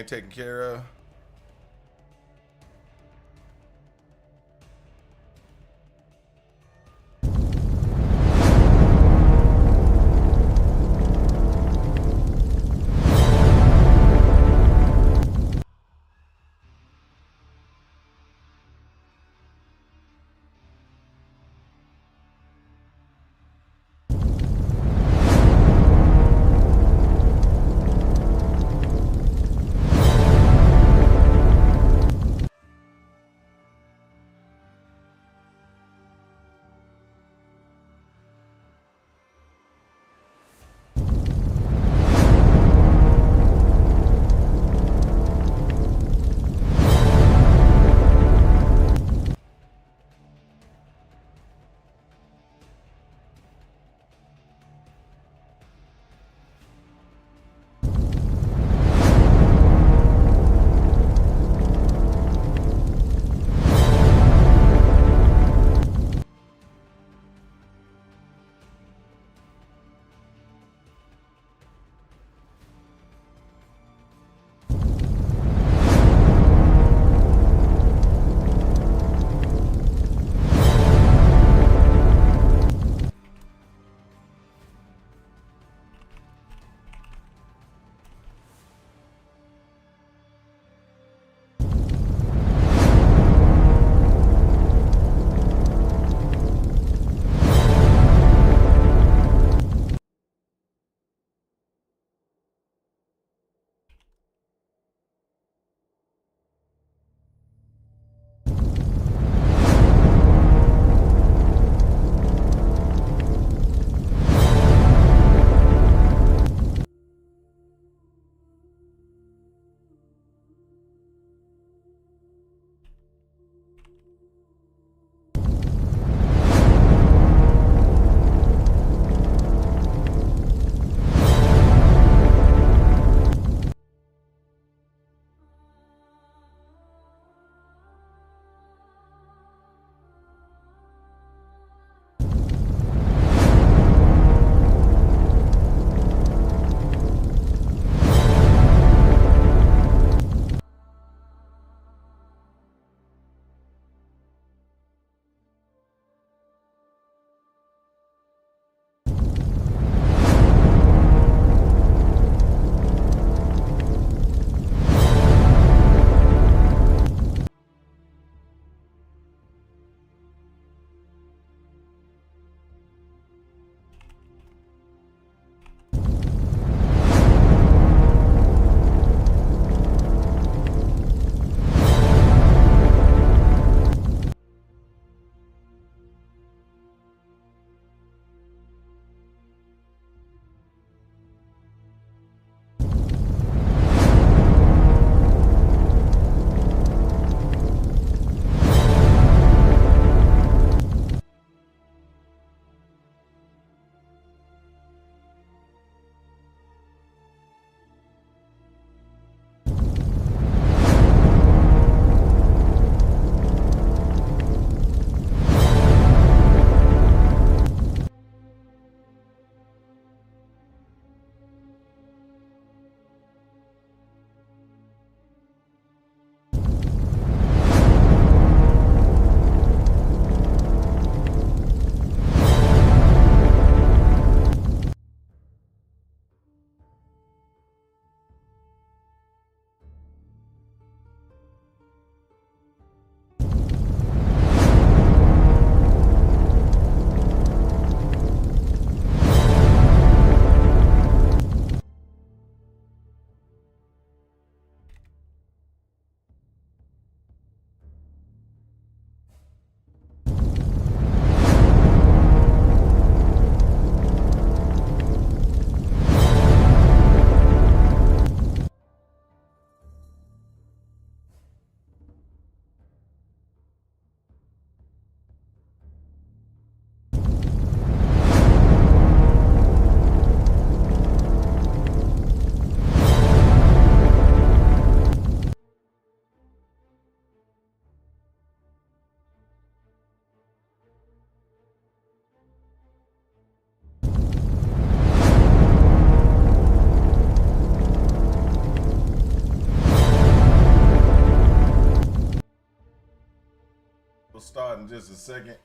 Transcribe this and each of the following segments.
taken care of. We'll start in just a second.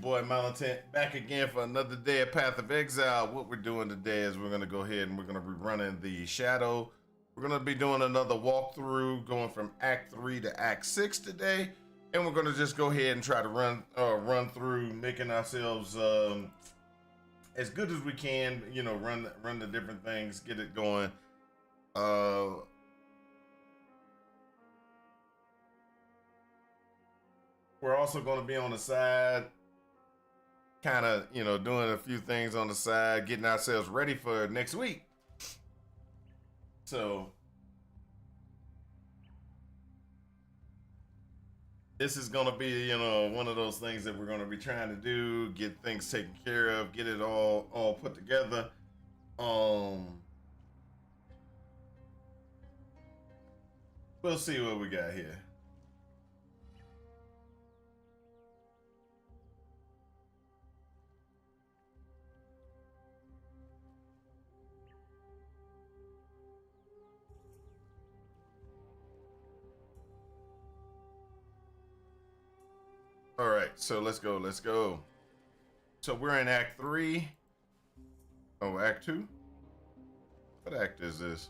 boy Malatent back again for another day of Path of Exile. What we're doing today is we're going to go ahead and we're going to be running the Shadow. We're going to be doing another walkthrough going from Act 3 to Act 6 today. And we're going to just go ahead and try to run through, making ourselves as good as we can, you know, run the different things, get it going. We're also going to be on the side, kind of, you know, doing a few things on the side, getting ourselves ready for next week. So this is going to be, you know, one of those things that we're going to be trying to do, get things taken care of, get it all put together. We'll see what we got here. All right, so let's go. So we're in Act 3. Oh, Act 2? What act is this?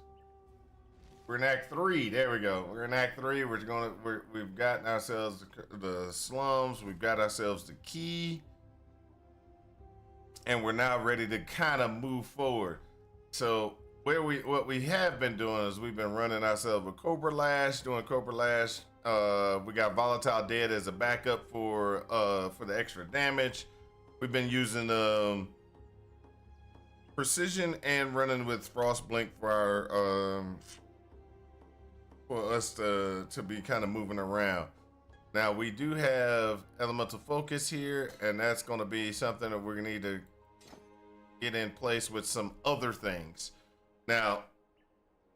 We're in Act 3. There we go. We're in Act 3. We've gotten ourselves the slums. We've got ourselves the key. And we're now ready to kind of move forward. So what we have been doing is we've been running ourselves a Cobra Lash, doing Cobra Lash. We got Volatile Dead as a backup for the extra damage. We've been using Precision and running with Frost Blink for our for us to be kind of moving around. Now we do have Elemental Focus here, and that's going to be something that we're going to need to get in place with some other things. Now,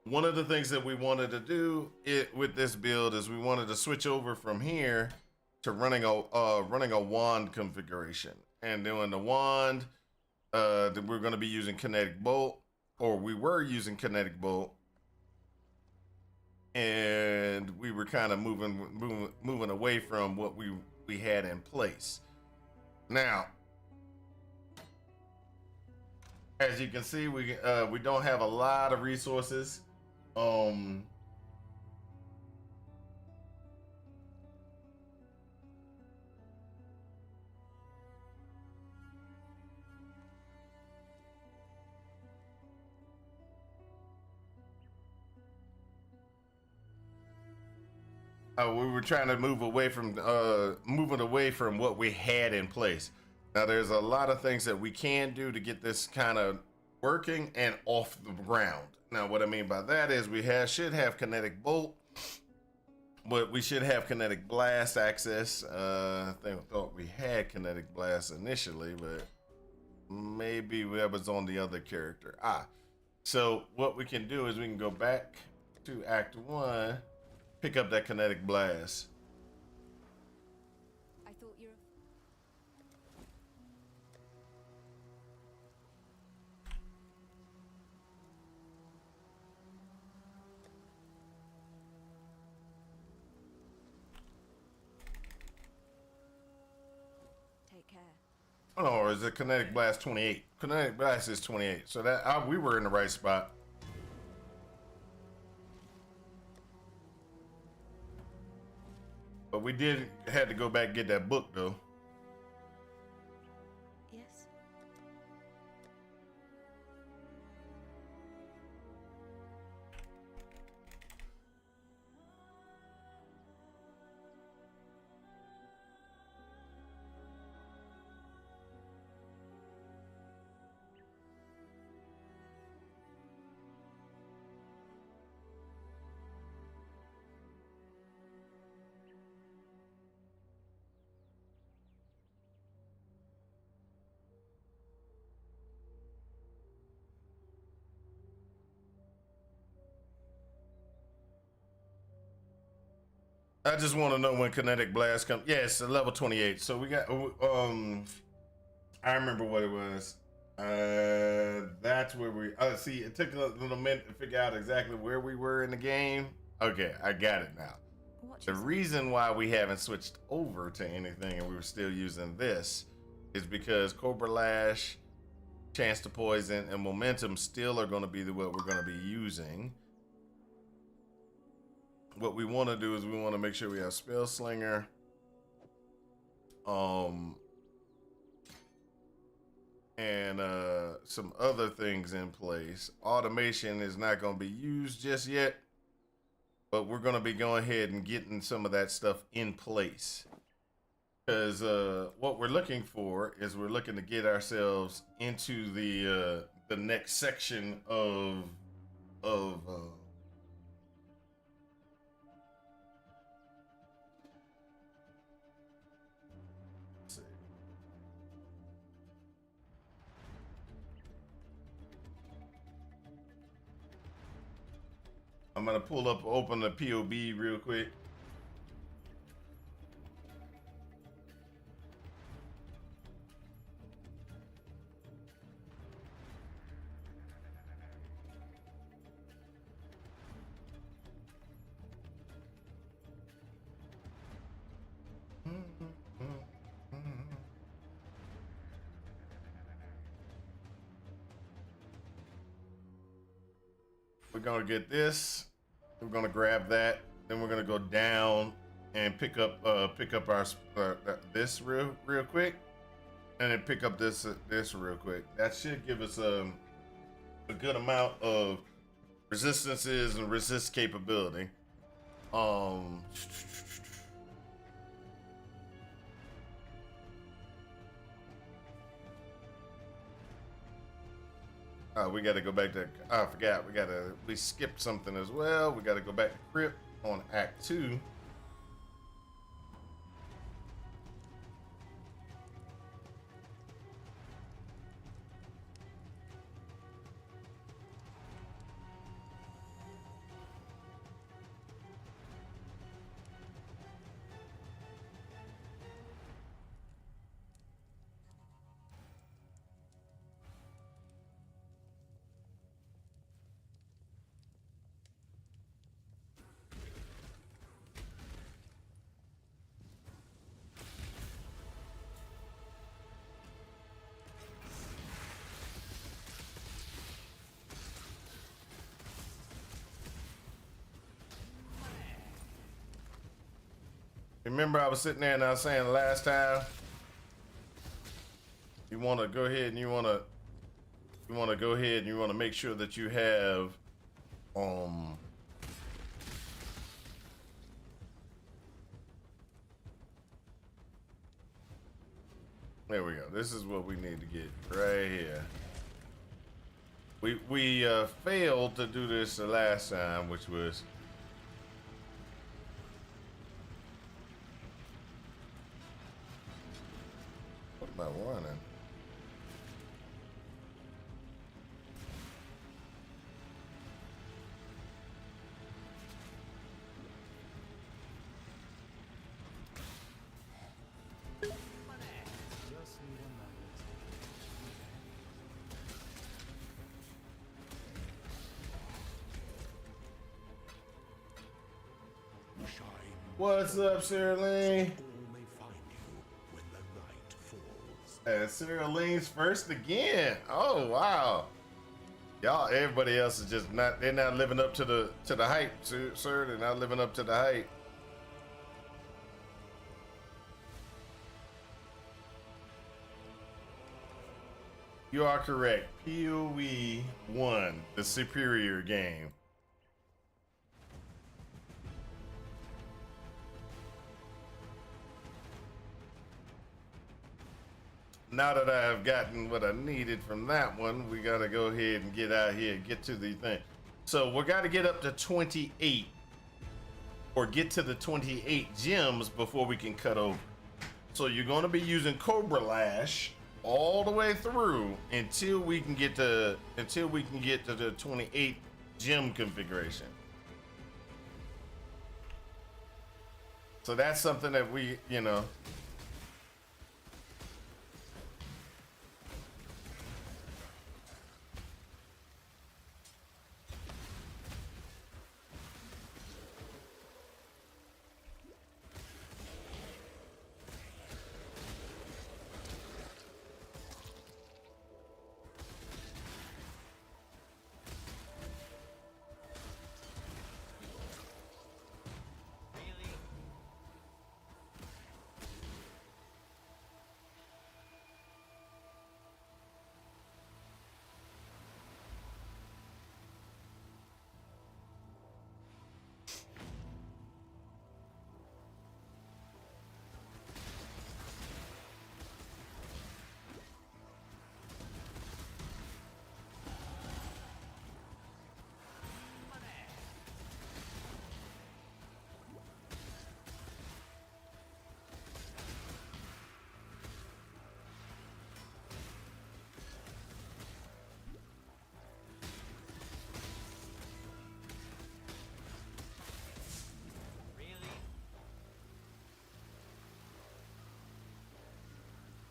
one of the things that we wanted to do with this build is we wanted to switch over from here to running a wand configuration. And doing the wand, we're going to be using Kinetic Bolt, or we were using Kinetic Bolt, and we were kind of moving away from what we had in place. Now, as you can see, we don't have a lot of resources. We were trying to move away from moving away from what we had in place. Now, there's a lot of things that we can do to get this kind of working and off the ground. Now, what I mean by that is we should have Kinetic Bolt, but we should have Kinetic Blast access. I thought we had Kinetic Blast initially, but maybe that was on the other character. So what we can do is we can go back to Act 1, pick up that Kinetic Blast. I thought you're Take care. Oh, no, or is it Kinetic Blast 28? Kinetic Blast is 28, so that we were in the right spot. But we had to go back and get that book though. Yes. I just want to know when Kinetic Blast comes. Yes, yeah, level 28. So we got I remember what it was. That's where we see it took a little minute to figure out exactly where we were in the game. Okay, I got it now. The reason why we haven't switched over to anything and we were still using this is because Cobra Lash, Chance to Poison, and Momentum still are going to be what we're going to be using. What we want to do is we want to make sure we have Spell Slinger, and some other things in place. Automation is not going to be used just yet, but we're going to be going ahead and getting some of that stuff in place. Because what we're looking for is we're looking to get ourselves into the next section of let's see. I'm gonna open the POB real quick. We're gonna get this. We're gonna grab that. Then we're gonna go down and pick up our this real quick, and then pick up this real quick. That should give us a good amount of resistances and resist capability. We got to go back to. I forgot. We skipped something as well. We got to go back to Crypt on Act 2. Remember, I was sitting there and I was saying last time, you want to go ahead and you want to make sure that you have, there we go. This is what we need to get right here. We failed to do this the last time, which was. What am I running? What's up, Shirley? And Cyril Lean's first again. Oh wow, y'all! Everybody else is just not. They're not living up to the hype, sir. They're not living up to the hype. You are correct. PoE 1, the superior game. Now that I have gotten what I needed from that one, we got to go ahead and get out here and get to the thing. So we got to get up to 28 or get to the 28 gems before we can cut over. So you're going to be using Cobra Lash all the way through until we can get to the 28 gem configuration. So that's something that we, you know,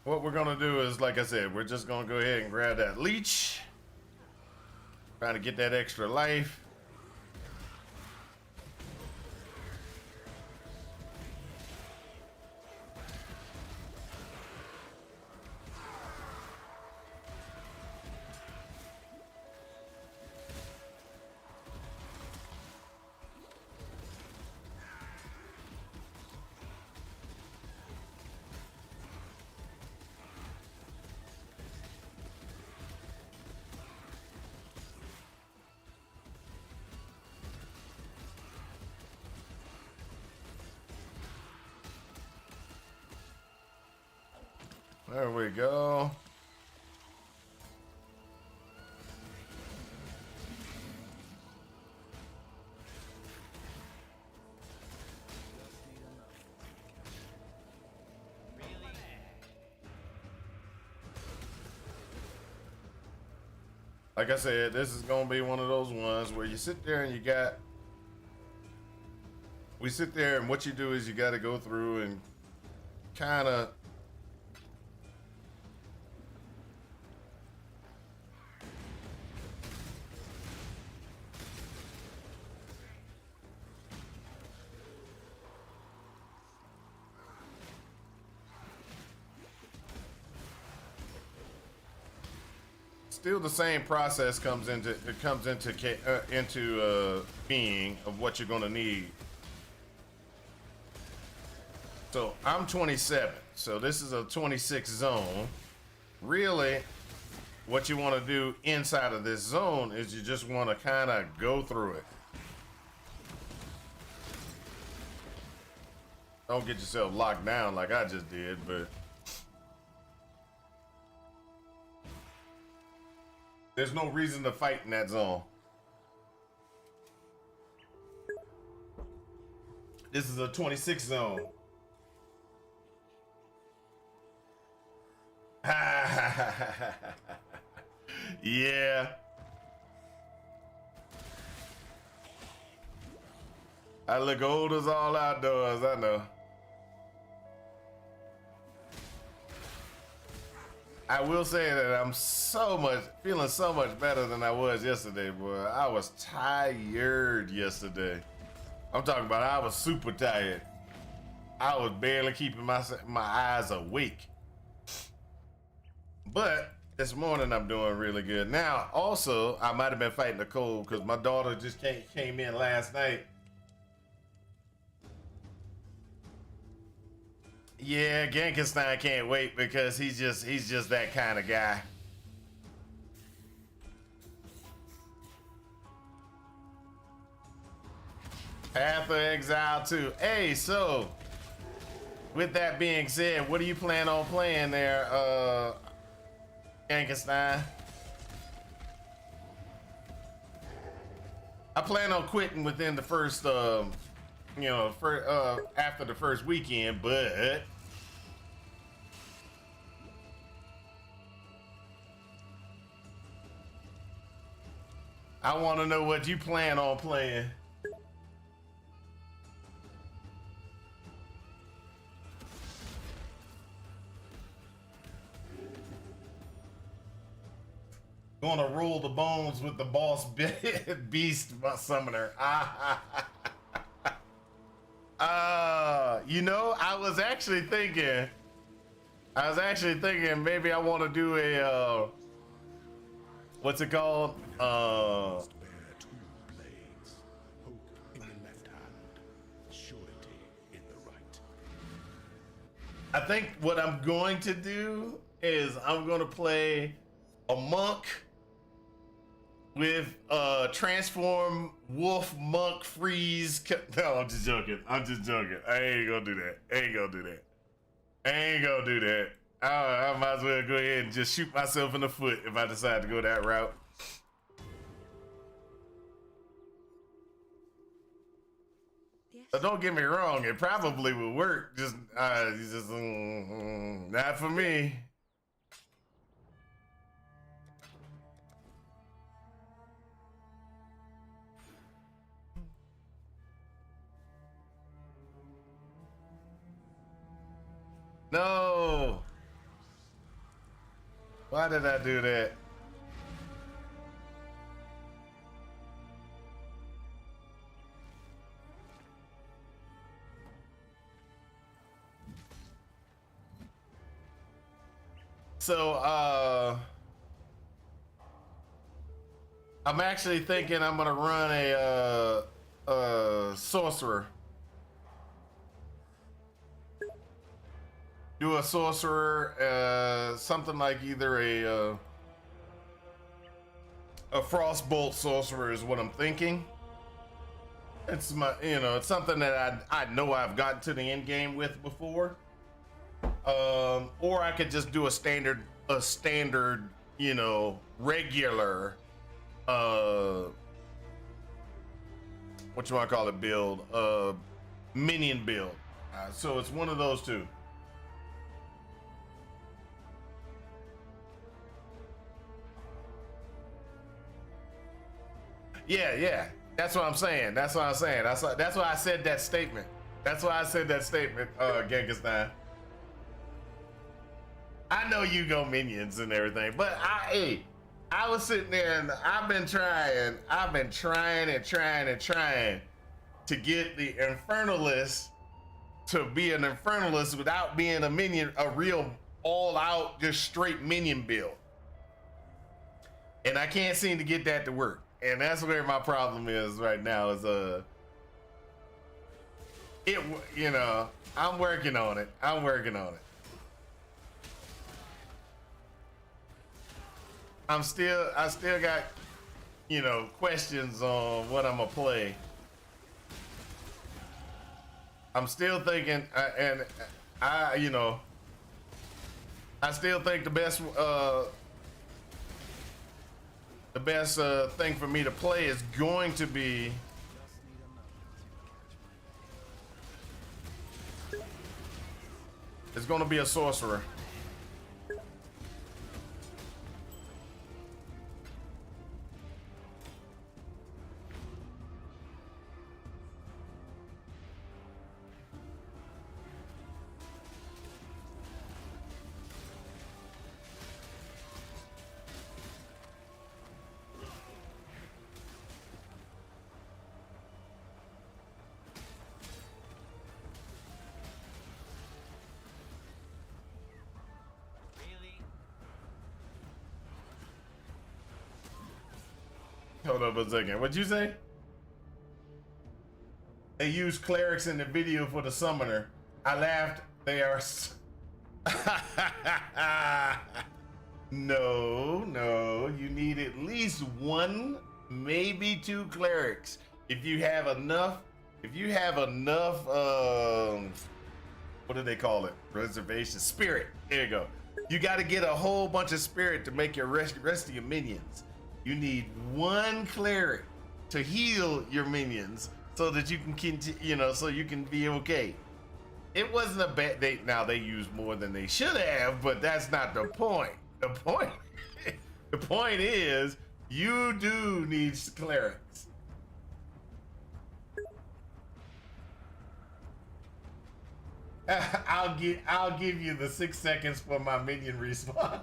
what we're gonna do is, like I said, we're just gonna go ahead and grab that leech. Trying to get that extra life. There we go. Like I said, this is gonna be one of those ones where you sit there and we sit there and what you do is you got to go through and kind of still the same process comes into being of what you're gonna need. So I'm 27, so this is a 26 zone. Really, what you want to do inside of this zone is you just want to kind of go through it. Don't get yourself locked down like I just did, but there's no reason to fight in that zone. This is a 26 zone. Yeah. I look old as all outdoors, I know. I will say that I'm feeling so much better than I was yesterday, boy. I was tired yesterday. I'm talking about I was super tired. I was barely keeping my eyes awake. But this morning I'm doing really good. Now, also, I might have been fighting the cold because my daughter just came in last night. Yeah, Genkenstein can't wait because he's just that kind of guy. Path of Exile 2. Hey, so with that being said, what do you plan on playing there, Genkenstein? I plan on quitting within the first, after the first weekend, but I want to know what you plan on playing. Gonna roll the bones with the boss beast summoner. I was actually thinking maybe I want to do a what's it called? I think what I'm going to do is I'm going to play a monk with transform wolf monk freeze. No, I'm just joking. I ain't gonna do that. I might as well go ahead and just shoot myself in the foot if I decide to go that route. Yes. But don't get me wrong, it probably would work. Just not for me. No. Why did I do that? So, I'm actually thinking I'm gonna run a sorcerer. Do a sorcerer, something like either a frostbolt sorcerer is what I'm thinking. It's my, it's something that I know I've gotten to the end game with before. Or I could just do a standard, regular, what you want to call it, build, minion build. So it's one of those two. Yeah. That's what I'm saying. That's why I said that statement. Genghis. I know you go minions and everything, but I was sitting there and I've been trying to get the Infernalist to be an Infernalist without being a minion, a real all-out, just straight minion build. And I can't seem to get that to work. And that's where my problem is right now. Is I'm working on it. I still got, questions on what I'm gonna play. I'm still thinking, I still think the best thing for me to play is going to be a sorcerer. Hold up a second. What'd you say? They use clerics in the video for the summoner. I laughed. They are. No. You need at least one, maybe two clerics. If you have enough, what do they call it? Reservation spirit. There you go. You got to get a whole bunch of spirit to make your rest of your minions. You need one cleric to heal your minions so that you can continue, so you can be okay. It wasn't a bad they used more than they should have, but that's not the point. The point is you do need clerics. I'll give you the 6 seconds for my minion respawn.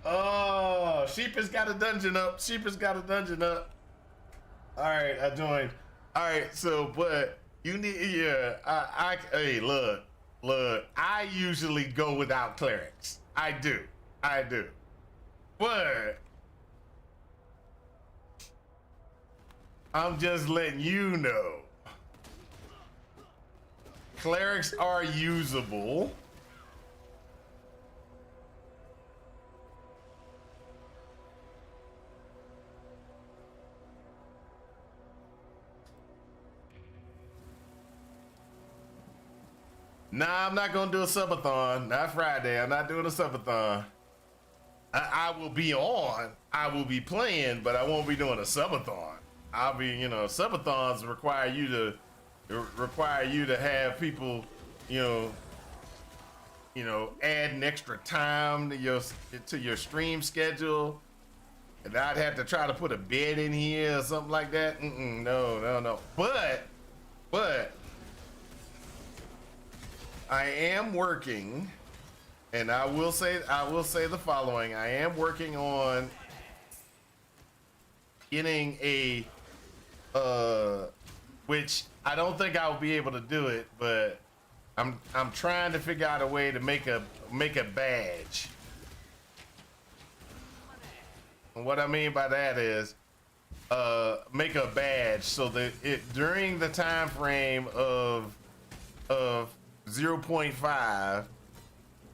Oh, Sheeper's got a dungeon up. All right, I joined. All right, so but you need hey, look. I usually go without clerics. I do. But I'm just letting you know. Clerics are usable. Nah, I'm not gonna do a subathon. Not Friday. I'm not doing a subathon. I will be on. I will be playing, but I won't be doing a subathon. I'll be, subathons require you to have people, adding extra time to your stream schedule, and I'd have to try to put a bed in here or something like that. No. But I am working And I will say the following. I am working on getting a which I don't think I'll be able to do it, but I'm trying to figure out a way to make a badge. And what I mean by that is make a badge so that it during the time frame of 0.5,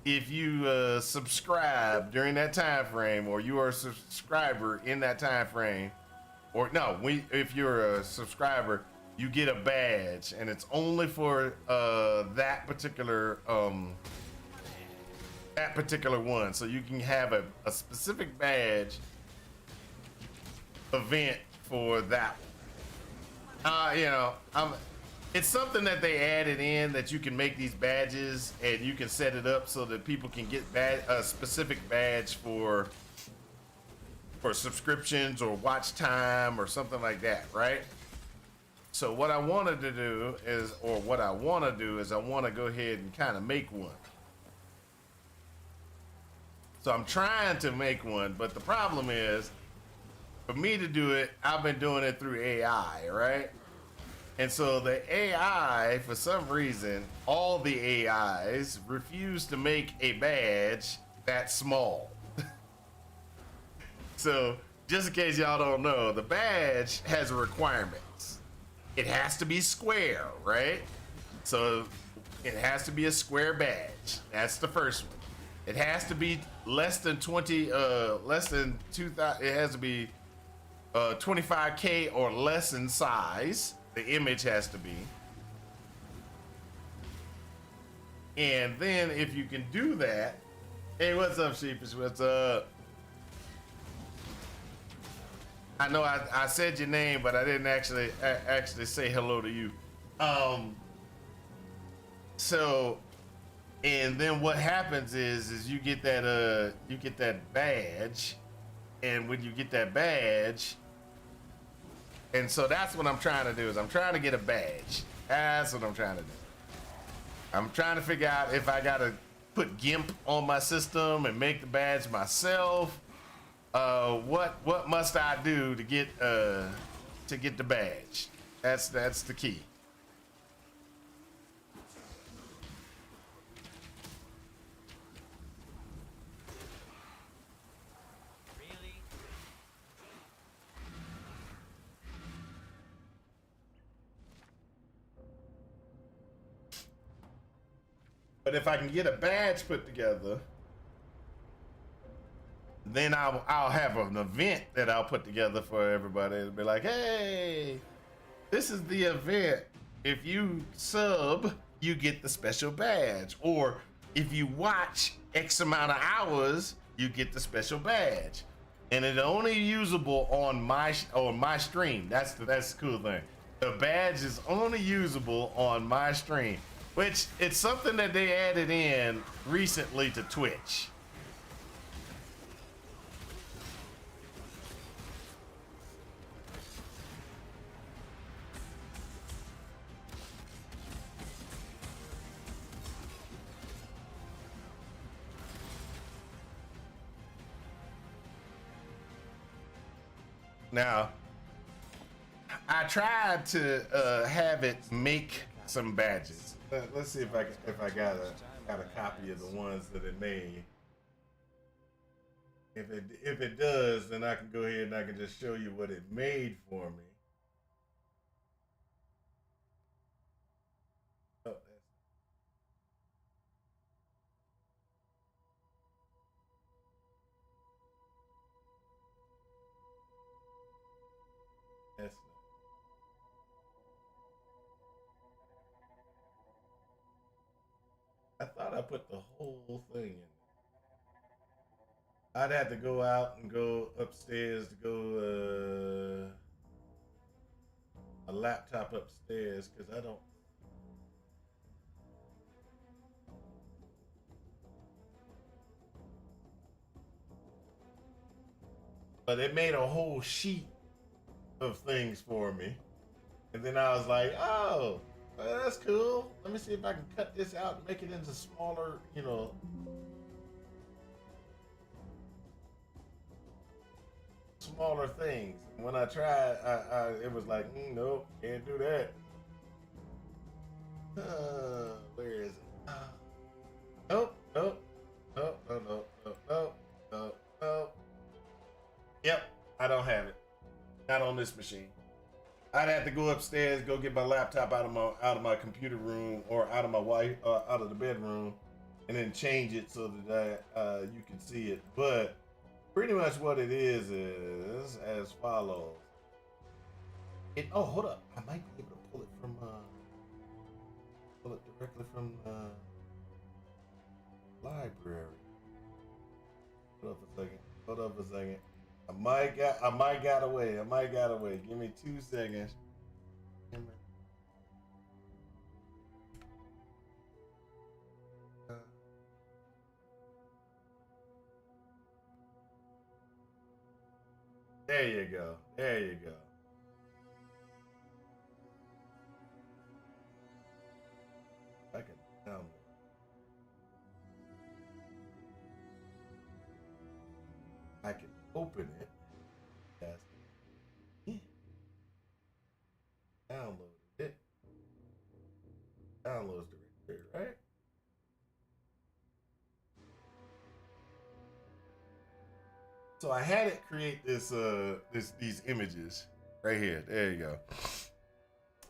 if you subscribe during that time frame, or you are a subscriber in that time frame, or no, if you're a subscriber, you get a badge, and it's only for that particular one. So you can have a specific badge event for that one. It's something that they added in, that you can make these badges and you can set it up so that people can get a specific badge for subscriptions or watch time or something like that, right? So what I wanted to do is, I want to go ahead and kind of make one. So I'm trying to make one, but the problem is, for me to do it, I've been doing it through AI, right? And so the AI, for some reason, all the AIs refuse to make a badge that small. So just in case y'all don't know, the badge has requirements. It has to be square, right? So it has to be a square badge. That's the first one. It has to be less than 2,000. It has to be 25K or less in size. The image has to be. And then if you can do that, hey, what's up, Sheepish? What's up? I know I said your name, but I didn't actually say hello to you. So, and then what happens is you get that badge, and when you get that badge, and so that's what I'm trying to do, is I'm trying to get a badge. That's what I'm trying to do. I'm trying to figure out if I gotta put GIMP on my system and make the badge myself. What must I do to get the badge? That's the key. But if I can get a badge put together, then I'll have an event that I'll put together for everybody. It'll be like, hey, this is the event. If you sub, you get the special badge. Or if you watch X amount of hours, you get the special badge. And it's only usable on my stream. That's the cool thing. The badge is only usable on my stream, which it's something that they added in recently to Twitch. Now, I tried to have it make some badges. Let's see if I got a copy of the ones that it made. If it does, then I can go ahead and I can just show you what it made for me. Oh, that's I thought I put the whole thing in. I'd have to go out and go upstairs to go a laptop upstairs because I don't. But it made a whole sheet of things for me, and then I was like, oh, well, that's cool. Let me see if I can cut this out and make it into smaller, smaller things. When I tried, it was like, nope, can't do that. Where is it? Nope, nope, nope, nope, nope, nope, nope, nope, nope. Yep, I don't have it. Not on this machine. I'd have to go upstairs, go get my laptop out of my computer room or out of my out of the bedroom, and then change it so that you can see it. But pretty much what it is as follows. Oh, hold up! I might be able to pull it directly from the library. Hold up a second. I might got away. Give me 2 seconds. There you go. I can download. I can open it. That's it. Downloaded it. Downloads directory, right? So I had it create these images right here. There you go.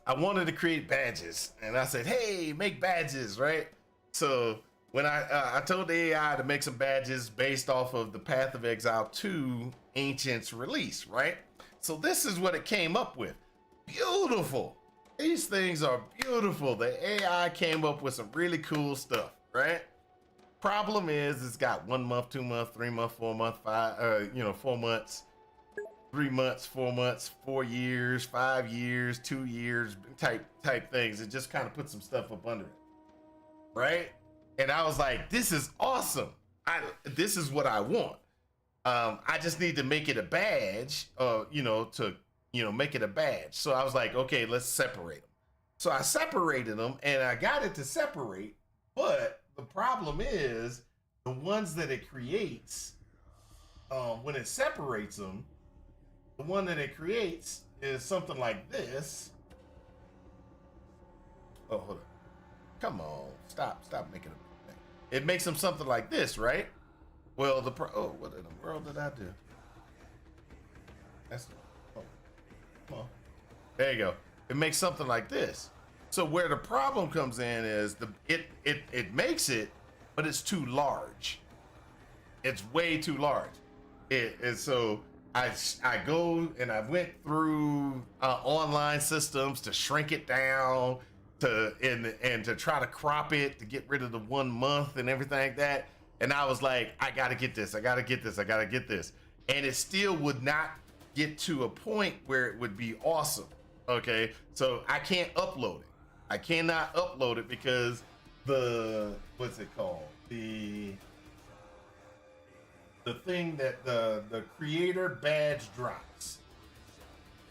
I wanted to create badges, and I said, "Hey, make badges!" Right? So when I told the AI to make some badges based off of the Path of Exile 2 Ancients release, right? So this is what it came up with. Beautiful. These things are beautiful. The AI came up with some really cool stuff, right? Problem is, it's got 1 month, 2 months, 3 months, 4 months, 4 months, 3 months, 4 months, 4 years, 5 years, 2 years type things. It just kind of put some stuff up under it, right? And I was like, this is awesome. This is what I want. I just need to make it a badge, make it a badge. So I was like, okay, let's separate them. So I separated them, and I got it to separate, but the problem is the ones that it creates, when it separates them, the one that it creates is something like this. Oh, hold on. Come on. Stop making a thing. It makes them something like this, right? Well, what in the world did I do? Come on. There you go. It makes something like this. So where the problem comes in is it makes it, but it's too large. It's way too large. And so I go and I went through online systems to shrink it down and to try to crop it to get rid of the 1 month and everything like that. And I was like, I gotta get this. And it still would not get to a point where it would be awesome. Okay, so I can't upload it. I cannot upload it because what's it called? The thing that the creator badge drops.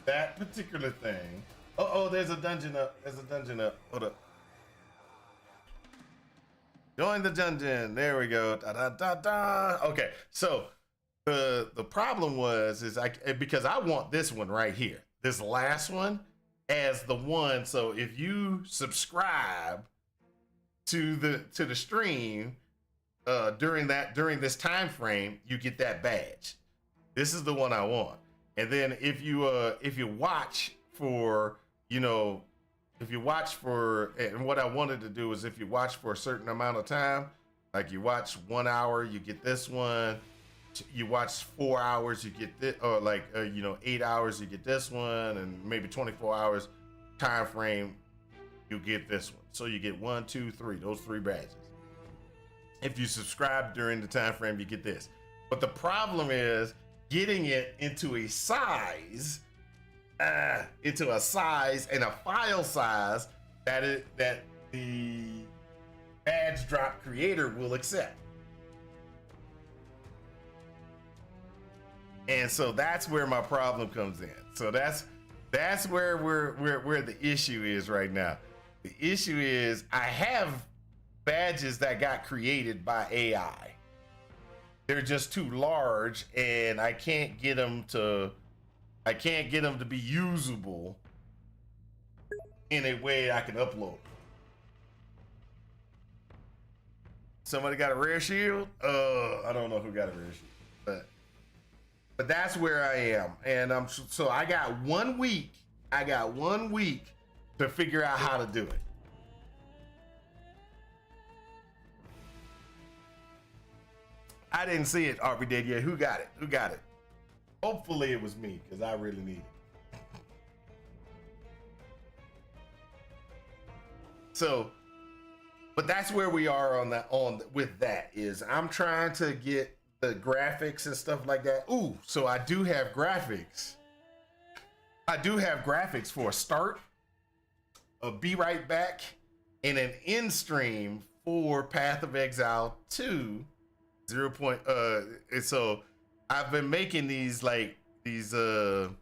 That particular thing. Oh, there's a dungeon up. Hold up. Join the dungeon. There we go. Da da da da. Okay, so the problem is because I want this one right here. This last one as the one. So if you subscribe to the stream during this time frame, you get that badge. This is the one I want. And then if you watch for, and what I wanted to do is if you watch for a certain amount of time, like you watch 1 hour, you get this one. You watch 4 hours, you get this, or 8 hours, you get this one, and maybe 24 hours time frame, you get this one. So you get 1, 2, 3, those 3 badges. If you subscribe during the time frame, you get this. But the problem is getting it into a size and a file size that the badge drop creator will accept. And so that's where my problem comes in. So that's where the issue is right now. The issue is I have badges that got created by AI. they're just too large, and I can't get them to be usable in a way I can upload. Somebody got a rare shield? I don't know who got a rare shield, but that's where I am, and so I got 1 week. I got 1 week to figure out how to do it. I didn't see it, RB did yet. Who got it? Who got it? Hopefully it was me, because I really need it. So, but that's where we are with that is I'm trying to get the graphics and stuff like that. Ooh, so I do have graphics. I do have graphics for a start, a Be Right Back, and an end stream for Path of Exile 2. 0. And so I've been making these what you want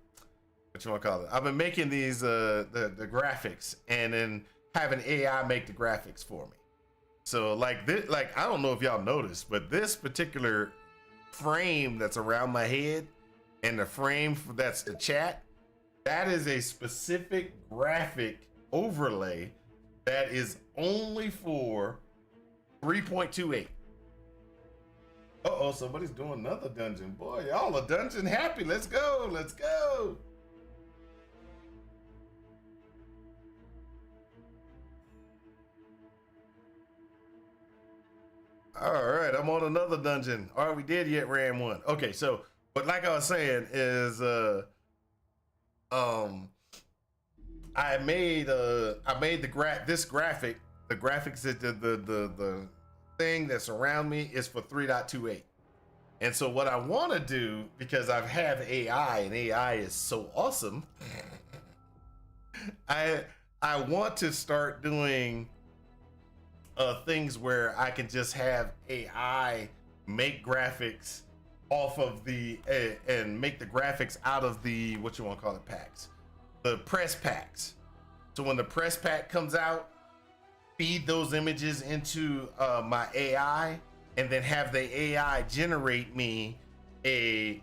to call it? I've been making these the graphics and then having AI make the graphics for me. So like this, like I don't know if y'all noticed, but this particular frame that's around my head and the frame that's the chat, that is a specific graphic overlay that is only for 3.28. Uh-oh, somebody's doing another dungeon. Boy, y'all are dungeon happy. Let's go. Let's go. All right, I'm on another dungeon. All right, we did yet ran one. Okay, so, but like I was saying is, I made this graphic. The graphics that the thing that's around me is for 3.28. And so what I want to do, because I have AI and AI is so awesome, I want to start doing things where I can just have AI make graphics off of the and make the graphics out of the what you want to call it packs, the press packs. So when the press pack comes out, feed those images into my AI, and then have the AI generate me a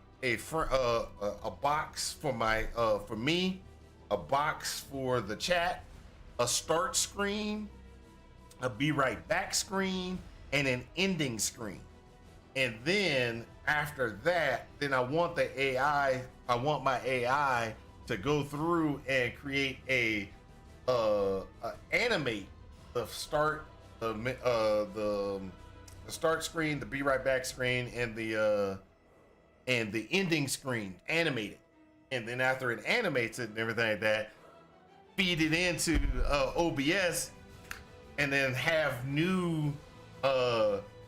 box for my for me, a box for the chat, a start screen, a Be Right Back screen, and an ending screen. And then after that, then I want my AI to go through and create animate the start, the start screen, the Be Right Back screen, and the ending screen, animate it. And then after it animates it and everything like that, feed it into OBS, and then have new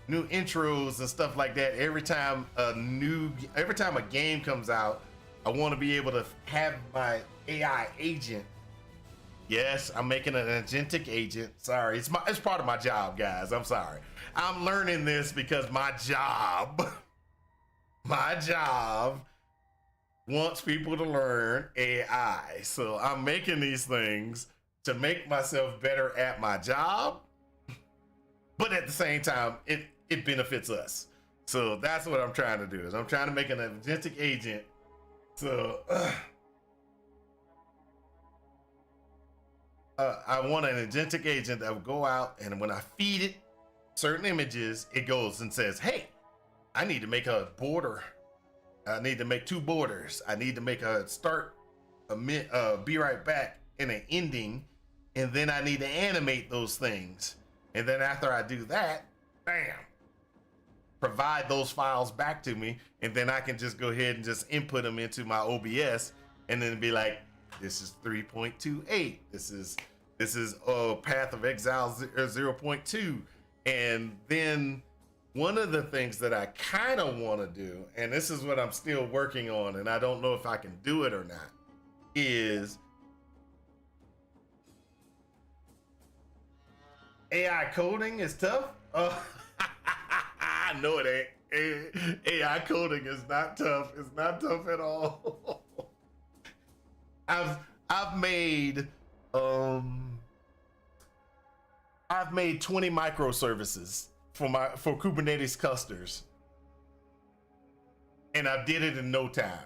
intros and stuff like that every time a game comes out. I want to be able to have my AI agent. Yes, I'm making an agentic agent. Sorry, it's part of my job, guys. I'm sorry. I'm learning this because my job wants people to learn AI. So I'm making these things to make myself better at my job, but at the same time, it benefits us. So that's what I'm trying to do. Is I'm trying to make an agentic agent. So I want an agentic agent that will go out, and when I feed it certain images, it goes and says, hey, I need to make a border. I need to make 2 borders. I need to make a start, Be Right Back, and an ending. And then I need to animate those things. And then after I do that, bam, provide those files back to me. And then I can just go ahead and just input them into my OBS, and then be like, this is 3.28. This is Path of Exile 0.2. And then one of the things that I kind of want to do, and this is what I'm still working on, and I don't know if I can do it or not, is AI coding is tough. I know it ain't. AI coding is not tough. It's not tough at all. I've made 20 microservices for Kubernetes clusters. and I did it in no time.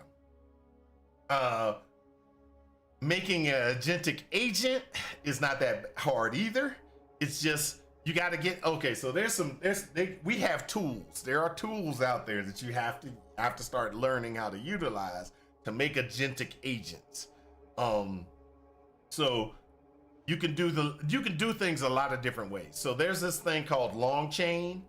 Making an agentic agent is not that hard either. It's just you got to get okay. So we have tools. There are tools out there that you have to start learning how to utilize to make agentic agents. So you can do things a lot of different ways. So there's this thing called long chain,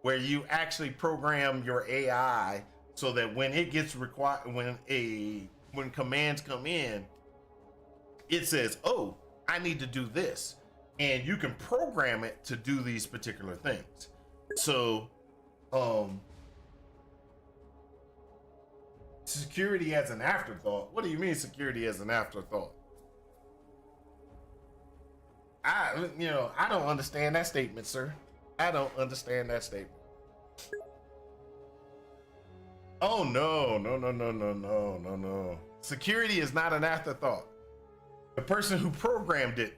where you actually program your AI so that when it gets required, when commands come in, it says, "Oh, I need to do this," and you can program it to do these particular things. So, security as an afterthought. What do you mean security as an afterthought? I don't understand that statement, sir. I don't understand that statement. Oh no. Security is not an afterthought. The person who programmed it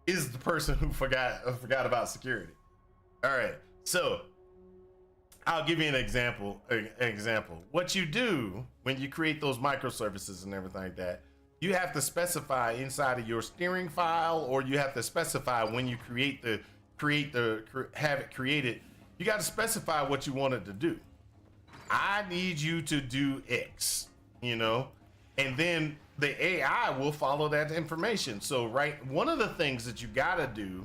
is the person who forgot about security. All right. So, I'll give you an example. What you do when you create those microservices and everything like that, you have to specify inside of your steering file, or you have to specify when you have it created. You got to specify what you want it to do. I need you to do X, and then the AI will follow that information. So, right, one of the things that you got to do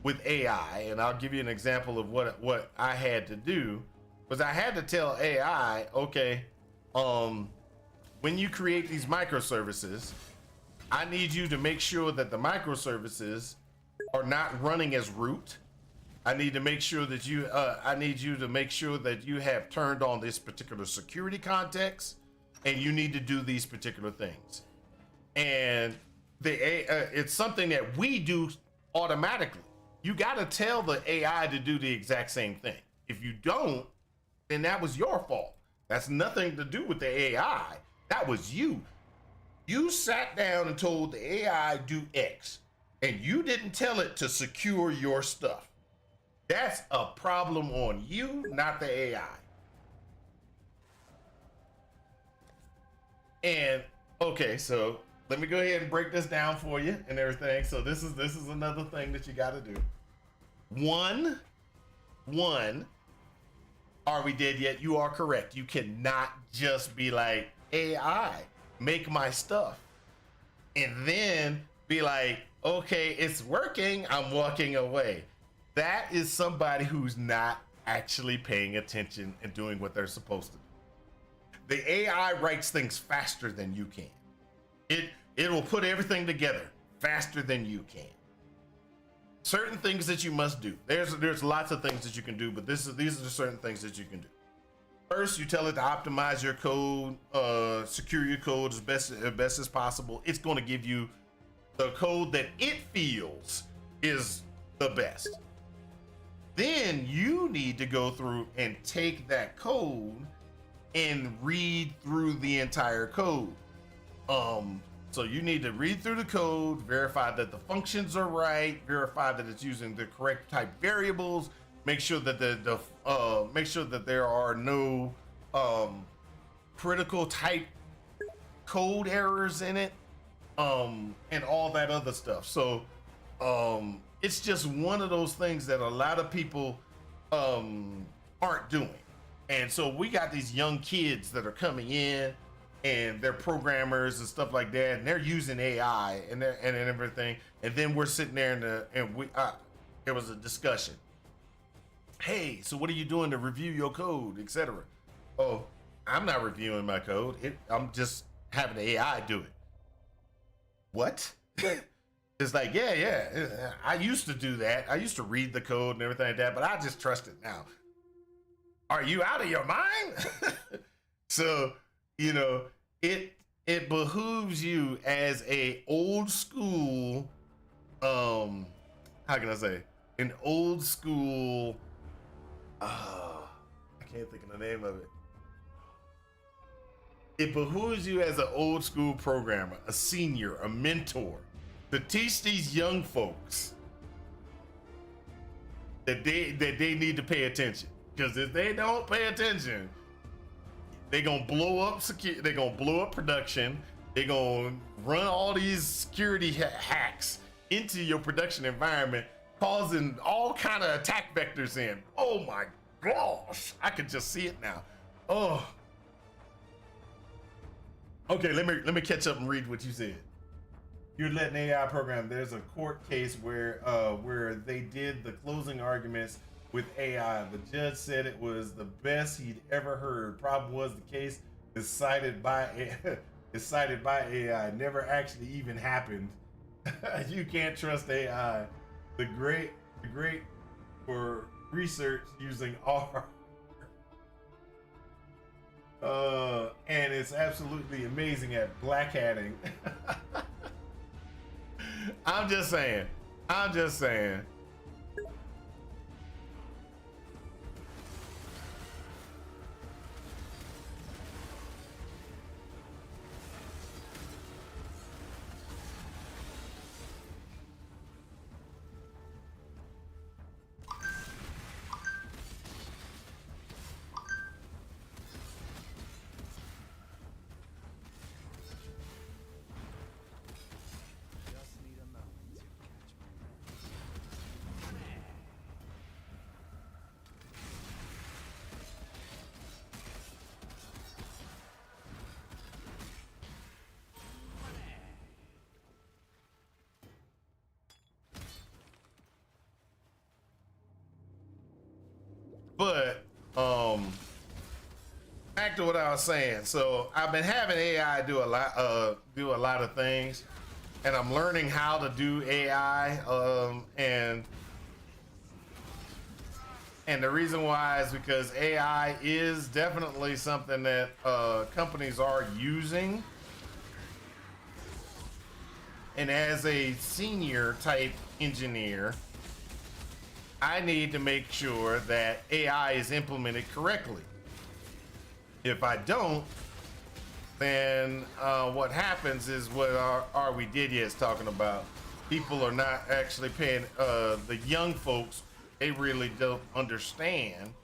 with AI, and I'll give you an example of what I had to do, was I had to tell AI, okay, when you create these microservices, I need you to make sure that the microservices are not running as root. I need to make sure that I need you to make sure that you have turned on this particular security context, and you need to do these particular things. And it's something that we do automatically. You got to tell the AI to do the exact same thing. If you don't, then that was your fault. That's nothing to do with the AI. That was you. You sat down and told the AI do X, and you didn't tell it to secure your stuff. That's a problem on you, not the AI. And okay, so let me go ahead and break this down for you and everything. So this is another thing that you got to do. One, are we dead yet? You are correct. You cannot just be like, AI, make my stuff, and then be like, okay, it's working, I'm walking away. That is somebody who's not actually paying attention and doing what they're supposed to do. The AI writes things faster than you can. It will put everything together faster than you can. Certain things that you must do. There's lots of things that you can do, but these are the certain things that you can do. First, you tell it to optimize your code, secure your code as best as possible. It's going to give you the code that it feels is the best. Then you need to go through and take that code and read through the entire code. So you need to read through the code, verify that the functions are right, verify that it's using the correct type variables, make sure that make sure that there are no critical type code errors in it, and all that other stuff. So it's just one of those things that a lot of people aren't doing. And so we got these young kids that are coming in, and they're programmers and stuff like that, and they're using AI and everything. And then we're sitting there and there was a discussion. Hey, so what are you doing to review your code, etc.? Oh, I'm not reviewing my code. I'm just having the AI do it. What? It's like, yeah. I used to do that. I used to read the code and everything like that, but I just trust it now. Are you out of your mind? So, it behooves you as a old school, how can I say, an old school, I can't think of the name of it. It behooves you as an old school programmer, a senior, a mentor, to teach these young folks that they need to pay attention. Because if they don't pay attention, They gonna blow up they gonna blow up production. They gonna run all these security hacks into your production environment, causing all kind of attack vectors in. Oh my gosh, I can just see it now. Oh. Okay, let me catch up and read what you said. You're letting AI program. There's a court case where they did the closing arguments with AI. The judge said it was the best he'd ever heard. Problem was the case is cited by AI. Never actually even happened. You can't trust AI. The great for research using R. And it's absolutely amazing at black hatting. I'm just saying. But back to what I was saying. So I've been having AI do a lot of things, and I'm learning how to do AI. And the reason why is because AI is definitely something that companies are using. And as a senior type engineer, I need to make sure that AI is implemented correctly. If I don't, then what happens is what Are We Dead Yet is talking about. People are not actually paying, the young folks, they really don't understand.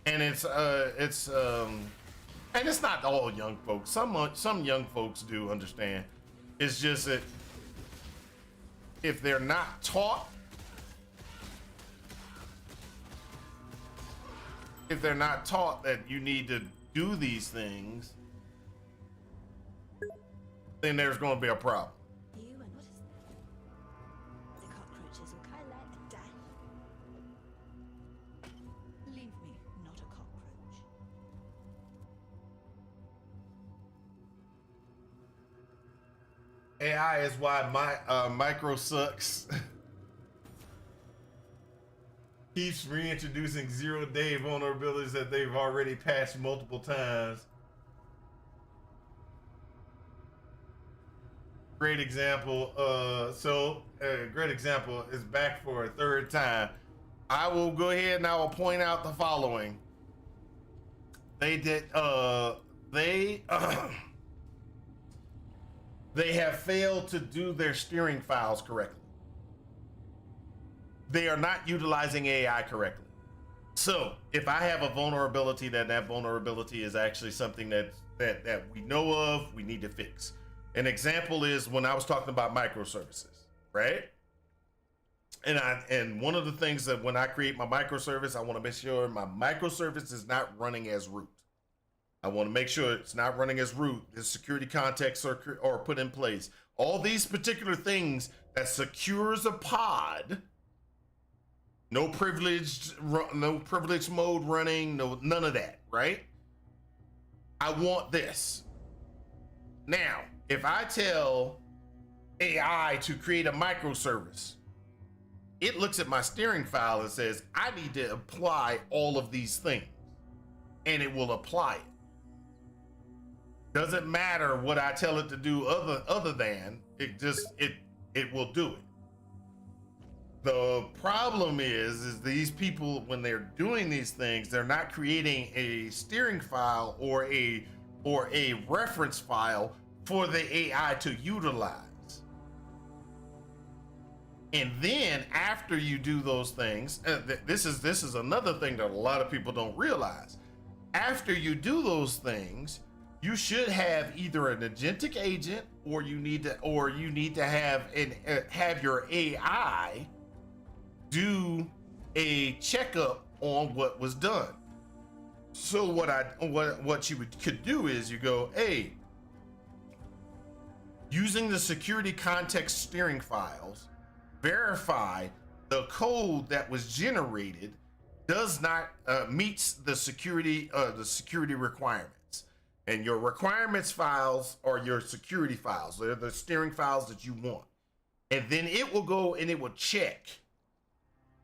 And it's not all young folks. Some young folks do understand. It's just that if they're not taught, that you need to do these things, then there's going to be a problem. You and what is that? The cockroaches will kind of like a death. Leave me, not a cockroach. AI is why my micro sucks. Keeps reintroducing 0-day vulnerabilities that they've already patched multiple times. Great example. Great example is back for a third time. I will go ahead and I will point out the following. They did. They have failed to do their steering files correctly. They are not utilizing AI correctly. So if I have a vulnerability, that vulnerability is actually something that we know of, we need to fix. An example is when I was talking about microservices, right? And one of the things that when I create my microservice, I want to make sure my microservice is not running as root. I want to make sure it's not running as root. The security contexts are put in place. All these particular things that secures a pod. No privileged mode running, none of that, right? I want this. Now, if I tell AI to create a microservice, it looks at my steering file and says, I need to apply all of these things, and it will apply it. Doesn't matter what I tell it to do other than it will do it. The problem is these people, when they're doing these things, they're not creating a steering file or a reference file for the AI to utilize. And then after you do those things, this is another thing that a lot of people don't realize. After you do those things, you should have either an agentic agent, or you need to have your AI do a checkup on what was done. So what you could do is you go, hey, using the security context steering files, verify the code that was generated does not meets the security requirements. And your requirements files are your security files. They're the steering files that you want. And then it will go and it will check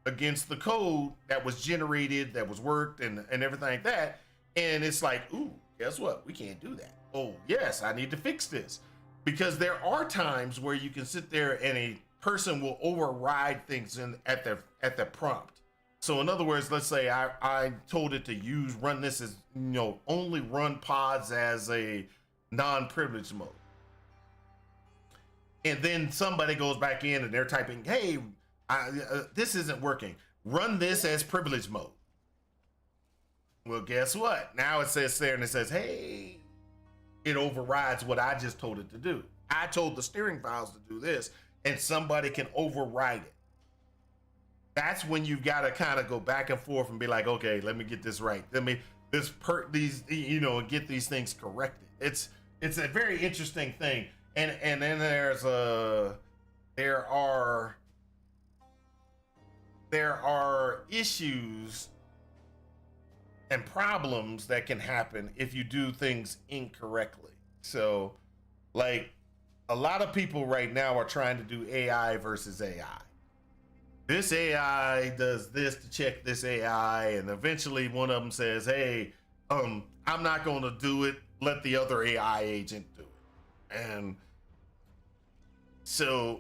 against the code that was generated, that was worked, and everything like that. And it's like, ooh, guess what? We can't do that. Oh, yes, I need to fix this. Because there are times where you can sit there and a person will override things at the prompt. So in other words, let's say I told it to run this as, only run pods as a non-privileged mode. And then somebody goes back in and they're typing, hey, this isn't working. Run this as privilege mode. Well, guess what? Now it says there and it says, hey, it overrides what I just told it to do. I told the steering files to do this, and somebody can override it. That's when you've got to kind of go back and forth and be like, okay, let me get this right. Let me get these things corrected. It's a very interesting thing. And then there are issues and problems that can happen if you do things incorrectly. So, like, a lot of people right now are trying to do AI versus AI. This AI does this to check this AI, and eventually one of them says, hey, I'm not going to do it. Let the other AI agent do it. And so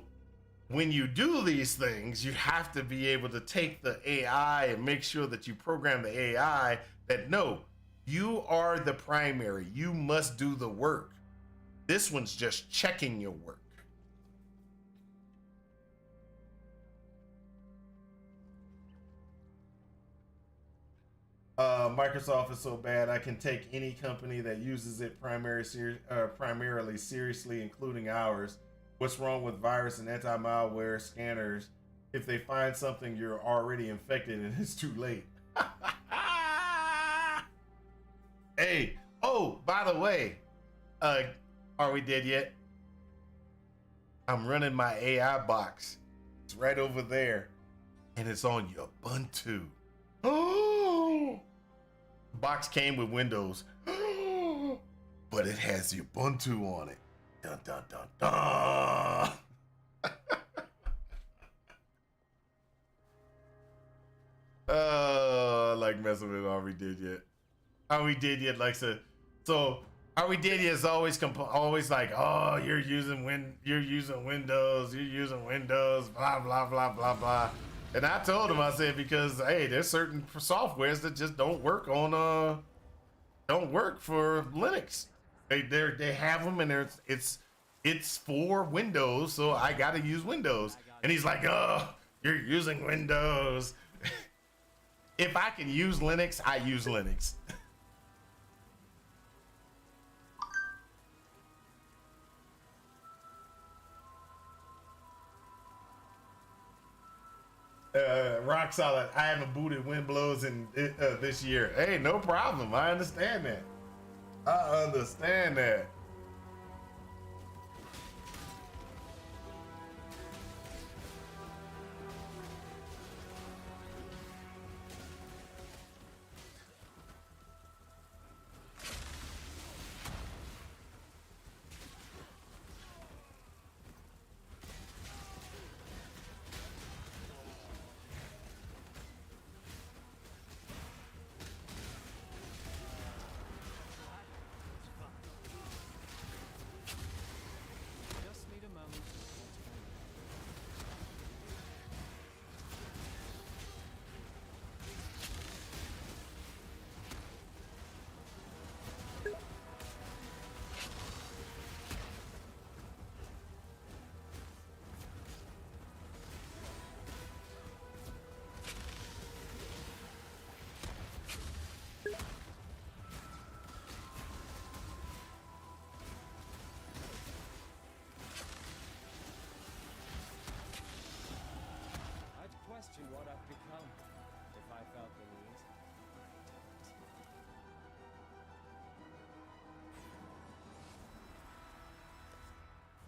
when you do these things, you have to be able to take the AI and make sure that you program the AI that, no, you are the primary. You must do the work. This one's just checking your work. Microsoft is so bad, I can take any company that uses it primarily seriously, including ours. What's wrong with virus and anti-malware scanners? If they find something, you're already infected and it's too late. Hey, oh, by the way, are we dead yet? I'm running my AI box. It's right over there, and it's on your Ubuntu. Oh, box came with Windows, but it has Ubuntu on it. Dun dun dun dun. I like messing with Are We Dead Yet? Are We Dead Yet likes to. So Are We Dead Yet is always like, oh, you're using Windows, blah blah blah blah blah. And I told him, I said, because hey, there's certain softwares that just don't work for Linux. They have them, and it's for Windows, so I got to use Windows. And he's like, oh, you're using Windows. If I can use Linux, I use Linux. Rock solid. I haven't booted Windows in this year. Hey, no problem. I understand that. I understand that.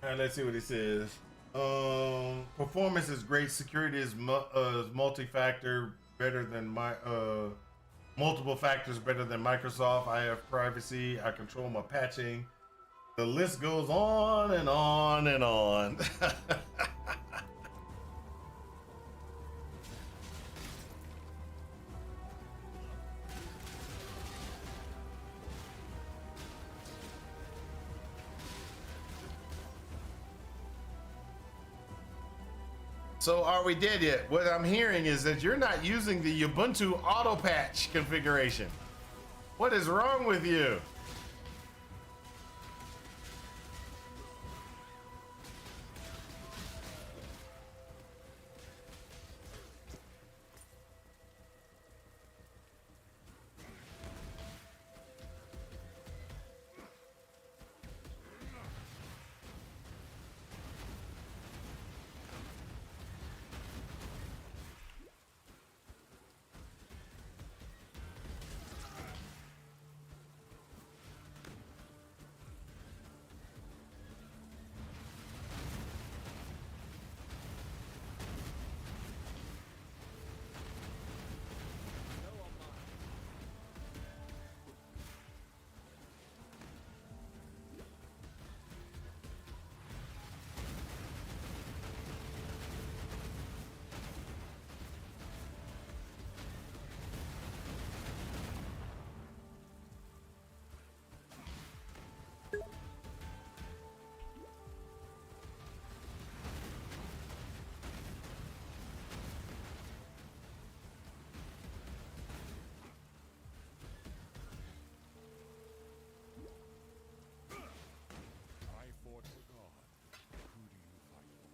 All right, let's see what he says. Performance is great. Security is multi-factor, better than my multiple factors better than Microsoft. I have privacy. I control my patching. The list goes on and on and on. So are we dead yet? What I'm hearing is that you're not using the Ubuntu auto patch configuration. What is wrong with you?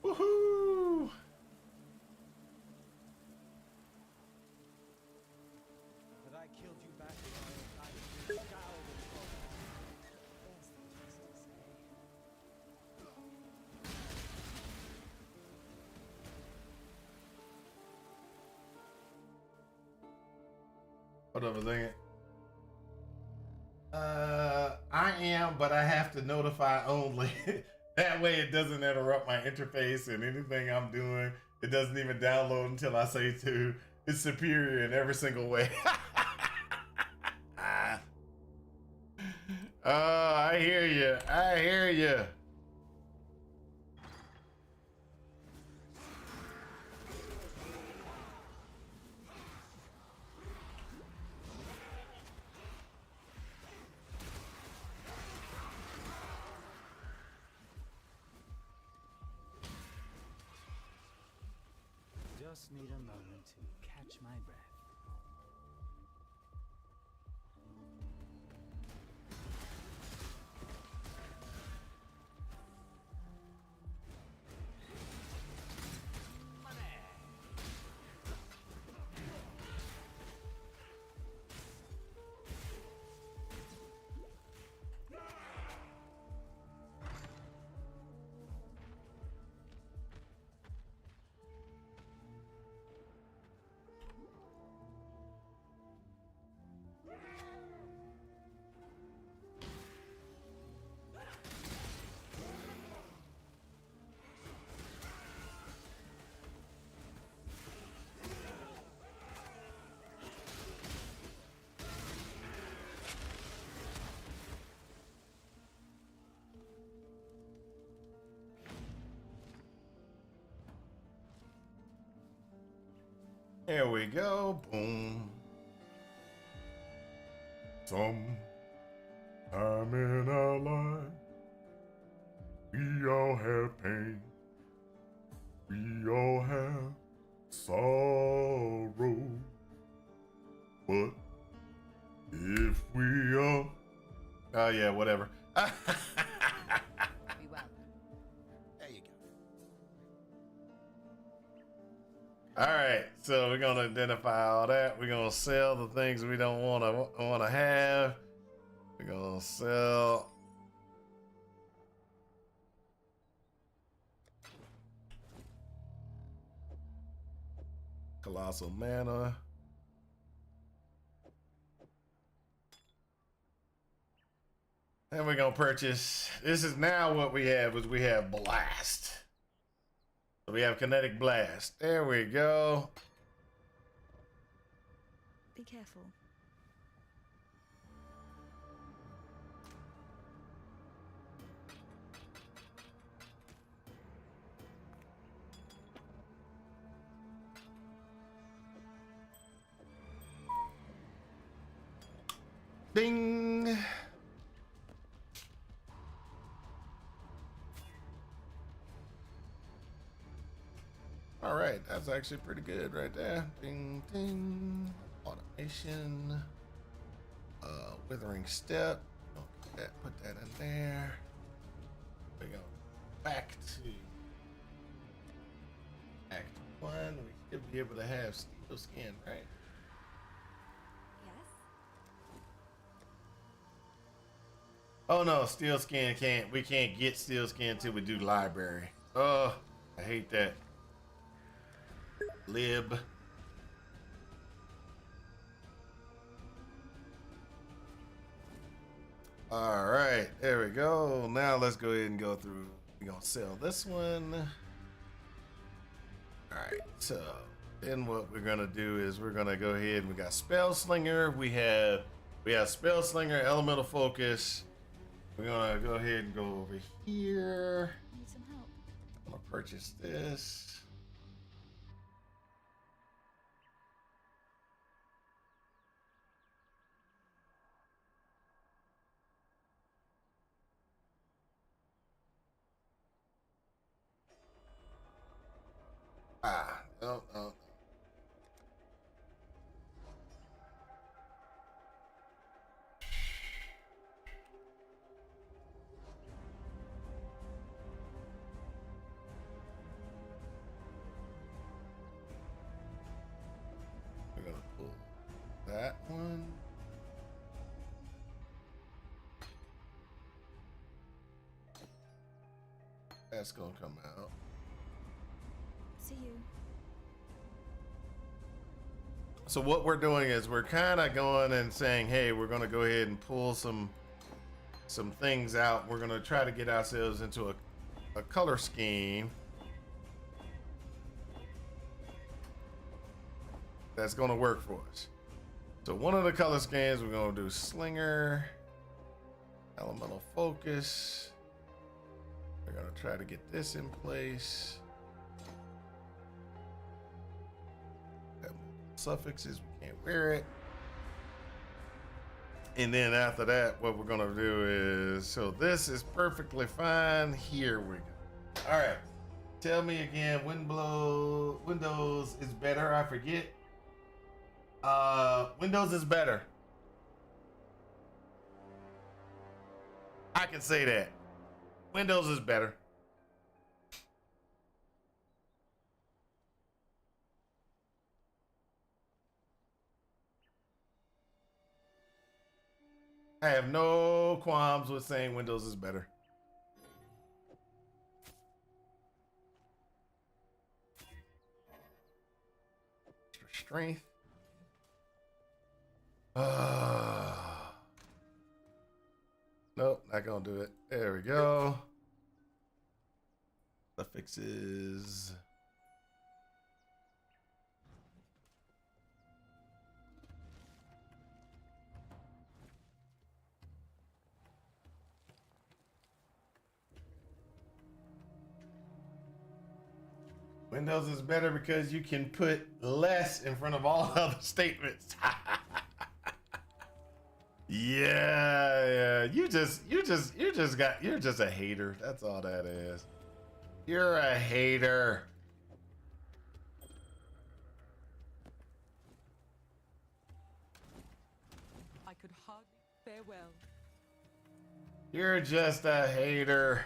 Woohoo! But I killed you back in my own time. There's the justice, Hold up a second. I am, but I have to notify only. That way it doesn't interrupt my interface and anything I'm doing. It doesn't even download until I say to. It's superior in every single way. Oh, I hear you. I hear you. just need a moment to catch my breath. Here we go. Boom. Some time in our life, we all have pain. We all have sorrow. But if we all... Oh, yeah, whatever. Be well. There you go. All right, so we're gonna identify all that. We're gonna sell the things we don't want to have. We're gonna sell. Colossal mana. And we're gonna purchase. This is now what we have is we have blast. So we have kinetic blast. There we go. Be careful. Ding. All right, that's actually pretty good right there. Ding, ding. Automation. Withering step. Put that in there. We go back to Act 1. We should be able to have steel skin, right? Yes? Oh no, steel skin can't. We can't get steel skin until we do library. Oh, I hate that. Lib. All right, there we go. Now let's go ahead and go through. We're gonna sell this one. All right, so then what we're gonna do is we're gonna go ahead and we got Spell Slinger. We have Spell Slinger, Elemental Focus. We're gonna go ahead and go over here. Need some help. I'm gonna purchase this. No, no. We're gonna pull that one. That's gonna come out. See you. So what we're doing is we're kind of going and saying, hey, we're going to go ahead and pull some things out. We're going to try to get ourselves into a color scheme that's going to work for us. So one of the color schemes, we're going to do Slinger, Elemental Focus. We're going to try to get this in place. Suffixes, we can't wear it. And then after that, what we're gonna do is, so this is perfectly fine. Here we go. All right, tell me again, Windows is better, I forget. Windows is better. I can say that. Windows is better. I have no qualms with saying Windows is better. Extra strength. Nope, not gonna do it. There we go. Suffixes. Windows is better because you can put less in front of all other statements. Yeah. You're just a hater. That's all that is. You're a hater. I could hardly farewell. You're just a hater.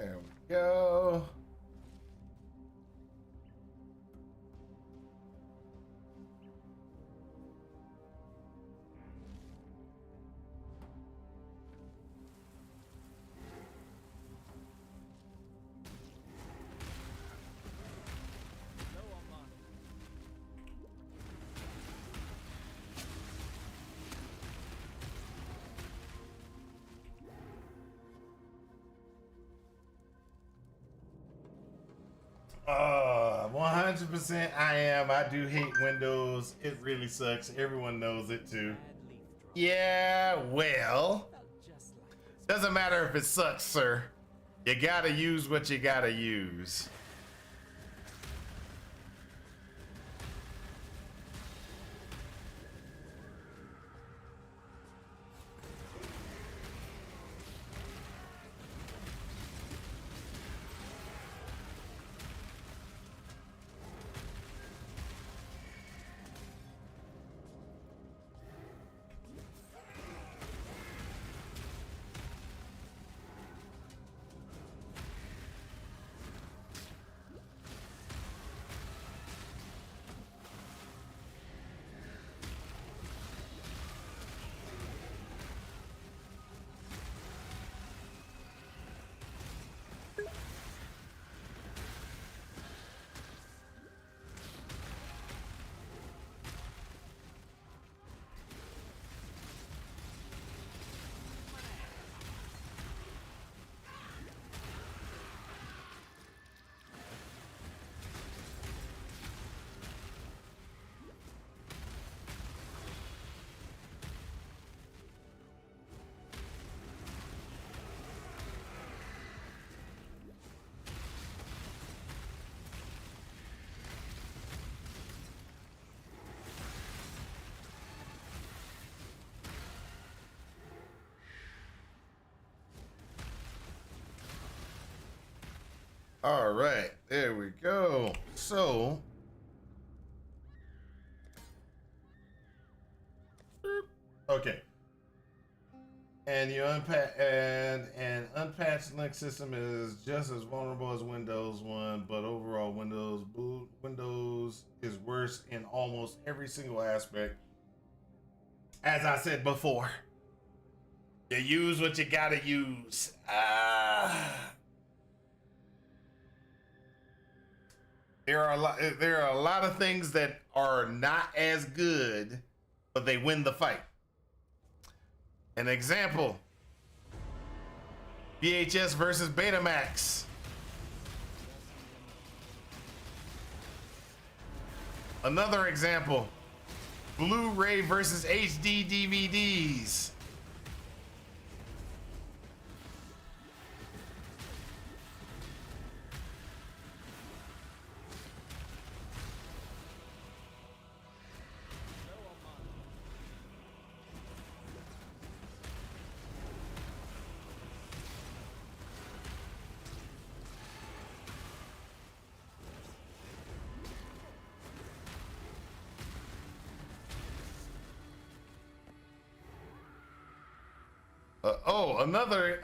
There we go. Low on mana. Uh, 100% I am. I do hate Windows. It really sucks. Everyone knows it too. Bad leaf drop. Yeah, well, Felt just like this. doesn't matter if it sucks, sir. You gotta use what you gotta use. All right, there we go. So, okay. And you unpack and an unpatched Linux system is just as vulnerable as Windows 1, but overall Windows is worse in almost every single aspect. As I said before, you use what you gotta use. There are a lot of things that are not as good, but they win the fight. An example, VHS versus Betamax. Another example, Blu-ray versus HD DVDs.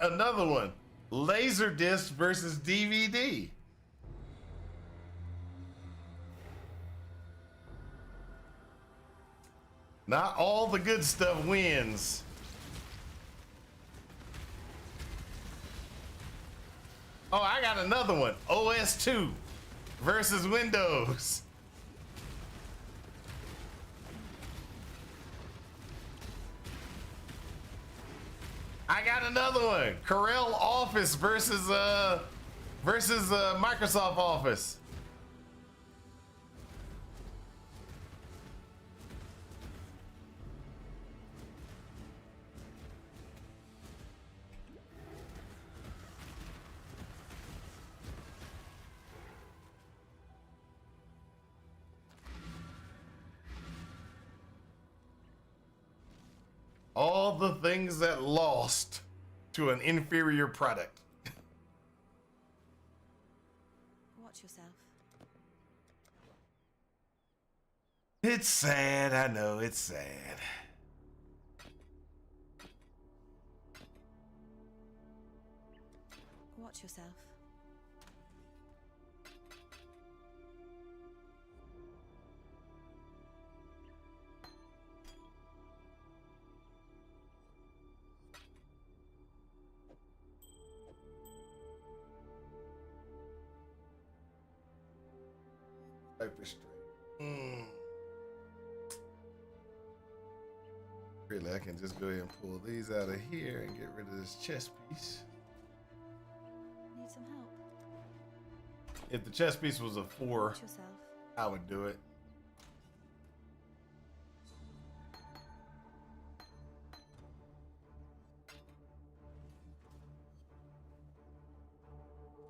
Another one. Laserdisc versus DVD. Not all the good stuff wins. Oh, I got another one. OS2 versus Windows. I got another one. Corel Office versus Microsoft Office. All the things that lost to an inferior product. Watch yourself. It's sad, I know, it's sad. Watch Watch yourself. Hyper straight. Really, I can just go ahead and pull these out of here and get rid of this chest piece. Need some help? If the chest piece was a 4, Watch yourself. I would do it.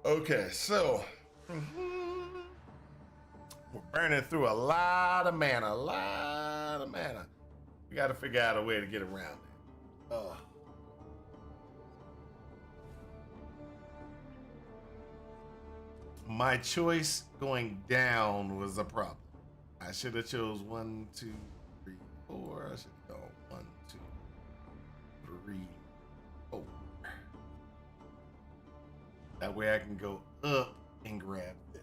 Okay, so we're burning through a lot of mana, We got to figure out a way to get around it. Oh. My choice going down was a problem. I should have chose 1, 2, 3, 4. I should have gone 1, 2, 3, 4. That way I can go up and grab this.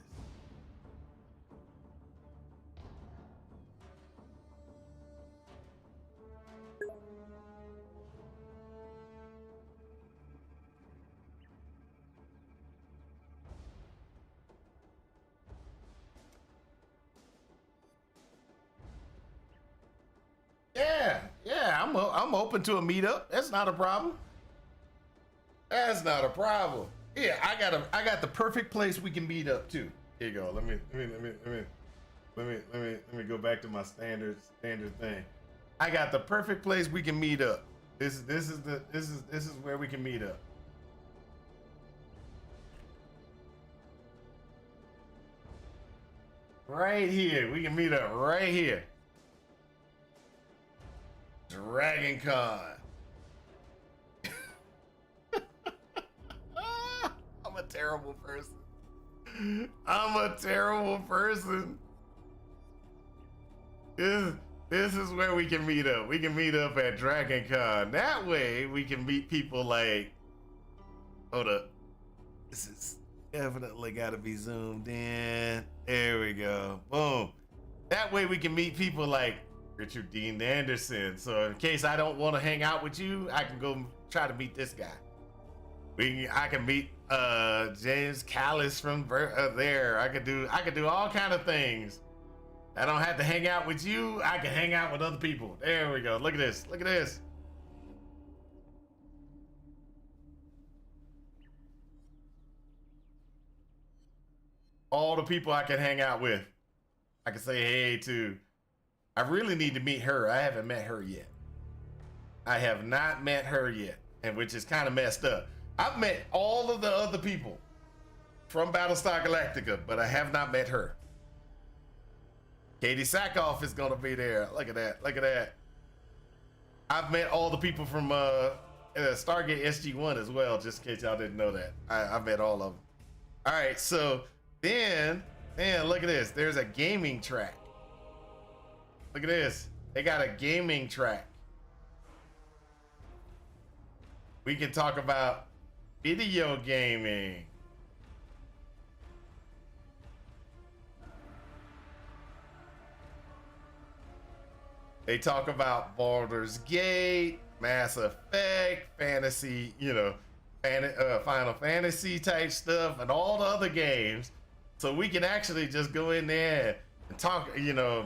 Yeah, I'm open to a meetup. That's not a problem. That's not a problem. Yeah, I got the perfect place we can meet up too. Here you go. Let me go back to my standard thing. I got the perfect place we can meet up. This is where we can meet up. Right here. We can meet up right here. Dragon Con. I'm a terrible person. I'm a terrible person. This is where we can meet up. We can meet up at Dragon Con. That way we can meet people like, hold up. This is definitely gotta be zoomed in. There we go. Boom. That way we can meet people like Richard Dean Anderson. So in case I don't want to hang out with you, I can go try to meet this guy. I can meet James Callis from there. I could do all kind of things. I don't have to hang out with you. I can hang out with other people. There we go. Look at this. Look at this. All the people I can hang out with. I can say hey to. I really need to meet her. I haven't met her yet. I have not met her yet, and which is kind of messed up. I've met all of the other people from Battlestar Galactica, but I have not met her. Katie Sackhoff is gonna be there. Look at that. Look at that. I've met all the people from Stargate SG-1 as well, just in case y'all didn't know that. I've met all of them. All right, so then look at this. There's a gaming track. Look at this. They got a gaming track. We can talk about video gaming. They talk about Baldur's Gate, Mass Effect, fantasy, Final Fantasy type stuff, and all the other games. So we can actually just go in there and talk,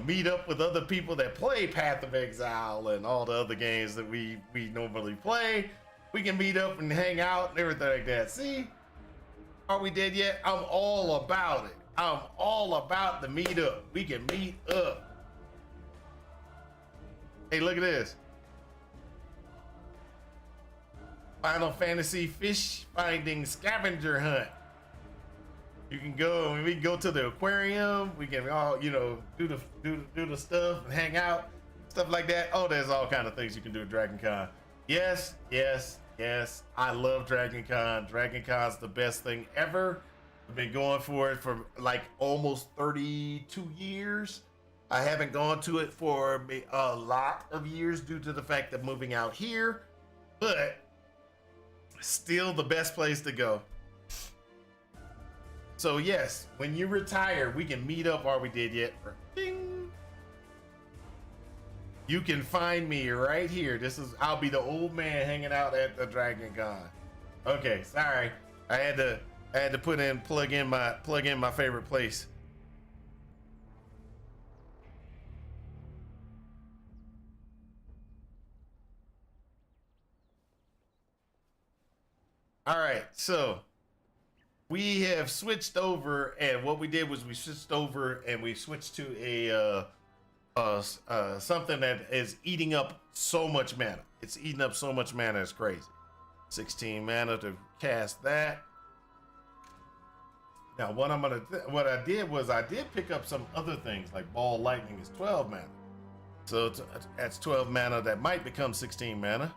meet up with other people that play Path of Exile and all the other games that we normally play. We can meet up and hang out and everything like that. See? Are we dead yet? I'm all about it. I'm all about the meetup. We can meet up. Hey, look at this. Final Fantasy fish finding scavenger hunt. You can go and we can go to the aquarium. We can all, do the stuff and hang out, stuff like that. Oh, there's all kind of things you can do at Dragon Con. Yes. I love Dragon Con. Dragon Con's the best thing ever. I've been going for it for like almost 32 years. I haven't gone to it for a lot of years due to the fact of moving out here, but still the best place to go. So yes, when you retire, we can meet up. Are we did yet? Ding. You can find me right here. I'll be the old man hanging out at the Dragon Con. Okay, sorry. I had to plug in my favorite place. All right, so we have switched over, and what we did was we switched over and we switched to a something that is eating up so much mana. It's eating up so much mana, it's crazy. 16 mana to cast that. Now what I did was I did pick up some other things, like Ball Lightning is 12 mana. So that's 12 mana that might become 16 mana.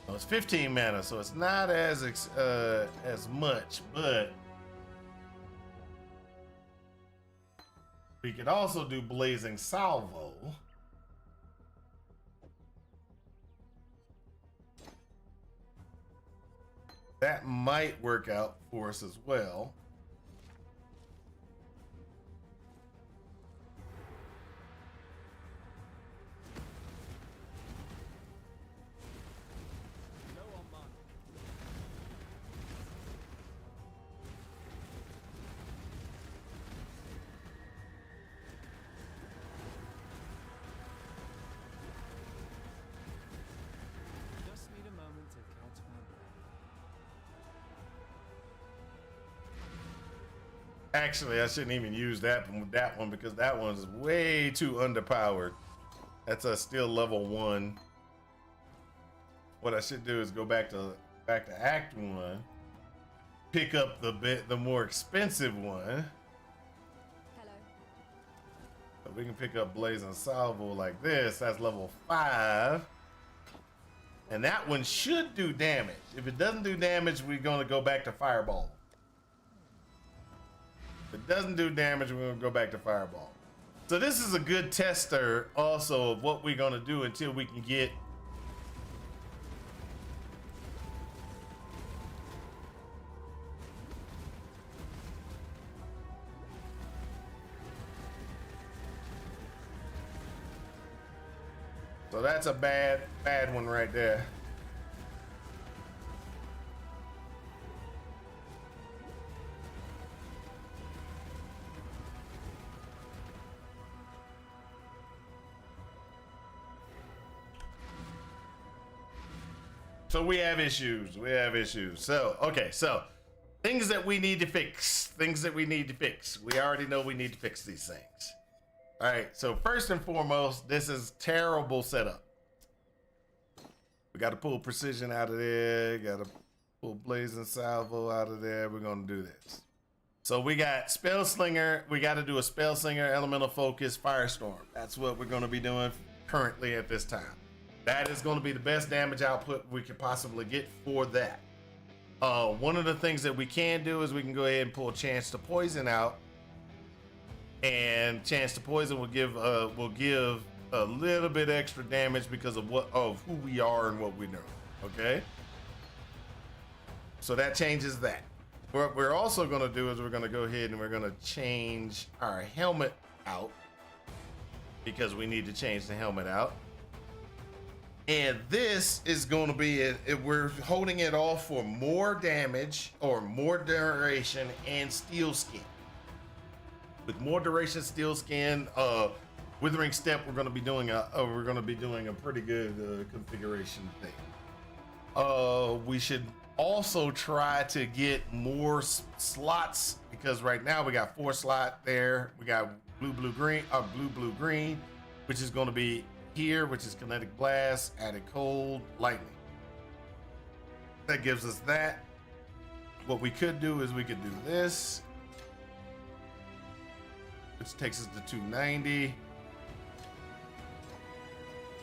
So it's 15 mana, so it's not as much, but we could also do Blazing Salvo. That might work out for us as well. Just need a moment to count my breath. Actually, I shouldn't even use that one because that one's way too underpowered. That's a still level 1. What I should do is go back to Act 1, pick up the more expensive one. Hello. So we can pick up Blazing Salvo like this. That's level 5. And that one should do damage. If it doesn't do damage, we're gonna go back to Fireball. If it doesn't do damage, we're gonna go back to Fireball. So this is a good tester also of what we're gonna do until we can get so that's a bad one right there. So we have issues. So, okay, so things that we need to fix. We already know we need to fix these things. All right, so first and foremost, this is terrible setup. We got to pull Precision out of there. Got to pull Blazing Salvo out of there. We're going to do this. So we got Spell Slinger. We got to do a Spell Slinger, Elemental Focus, Firestorm. That's what we're going to be doing currently at this time. That is going to be the best damage output we could possibly get for that. One of the things that we can do is we can go ahead and pull Chance to Poison out. And Chance to Poison will give a little bit extra damage because of who we are and what we know. Okay, so that changes that. What we're also going to do is we're going to go ahead and we're going to change our helmet out because we need to change the helmet out. And this is going to be we're holding it off for more damage or more duration and Steel Skin. With more duration, Steel Skin, Withering Step, we're going to be doing a pretty good configuration thing. We should also try to get more slots because right now we got 4 slots there. We got blue, green, which is going to be here, which is Kinetic Blast, added Cold, Lightning. That gives us that. What we could do is we could do this, which takes us to 290.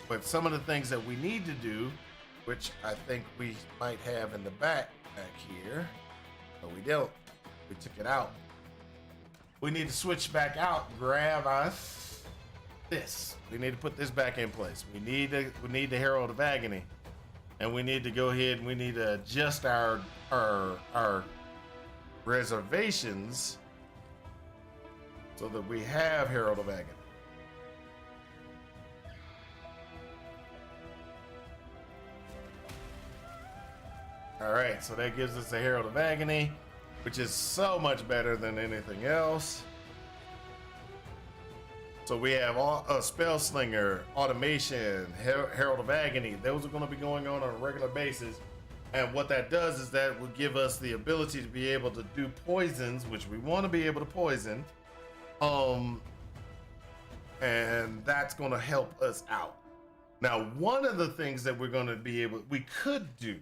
But some of the things that we need to do, which I think we might have in the back here, but we don't. We took it out. We need to switch back out, grab us this. We need to put this back in place. We need the Herald of Agony. And we need to go ahead and we need to adjust our reservations so that we have Herald of Agony. All right, so that gives us a Herald of Agony, which is so much better than anything else. So we have a Spell Slinger, Automation, Herald of Agony. Those are going to be going on a regular basis. And what that does is that will give us the ability to be able to do poisons, which we want to be able to poison. And that's going to help us out. Now, one of the things that we're going to be able, we could do.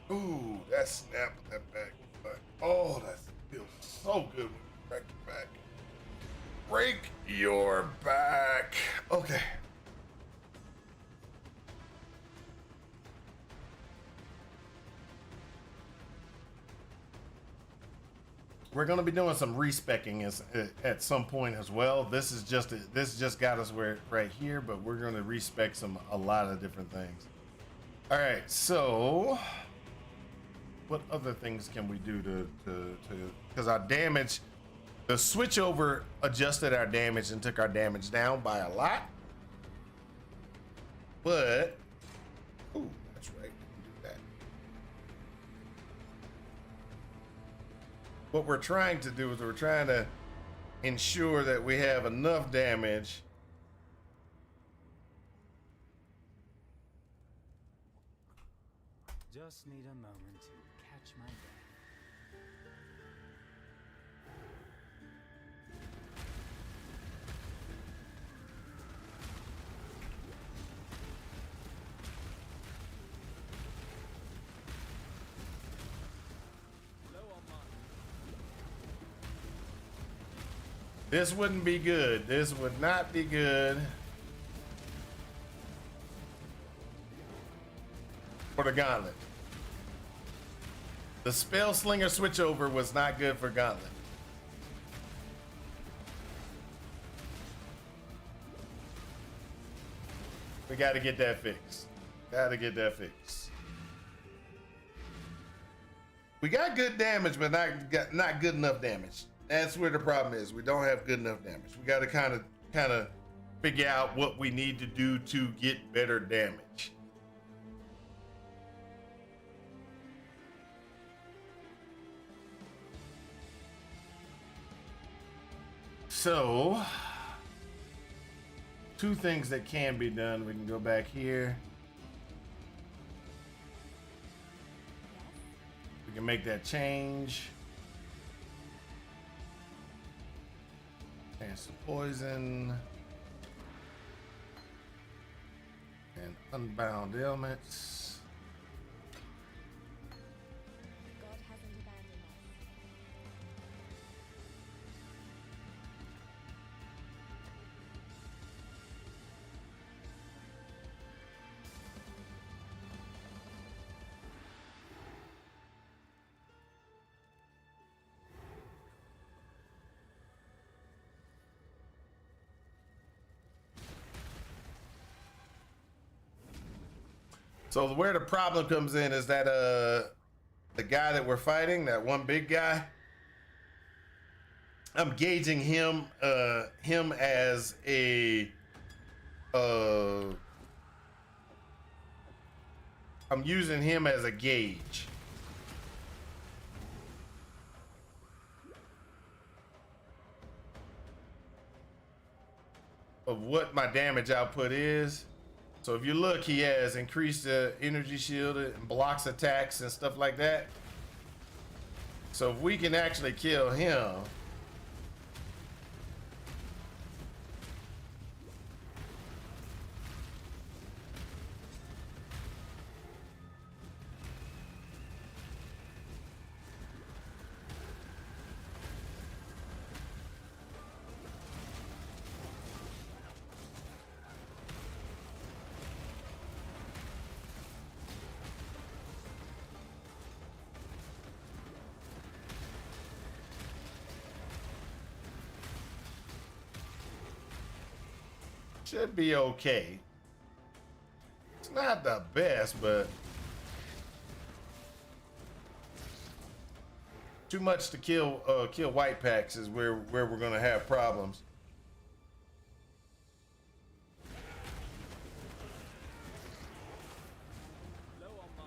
Ooh, that snap of that back. Oh, that feels so good when you break your back. Break your back. Okay. We're going to be doing some respecking at some point as well. This just got us where right here, but we're going to respec a lot of different things. All right, so what other things can we do to because our damage, the switch over adjusted our damage and took our damage down by a lot. But ooh, that's right, we can do that. What we're trying to do is we're trying to ensure that we have enough damage Just need a moment to catch my breath. Low on mine. This wouldn't be good. This would not be good for the Gauntlet. The Spell Slinger switchover was not good for Gauntlet. We got to get that fixed. We got good damage, but not good enough damage. That's where the problem is. We don't have good enough damage. We got to kind of figure out what we need to do to get better damage. So, two things that can be done. We can go back here. We can make that change. Chance to poison. And unbound ailments. God hasn't abandoned us. So where the problem comes in is that the guy that we're fighting, that one big guy, I'm gauging him as a I'm using him as a gauge. Of what my damage output is. So if you look, he has increased the energy shield and blocks attacks and stuff like that. So if we can actually kill him, Should be okay. It's not the best, but too much to kill white packs is where we're gonna have problems. Low on mine.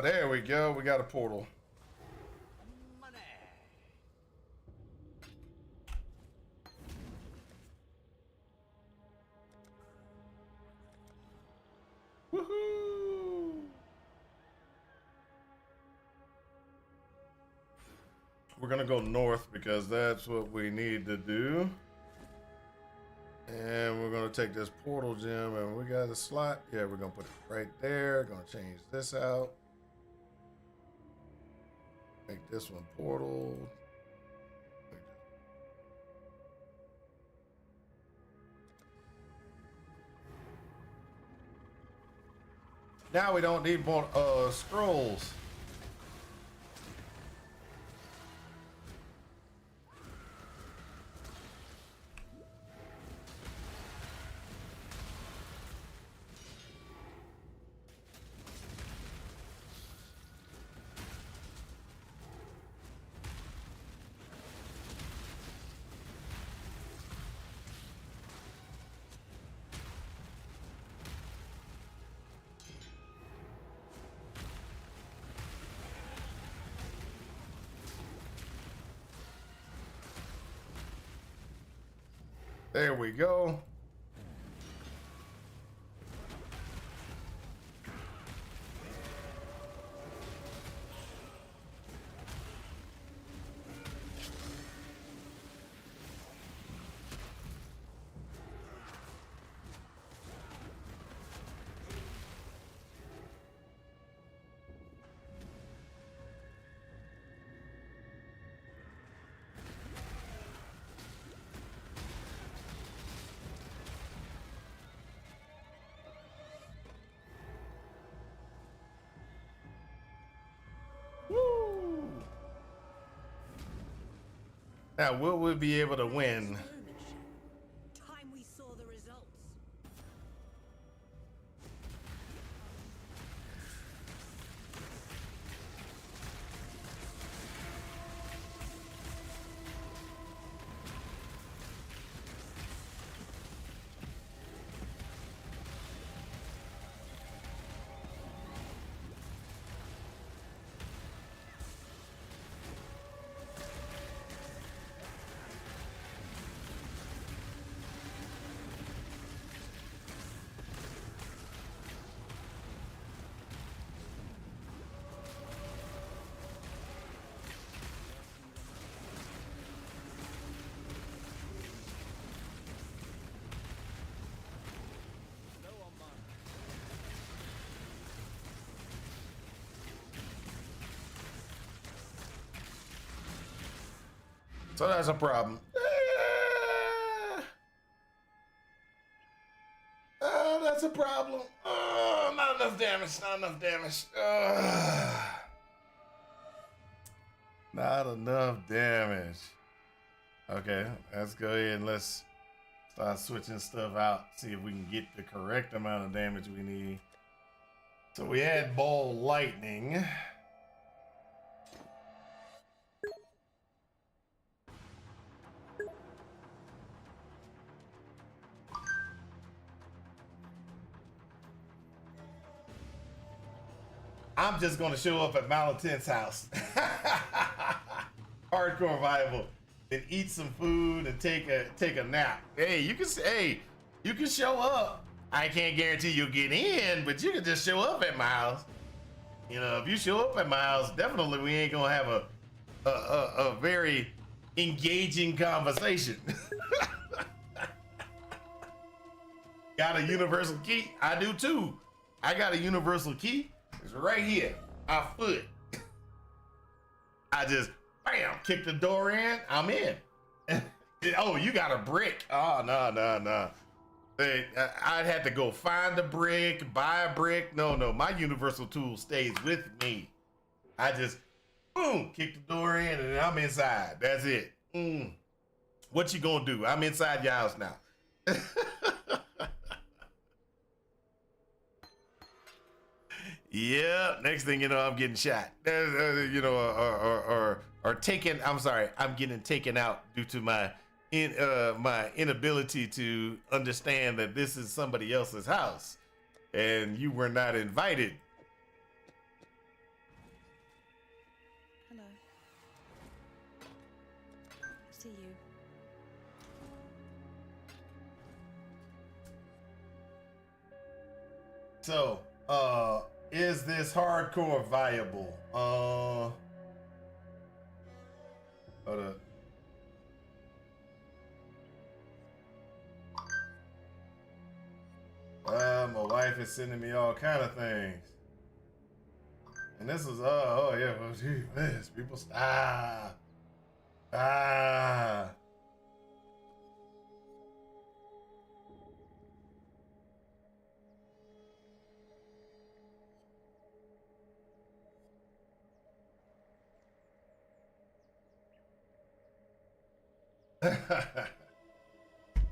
There we go. We got a portal. Woohoo! We're gonna go north because that's what we need to do. And we're gonna take this portal gem and we got a slot. Yeah, we're gonna put it right there. Gonna change this out. Make this one portal. Now we don't need more scrolls. There we go. Woo! Now, will we be able to win? Time we saw the results. Low on mine. So that's a problem. That's a problem. Not enough damage. Not enough damage. Not enough damage. Okay, let's go ahead and let's start switching stuff out. See if we can get the correct amount of damage we need. So we had ball lightning. I'm just gonna show up at Malatin's house. Hardcore viable. Then eat some food and take a nap. Hey, you can show up. I can't guarantee you'll get in, but you can just show up at my house. You know, if you show up at my house, definitely we ain't gonna have a very engaging conversation. Got a universal key? I do too. I got a universal key. It's right here. My foot. I just bam, kick the door in. I'm in. Oh, you got a brick? Oh no. I'd have to go find a brick, buy a brick. No, my universal tool stays with me. I just boom, kick the door in and I'm inside. That's it. What you gonna do? I'm inside your house now. Yeah, next thing you know, I'm getting shot. You know, or taken. I'm sorry, I'm getting taken out due to my inability to understand that this is somebody else's house, and you were not invited. Hello. See you. So, is this hardcore viable? Hold up. My wife is sending me all kind of things. And this is, oh yeah, well, gee, this, people,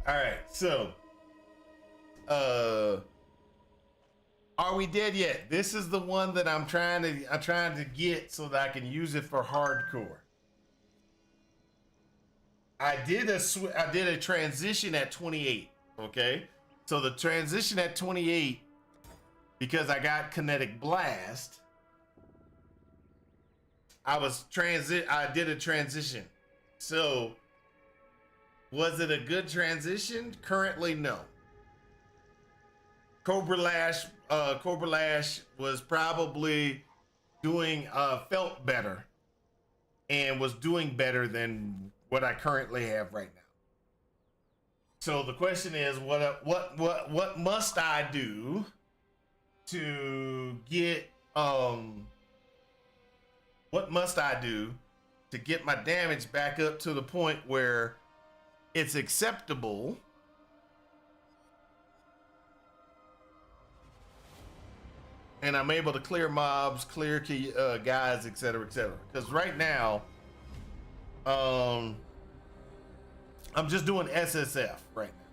All right, so, are we dead yet? This is the one that I'm trying to get so that I can use it for hardcore. I did a transition at 28. Okay, so the transition at 28, because I got kinetic blast, I did a transition. So was it a good transition? Currently, no. Cobra Lash was probably doing felt better and was doing better than what I currently have right now. So the question is, what must I do to get what must I do to get my damage back up to the point where it's acceptable and I'm able to clear mobs, clear guys, etc., etc. Because right now, I'm just doing SSF right now.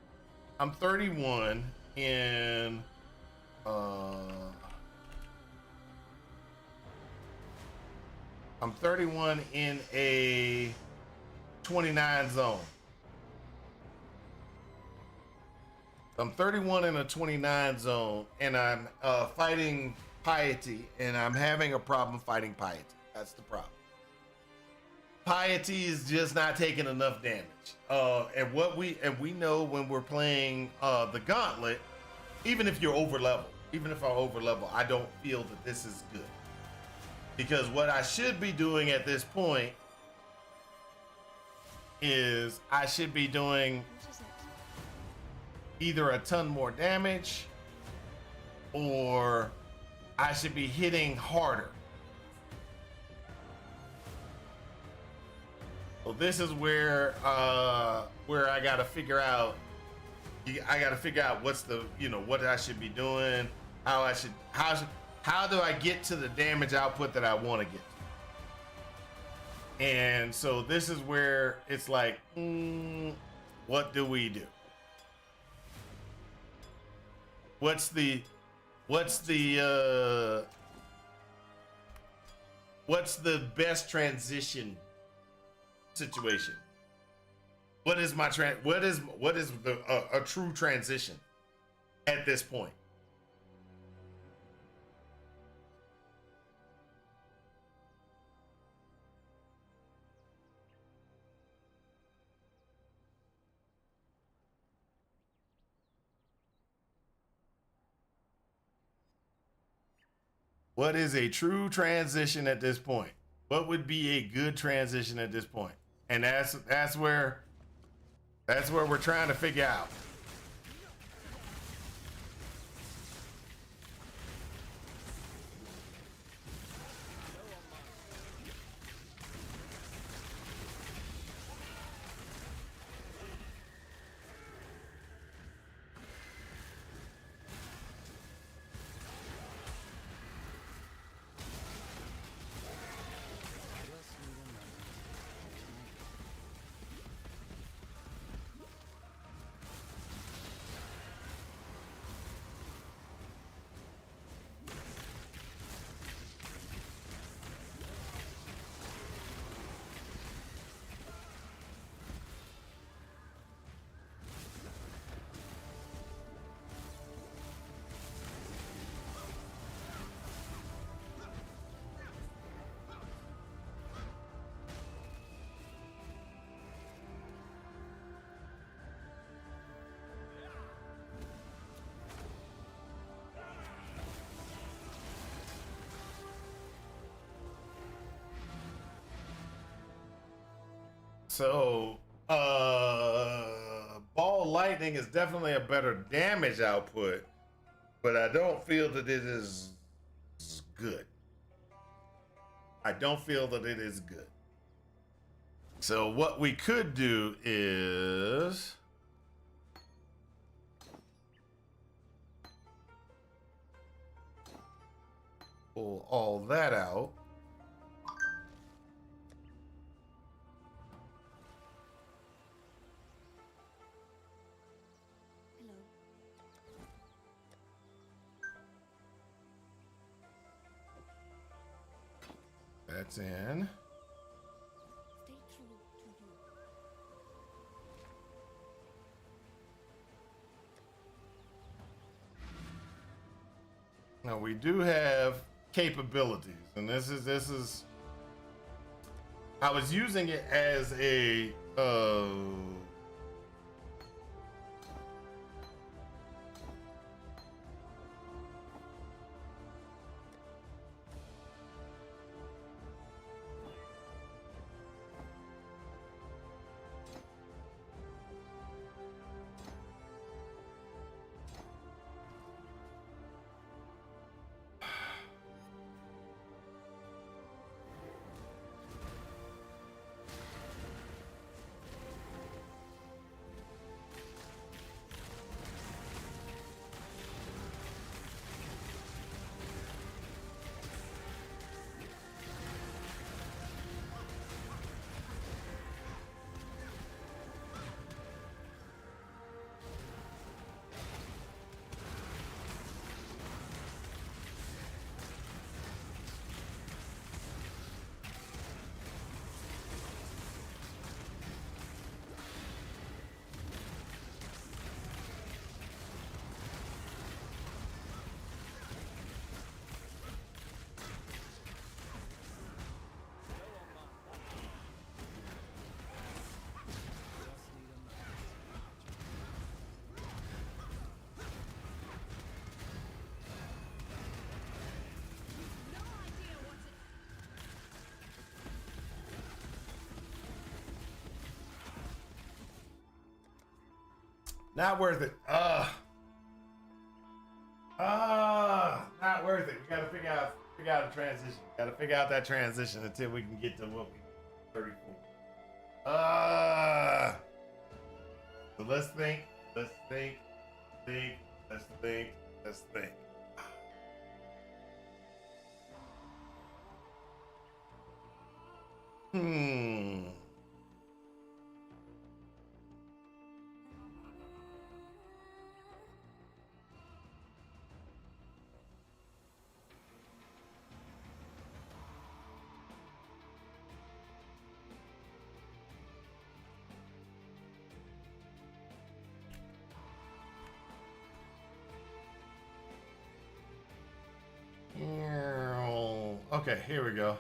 I'm 31 in I'm 31 in a 29 zone. I'm 31 in a 29 zone, and I'm fighting piety, and I'm having a problem fighting piety. That's the problem. Piety is just not taking enough damage. And we know when we're playing the gauntlet, even if you're over level, even if I'm over level, I don't feel that this is good. Because what I should be doing at this point is I should be doing either a ton more damage or I should be hitting harder. So this is where I gotta figure out. I gotta figure out what's the what I should be doing. How do I get to the damage output that I want to get to? And so this is where it's like, what do we do? What's the best transition situation? What is my a true transition at this point? What is a true transition at this point? What would be a good transition at this point? And that's where we're trying to figure out. So, ball lightning is definitely a better damage output, but I don't feel that it is good. I don't feel that it is good. So what we could do is pull all that out. Hello. That's in. Stay true to you. Now we do have capabilities, and this is I was using it as a not worth it. Not worth it. We gotta figure out a transition. Gotta figure out that transition until we can get to what we 34. So let's think. Let's think. Let's think. Okay, here we go.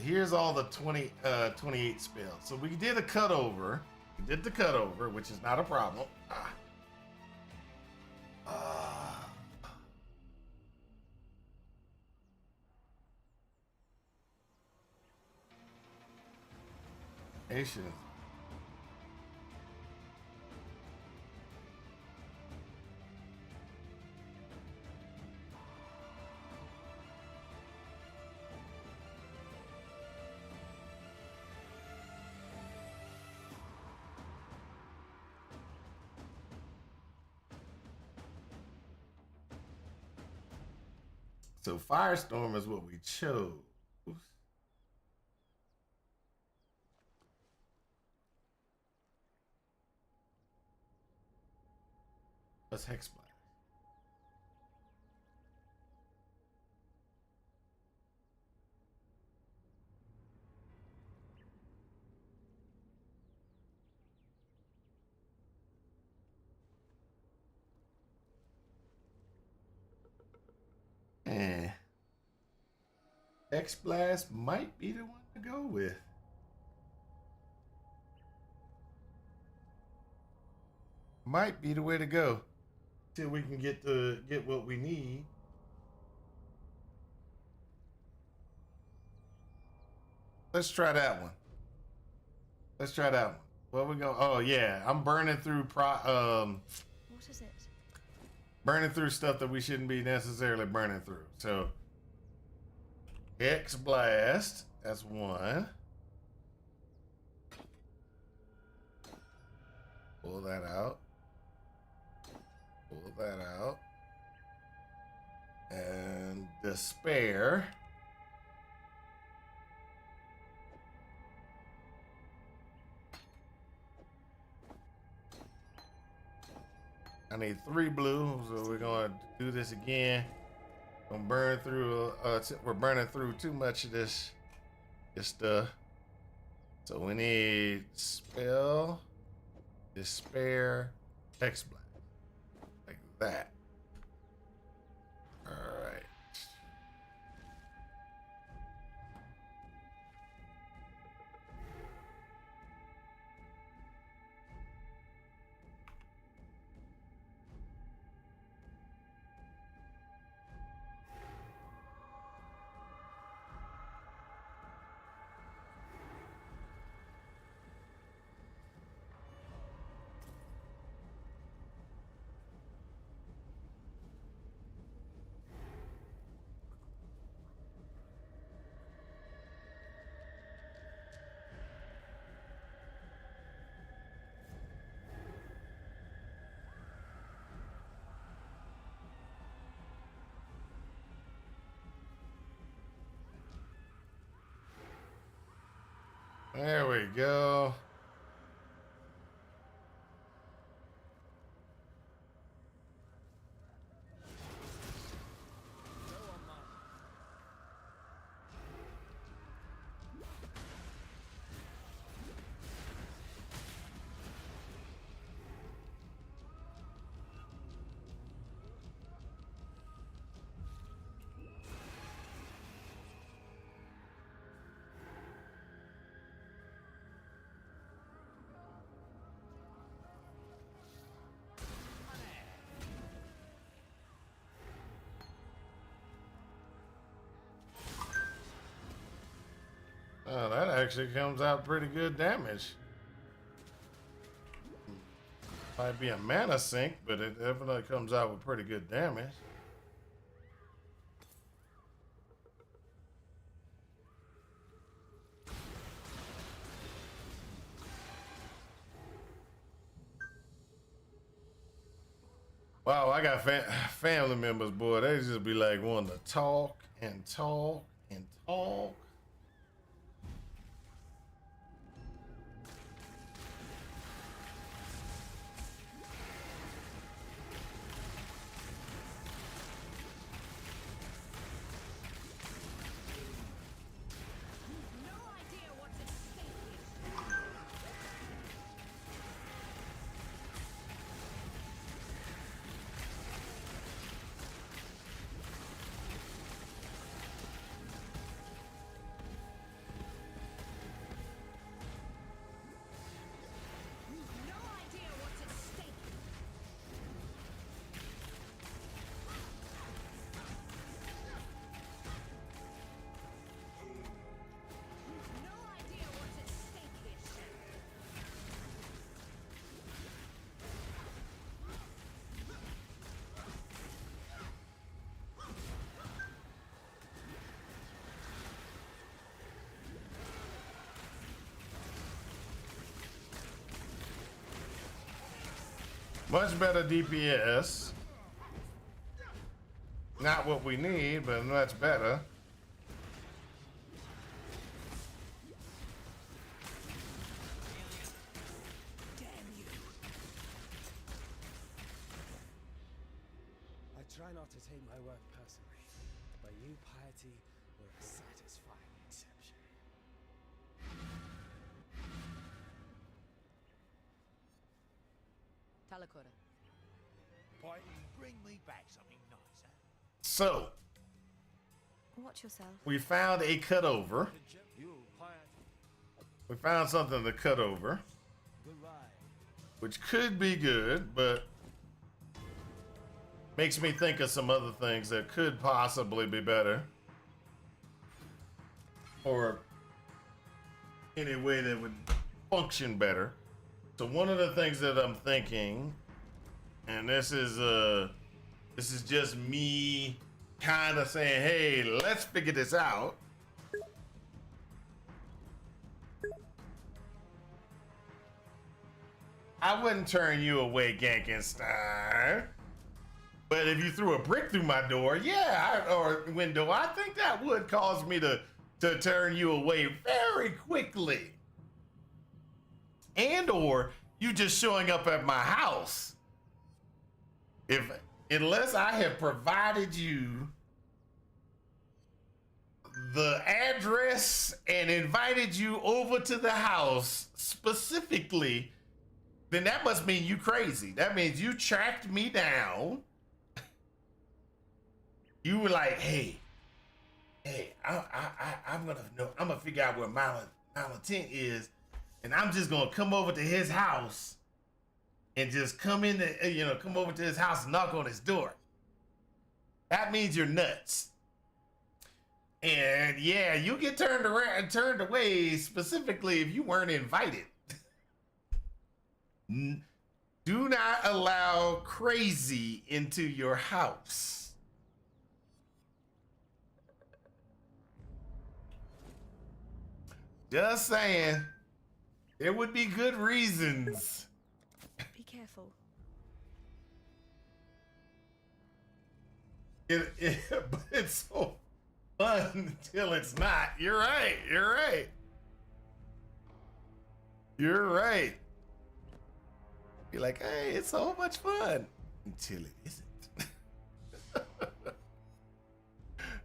Here's all the 28 spells. So we did a cutover. We did the cutover, which is not a problem. Ah. Patience. So Firestorm is what we chose. What's Hexblast? Eh. Hexblast might be the one to go with. Might be the way to go. Till we can get what we need. Let's try that one. Let's try that one. What we go? Oh yeah, I'm burning through What is it? burning through stuff that we shouldn't be necessarily burning through. So Hex Blast, that's one. Pull that out. Pull that out. And Despair. I need 3 blue, so we're gonna do this again. Gonna burn through. We're burning through too much of this stuff. So we need Spell, Despair, Hex Blast, like that. All right. There we go. Oh, that actually comes out pretty good damage. Might be a mana sink, but it definitely comes out with pretty good damage. Wow, I got family members, boy. They just be like wanting to talk and talk and talk. Much better DPS. Not what we need, but much better. I try not to take my work personally, but you, piety, were a satisfying exception. Talakora. Boy, bring me back something nicer. So, Watch yourself. we found a cutover. You, piety, We found something to cut over, good ride. which could be good, but makes me think of some other things that could possibly be better. Or any way that would function better. So one of the things that I'm thinking, and this is just me kind of saying, hey, let's figure this out. I wouldn't turn you away, Gankenstein. But if you threw a brick through my door, yeah, or window, I think that would cause me to turn you away very quickly. And or you just showing up at my house. Unless I have provided you the address and invited you over to the house specifically, then that must mean you crazy. That means you tracked me down. You were like, hey, I'm gonna figure out where Mile 10 is, and I'm just gonna come over to his house and just come over to his house and knock on his door. That means you're nuts. And yeah, you get turned away specifically if you weren't invited. Do not allow crazy into your house. Just saying, there would be good reasons. Be careful. But it's so fun until it's not. You're right. You're right. You're right. You're like, hey, it's so much fun until it isn't.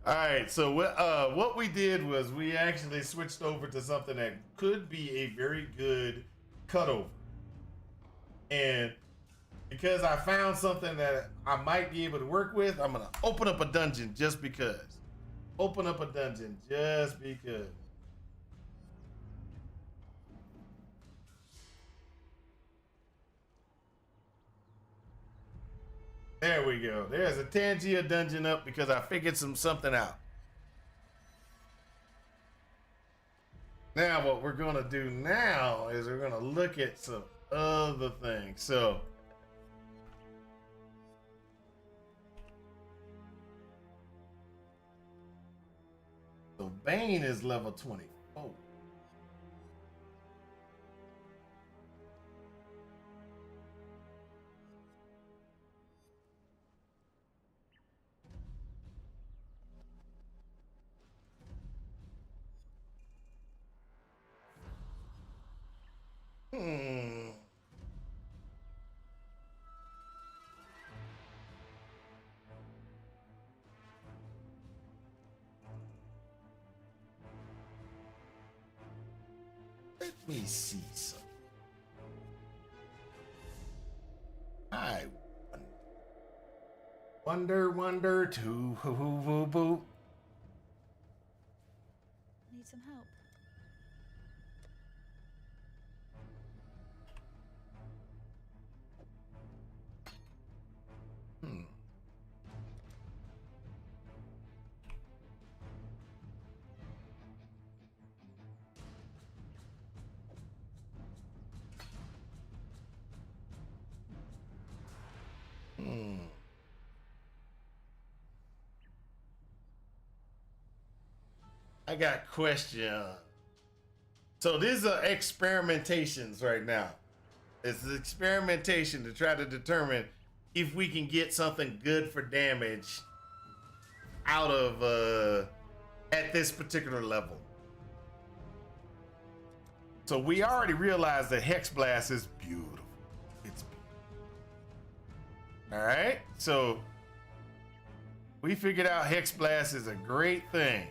All right, so what we did was we actually switched over to something that could be a very good cutover. And because I found something that I might be able to work with, I'm gonna open up a dungeon just because. Open up a dungeon just because. There we go. There's a Tangia dungeon up because I figured something out. Now what we're gonna do now is we're gonna look at some other things. So Bane is level 24. Let me see something. I wonder too. Need some help. I got questions. So these are experimentations right now. It's experimentation to try to determine if we can get something good for damage out of at this particular level. So we already realized that Hex Blast is beautiful. It's beautiful. All right, so we figured out Hex Blast is a great thing.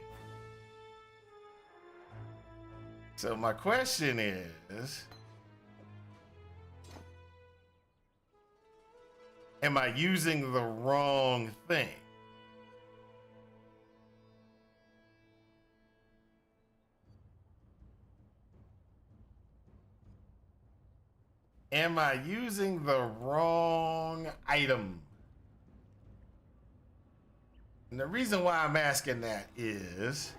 So my question is, am I using the wrong thing? Am I using the wrong item? And the reason why I'm asking that is,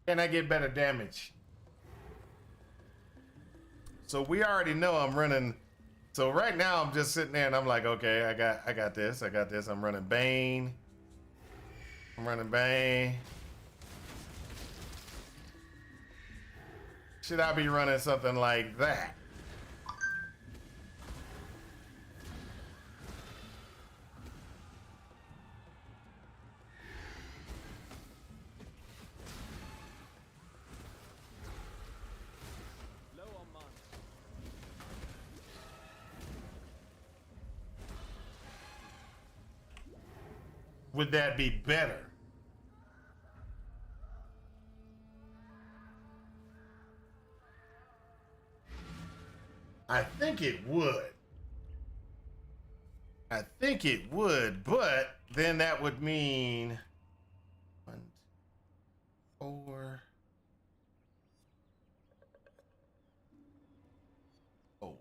can I get better damage? So we already know I'm running. So right now I'm just sitting there and I'm like, okay, I got this. I'm running Bane. Should I be running something like that? Low on mana. Would that be better? I think it would. But then that would mean 1, 4, 4.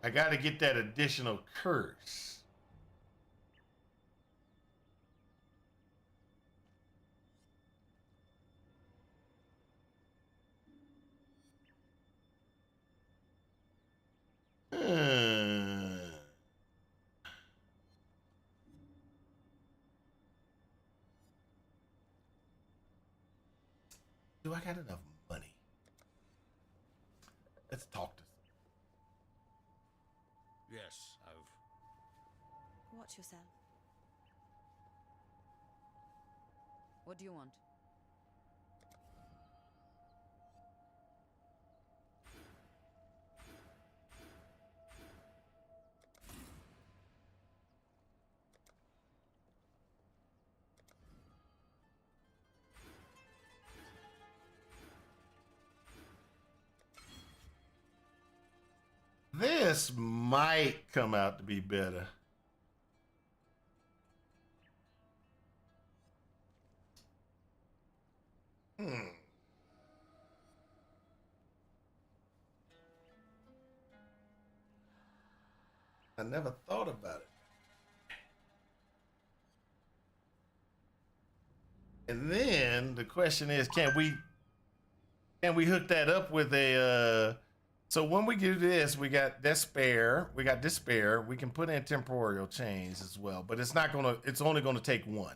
I got to get that additional curse. Do I got enough money? Let's talk to them. Yes, I've. Watch yourself. What do you want? This might come out to be better. I never thought about it. And then the question is, can we hook that up with a so when we do this, we got despair, we can put in temporal chains as well, but it's only gonna take one.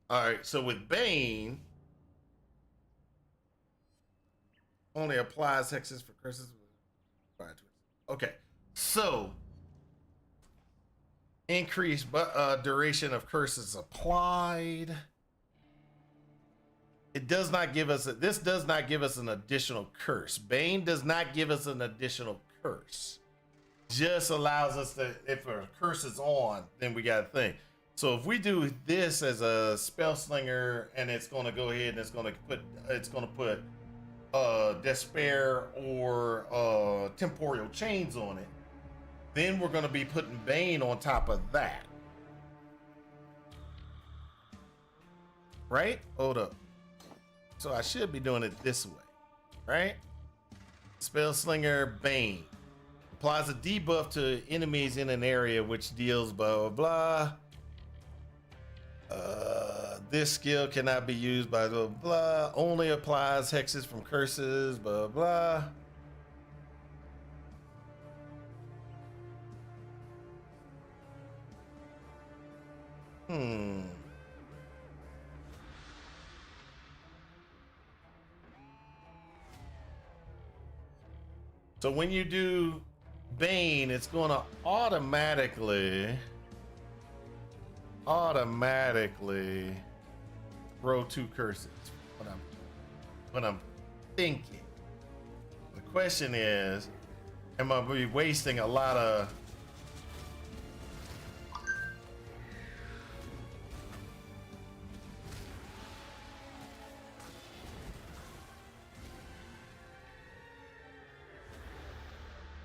All right, so with Bane, only applies hexes for curses. Okay, so increased duration of curses applied. It does not give us this does not give us an additional curse. Bane does not give us an additional curse. Just allows us to, if a curse is on, then we got a thing. So if we do this as a spell slinger, and it's going to go ahead and it's going to put despair or temporal chains on it, then we're going to be putting Bane on top of that. Right? Hold up. So I should be doing it this way, right? Spell Slinger Bane applies a debuff to enemies in an area which deals blah blah blah. This skill cannot be used by blah blah. Only applies hexes from curses blah blah. So when you do Bane, it's gonna automatically throw 2 curses. What I'm thinking. The question is, am I gonna be wasting a lot of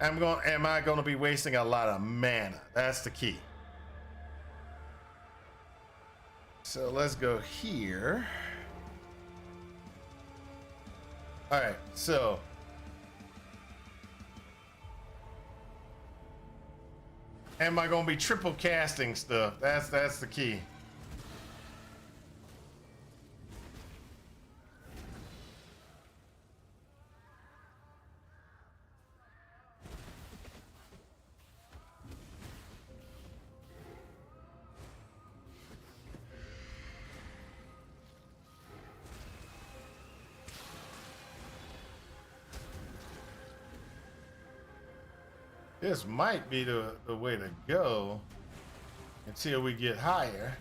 am I gonna be wasting a lot of mana? That's the key. So let's go here. All right, so am I gonna be triple casting stuff? That's the key. This might be the way to go until we get higher.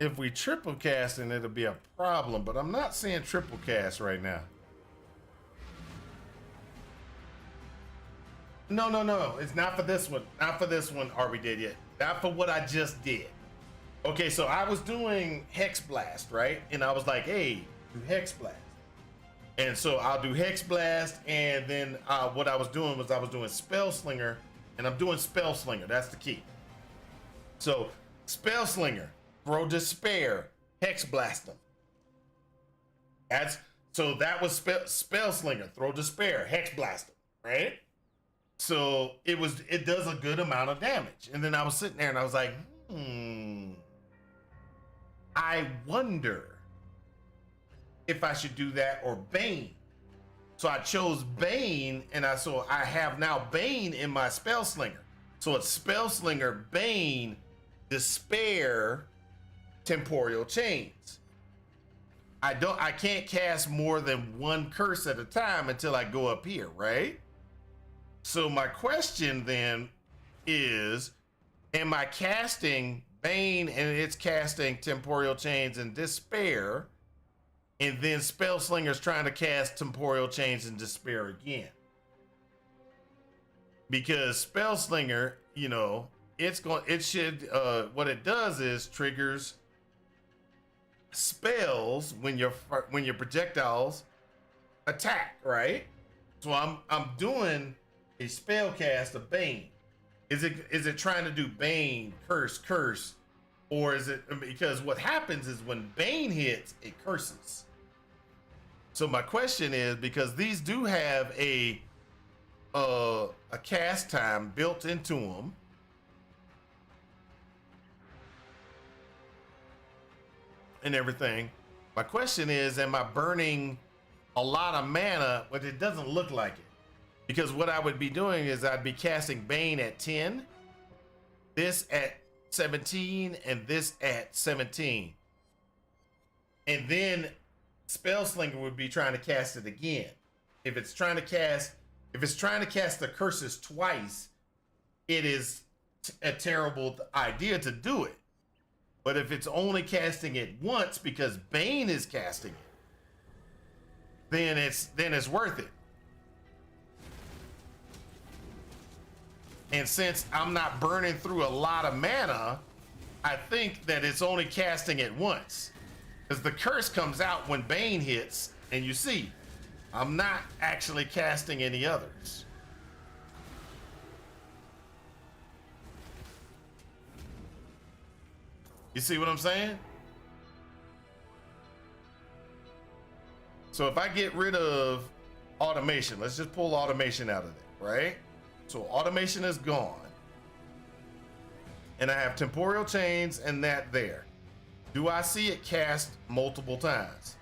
If we triple cast, then it'll be a problem, but I'm not seeing triple cast right now. No. It's not for this one. Not for this one, are we dead yet? Not for what I just did. Okay, so I was doing Hex Blast, right? And I was like, hey, do Hex Blast. And so I'll do Hex Blast, and then what I was doing was I was doing Spell Slinger, and I'm doing Spell Slinger. That's the key. So Spell Slinger, throw Despair, Hex Blast them. So that was Spell Slinger, throw Despair, Hex Blast them, right? So it does a good amount of damage. And then I was sitting there and I was like, I wonder if I should do that or Bane. So I chose Bane, and I have now Bane in my Spell Slinger. So it's Spell Slinger, Bane, Despair, Temporal Chains. I can't cast more than 1 curse at a time until I go up here, right? So my question then is, am I casting Bane and it's casting Temporal Chains and Despair, and then Spell Slinger's trying to cast Temporal Chains and Despair again? Because Spell Slinger, what it does is triggers spells when your projectiles attack, right? So I'm doing a spell cast of Bane. Is it trying to do Bane, curse, or is it because what happens is when Bane hits, it curses. So my question is, because these do have a cast time built into them, and everything, my question is, am I burning a lot of mana? But it doesn't look like it. Because what I would be doing is I'd be casting Bane at 10, this at 17, and this at 17. And then Spell Slinger would be trying to cast it again. If it's trying to cast the curses twice, it is a terrible idea to do it. But if it's only casting it once because Bane is casting it, then it's worth it. And since I'm not burning through a lot of mana, I think that it's only casting it once. Because the curse comes out when Bane hits, and you see, I'm not actually casting any others. You see what I'm saying? So if I get rid of automation, let's just pull automation out of it, right? So automation is gone. And I have Temporal Chains and that there. Do I see it cast multiple times?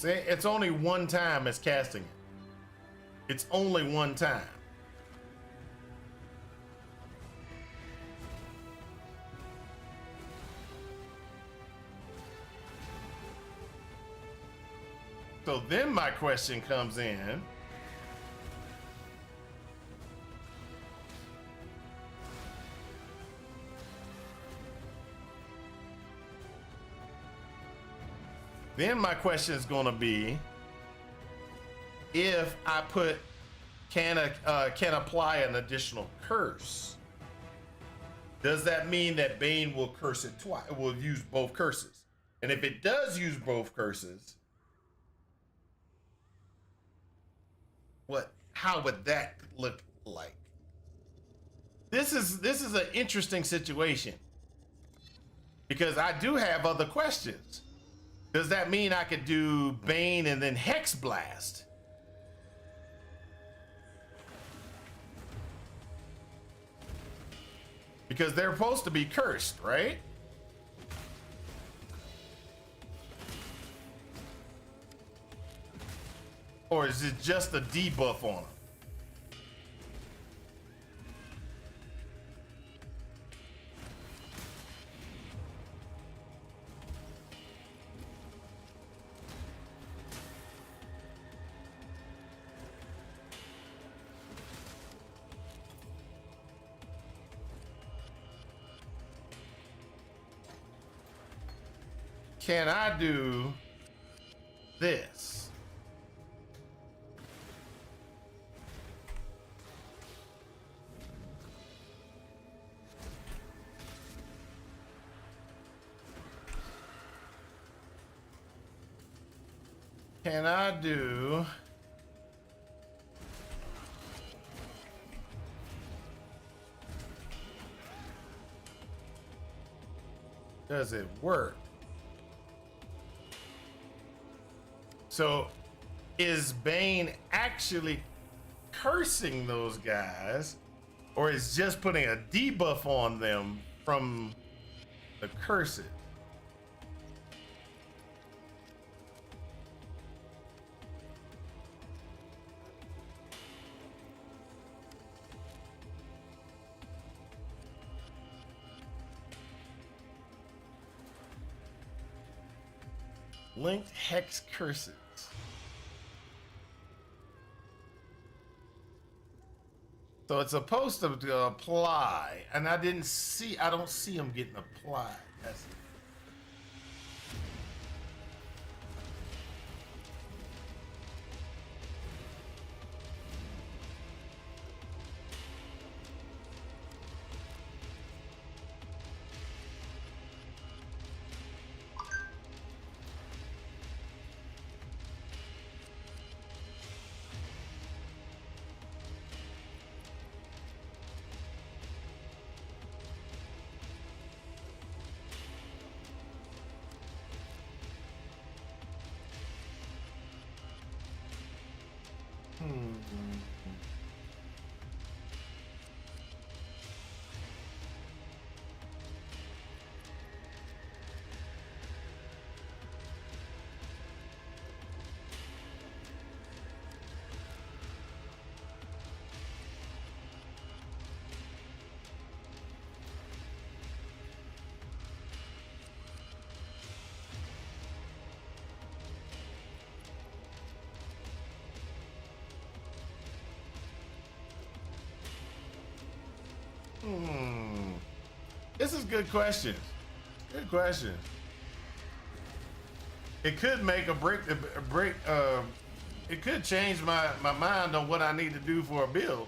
See, it's only one time it's casting it. It's only one time. So then my question comes in. Then my question is going to be, if I can apply an additional curse, does that mean that Bane will curse it twice? Will use both curses? And if it does use both curses, how would that look like? This is an interesting situation because I do have other questions. Does that mean I could do Bane and then Hex Blast? Because they're supposed to be cursed, right? Or is it just a debuff on them? Can I do this? Can I do does it work? So is Bane actually cursing those guys, or is just putting a debuff on them from the curses? Linked hex curses. So it's supposed to apply, and I don't see them getting applied. That's it. This is good question. Good question. It could make a break. It could change my mind on what I need to do for a build.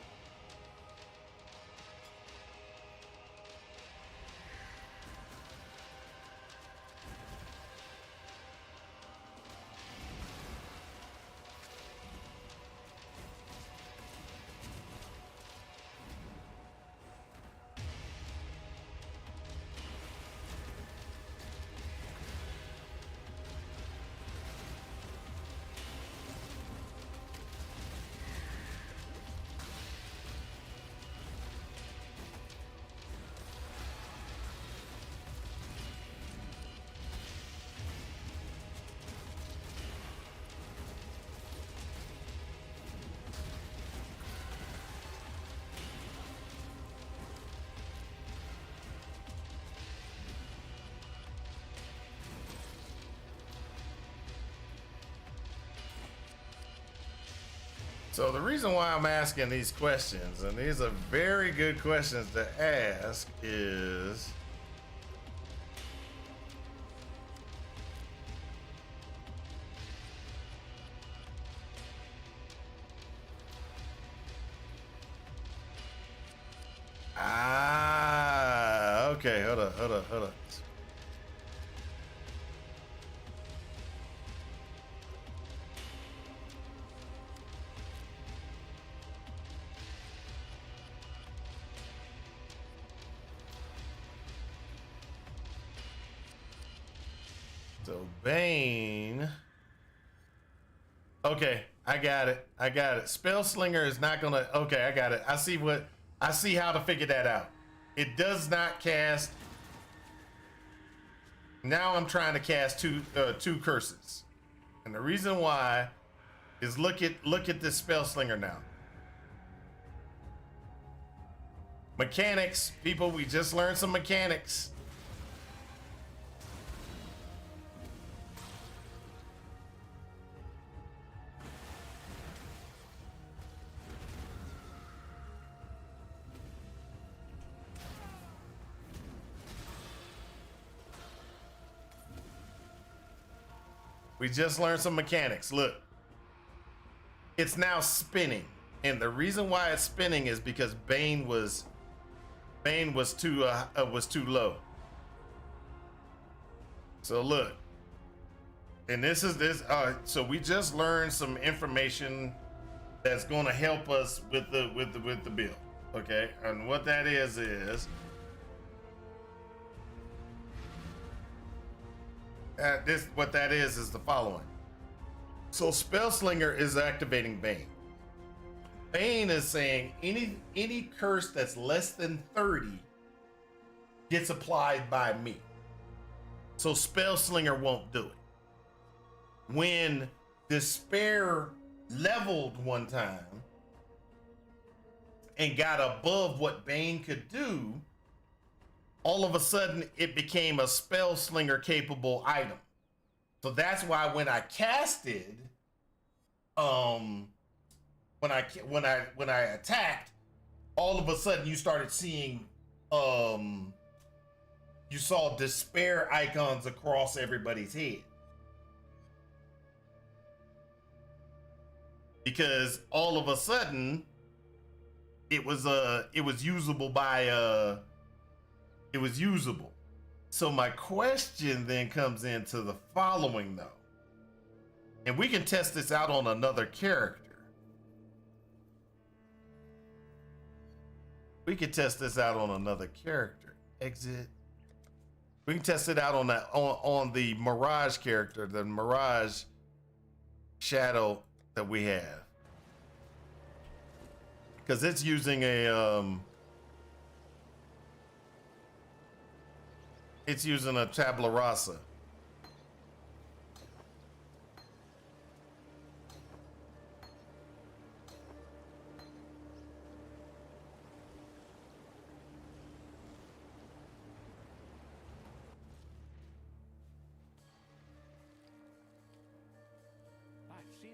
So the reason why I'm asking these questions, and these are very good questions to ask, is okay, hold up. So Bane. Okay, I got it. Spell Slinger is not gonna. Okay, I got it. I see how to figure that out. It does not cast. Now I'm trying to cast two curses, and the reason why is look at this Spell Slinger now. Mechanics, people. We just learned some mechanics. We just learned some mechanics. Look, it's now spinning, and the reason why it's spinning is because Bane was too low. So look, and this. So we just learned some information that's going to help us with the build. Okay, and what that is what that is the following. So Spellslinger is activating Bane. Bane is saying any curse that's less than 30 gets applied by me. So Spellslinger won't do it. When Despair leveled one time and got above what Bane could do, all of a sudden it became a Spellslinger capable item. So that's why when I casted, when I attacked, all of a sudden you started seeing, you saw despair icons across everybody's head. Because all of a sudden it was usable by it was usable. So my question then comes into the following though. And we can test this out on another character. We can test this out on another character. Exit. We can test it out on the Mirage character, the Mirage shadow that we have. Because it's using a tabla rasa.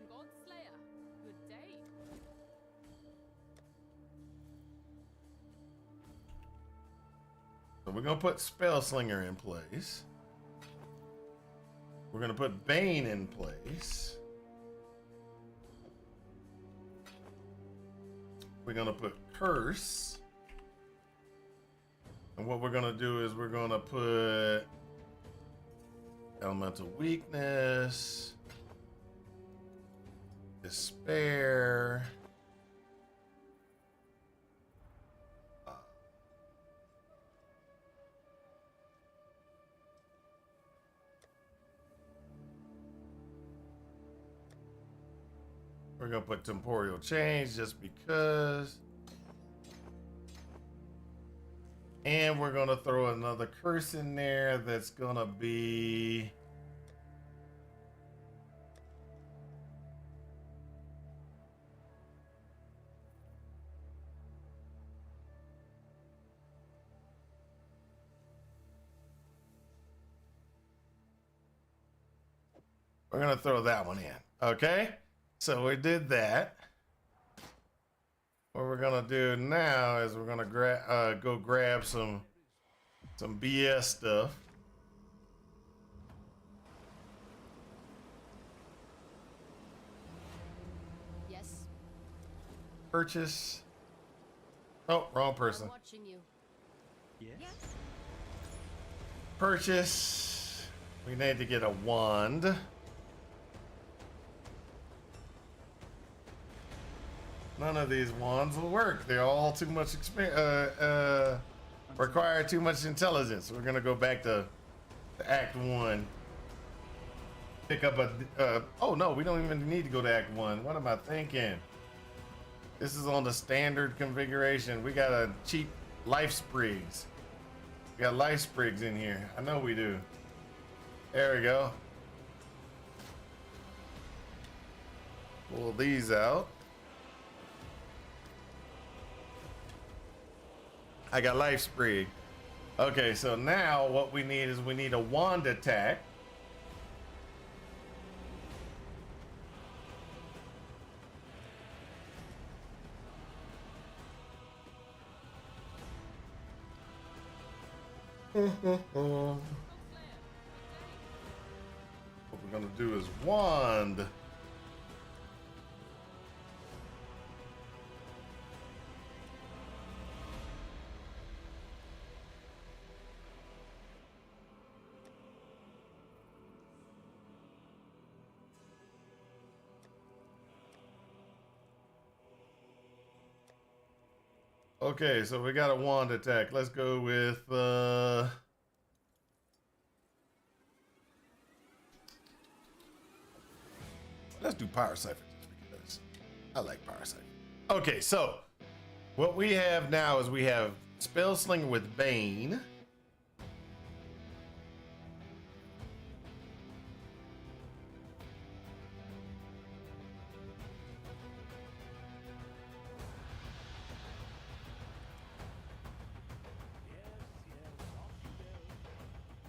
Godslayer, good day. So we're gonna put Spellslinger in place. We're gonna put Bane in place. We're gonna put Curse. And what we're gonna do is we're gonna put Elemental Weakness, Despair. We're gonna put Temporal Change just because. And we're gonna throw another curse in there that's gonna be we're gonna throw that one in. Okay, so we did that. What we're gonna do now is we're gonna go grab some BS stuff. Yes. Purchase. Oh, wrong person. I'm watching you. Yes. Purchase. We need to get a wand. None of these wands will work. They're all too much require too much intelligence. We're gonna go back to Act 1. Pick up a. Oh no, we don't even need to go to Act 1. What am I thinking? This is on the standard configuration. We got a cheap life sprigs. We got life sprigs in here. I know we do. There we go. Pull these out. I got life sprig. Okay, so now what we need is we need a wand attack. What we're gonna do is wand. Okay, so we got a wand attack. Let's go with let's do Power Cipher just because I like Power Cipher. Okay, so what we have now is we have Spell Slinger with Bane.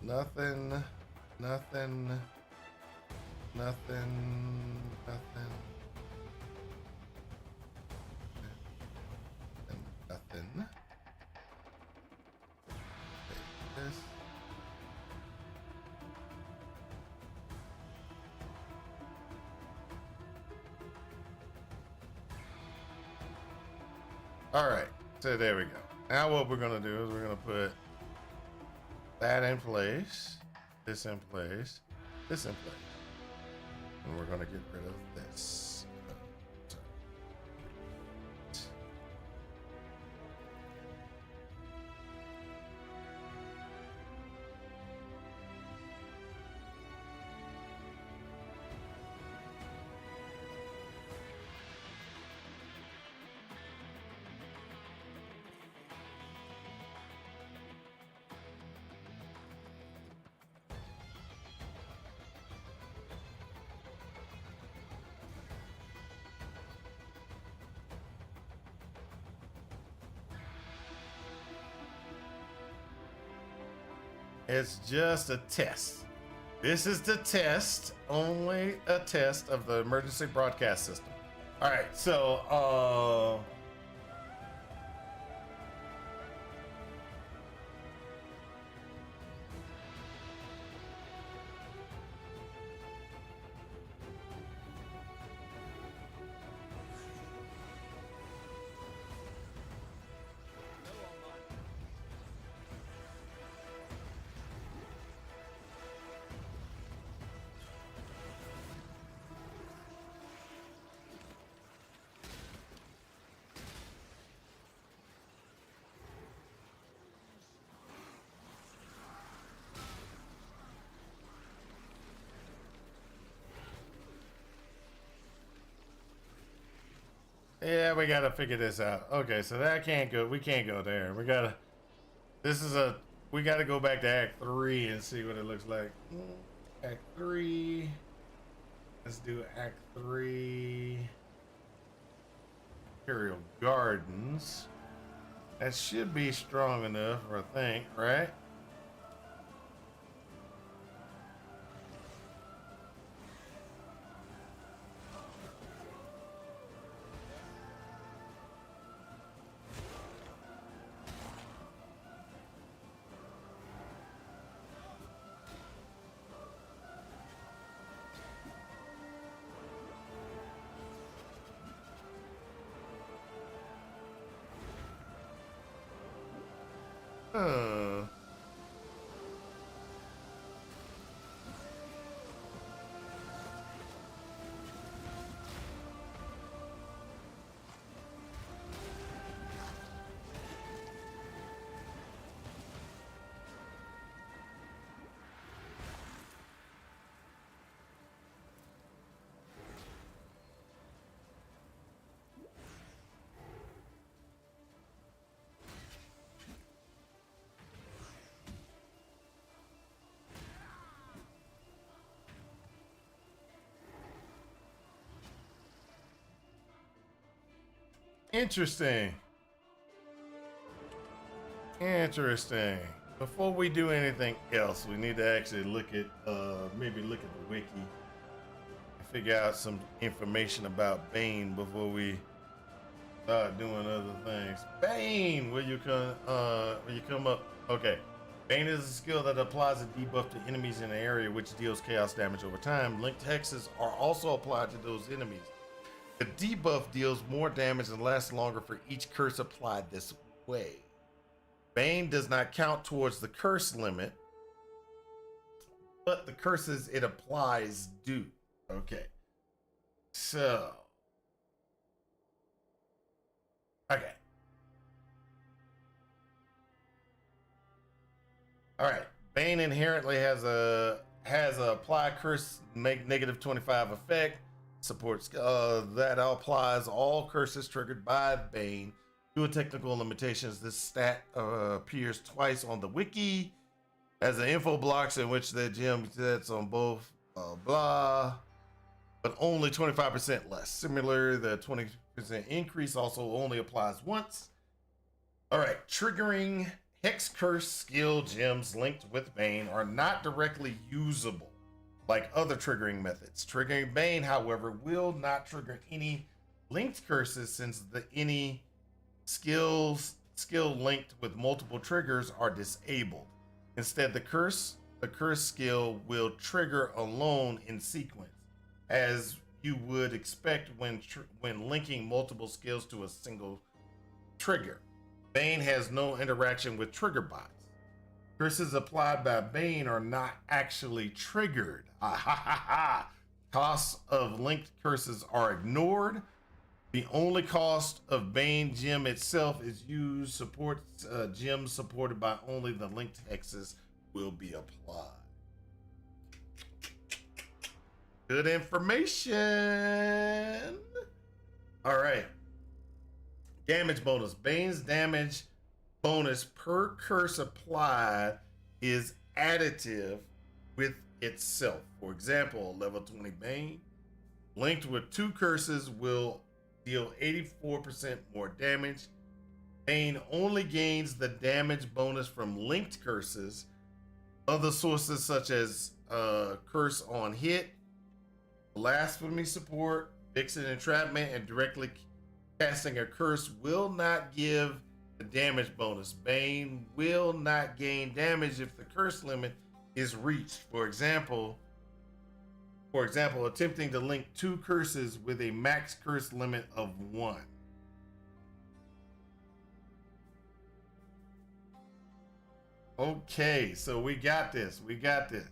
Nothing, nothing, nothing, nothing, nothing. Take this. All right, so there we go. Now what we're gonna do is we're gonna put that in place, this in place, this in place, and we're gonna get rid of this. It's just a test. This is the test, only a test of the emergency broadcast system. All right, so yeah, we gotta figure this out. Okay, so that can't go. We can't go there. We gotta. This is a. We gotta go back to Act 3 and see what it looks like. Act 3. Let's do Act 3. Imperial Gardens. That should be strong enough, I think, right? Uh, Interesting. Interesting. Before we do anything else, we need to actually look at maybe look at the wiki and figure out some information about Bane before we start doing other things. Bane, will you come up? Okay. Bane is a skill that applies a debuff to enemies in an area which deals chaos damage over time. Linked hexes are also applied to those enemies. The debuff deals more damage and lasts longer for each curse applied this way. Bane does not count towards the curse limit, but the curses it applies do. Okay. So. Okay. All right. Bane inherently has a apply curse make negative 25 effect. Supports that applies all curses triggered by Bane. Due to technical limitations, this stat appears twice on the wiki as the info blocks in which the gem sets on both blah, but only 25% less. Similar, the 20% increase also only applies once. All right, triggering hex curse skill gems linked with Bane are not directly usable like other triggering methods. Triggering Bane, however, will not trigger any linked curses since any skill linked with multiple triggers are disabled. Instead, the curse skill will trigger alone in sequence, as you would expect when linking multiple skills to a single trigger. Bane has no interaction with trigger bots. Curses applied by Bane are not actually triggered. Costs of linked curses are ignored. The only cost of Bane gem itself is used. Gems supported by only the linked hexes will be applied. Good information. All right. Damage bonus. Bane's damage bonus per curse applied is additive with itself. For example, level 20 Bane linked with 2 curses will deal 84% more damage. Bane only gains the damage bonus from linked curses. Other sources such as curse on hit, blasphemy support, vixen entrapment, and directly casting a curse will not give the damage bonus. Bane will not gain damage if the curse limit is reached. For example, attempting to link 2 curses with a max curse limit of 1. Okay, so we got this. We got this.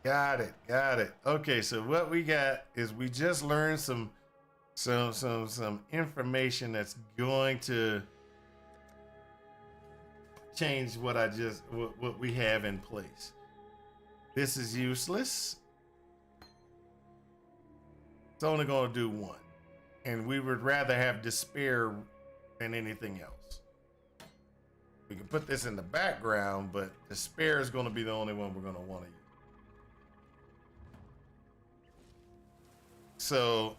Got it. Got it. Okay, so what we got is we just learned some information that's going to change what what we have in place. This is useless. It's only going to do one. And we would rather have despair than anything else. We can put this in the background, but despair is going to be the only one we're going to want to use. So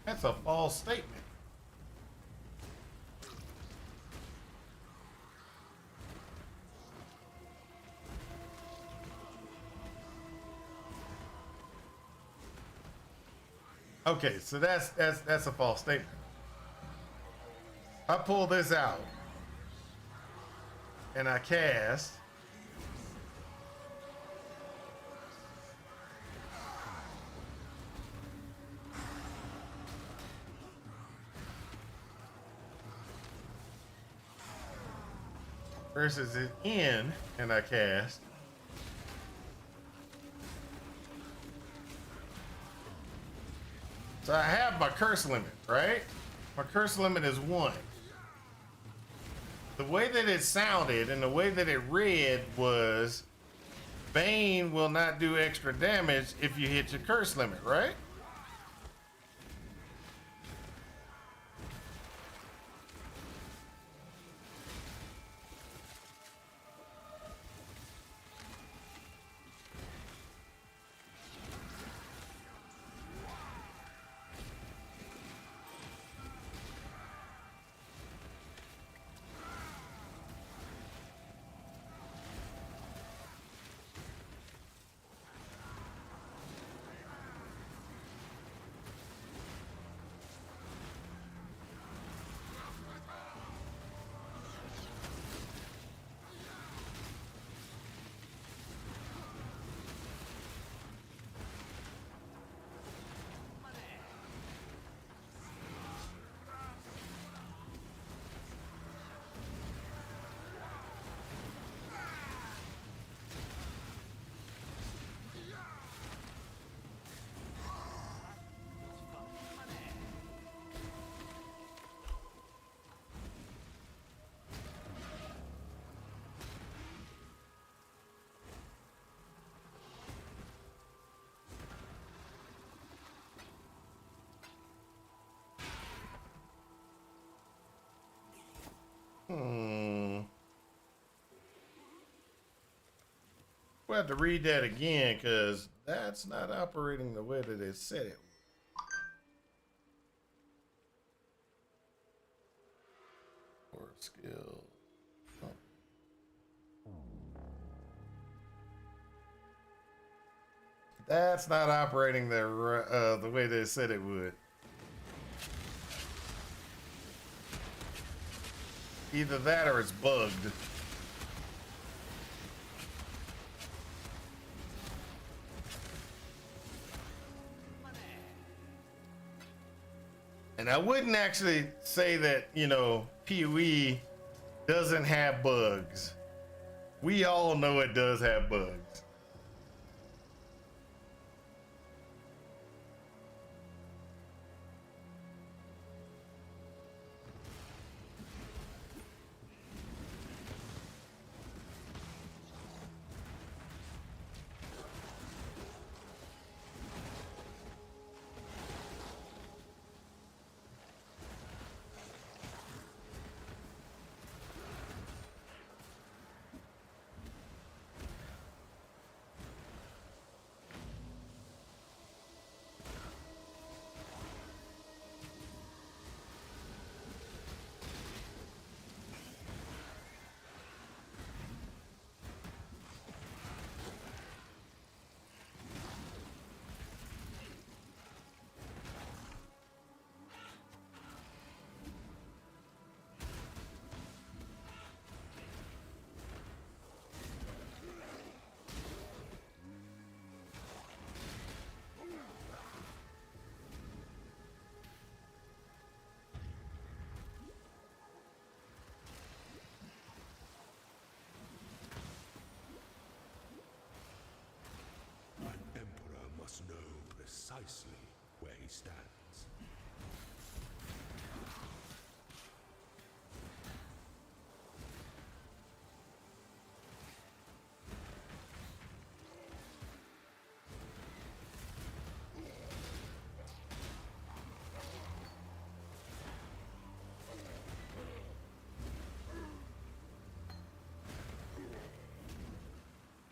that's a false statement. Okay, so that's a false statement. I pull this out and I cast. Versus it in and I cast. So I have my curse limit, right? My curse limit is 1. The way that it sounded and the way that it read was Bane will not do extra damage if you hit your curse limit, right? We'll have to read that again because that's not operating the way that it said it. Or skill. Oh. That's not operating the way that it said it would. Either that or it's bugged. And I wouldn't actually say that, you know, PoE doesn't have bugs. We all know it does have bugs. precisely where he stands.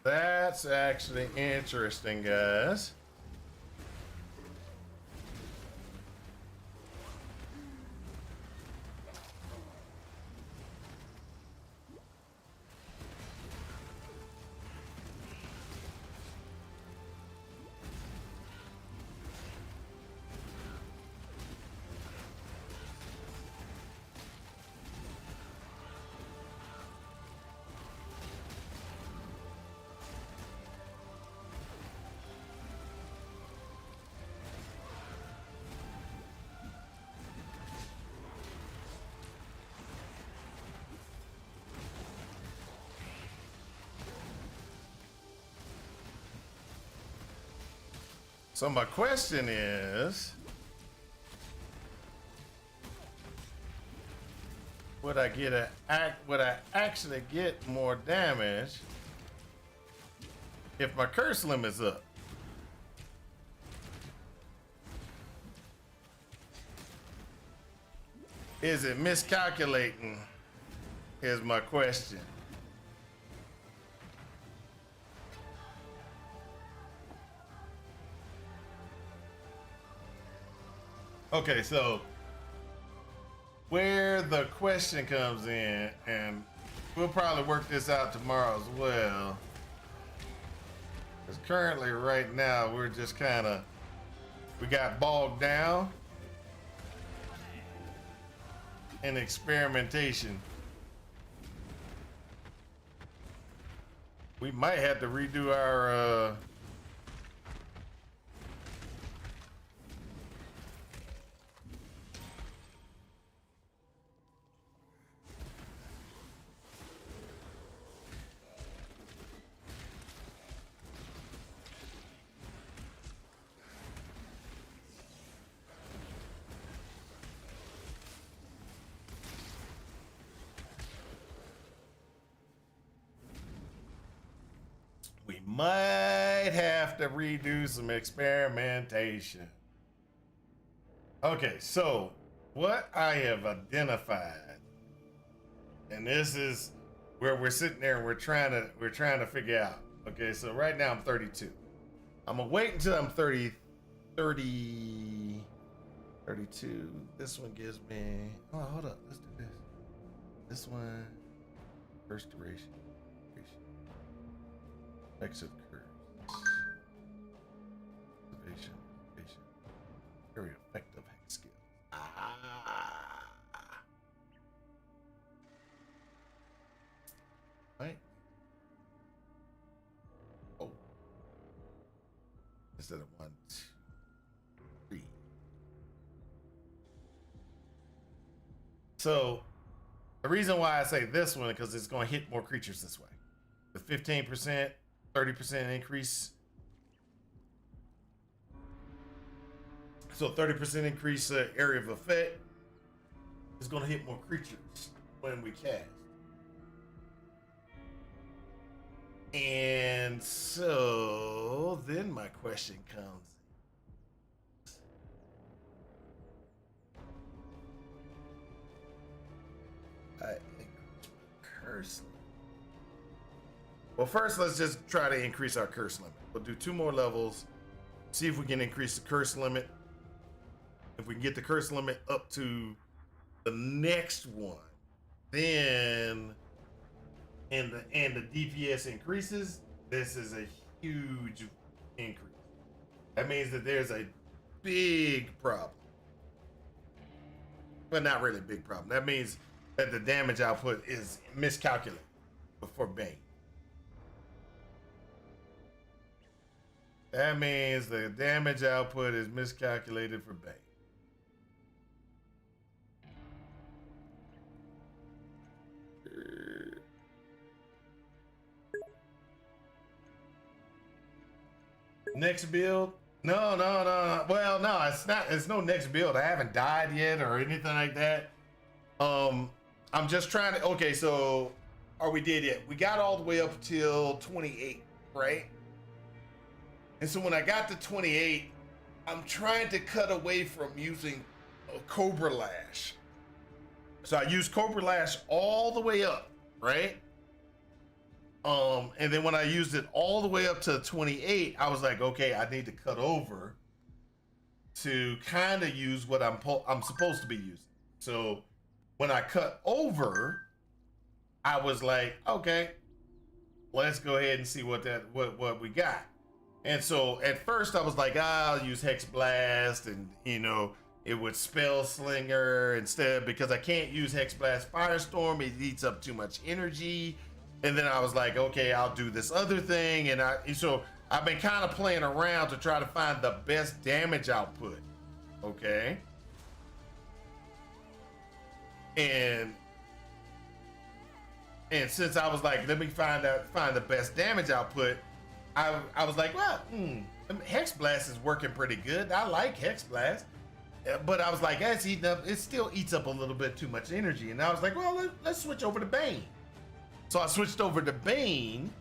That's actually interesting, guys. So my question is, would I actually get more damage if my curse limit's up? Is it miscalculating? Is my question. Okay, so where the question comes in, and we'll probably work this out tomorrow as well. Because currently, right now, we're just we got bogged down in experimentation. We might have to redo our we might have to redo some experimentation. Okay, so what I have identified, and this is where we're sitting there and we're trying to figure out. Okay, so right now I'm 32. I'm gonna wait until I'm 32. This one gives me, oh, hold up, let's do this. This one, first duration. Exit curves. Observation. Very effective hack skill. Right? Oh. Instead of 1, 2, 3. So the reason why I say this one is because it's going to hit more creatures this way. The 15%, 30% increase. So 30% increase area of effect is going to hit more creatures when we cast. And so then my question comes. I increase my curse limit. Well, first, let's just try to increase our curse limit. We'll do 2 more levels, see if we can increase the curse limit. If we can get the curse limit up to the next one, then and the DPS increases, this is a huge increase. That means that there's a big problem. But not really a big problem. That means that the damage output is miscalculated for Bane. That means the damage output is miscalculated for Bane. Next build, No. Well, no, it's not. It's no next build. I haven't died yet or anything like that. I'm just trying to. Okay, so are we dead yet? We got all the way up till 28, right? And so when I got to 28, I'm trying to cut away from using a Cobra Lash. So I used Cobra Lash all the way up, right? And then when I used it all the way up to 28, I was like, okay, I need to cut over to kind of use what I'm supposed to be using. So when I cut over, I was like, okay, let's go ahead and see what we got. And so at first I was like, I'll use Hex Blast, and it would Spell Slinger instead, because I can't use Hex Blast Firestorm. It eats up too much energy. And then I was like, okay, I'll do this other thing. And so I've been kind of playing around to try to find the best damage output. Okay. And since I was like, let me find the best damage output, I was like, well, Hex Blast is working pretty good. I like Hex Blast. But I was like, that's eating up, it still eats up a little bit too much energy. And I was like, well, let's switch over to Bane. So I switched over to Bane,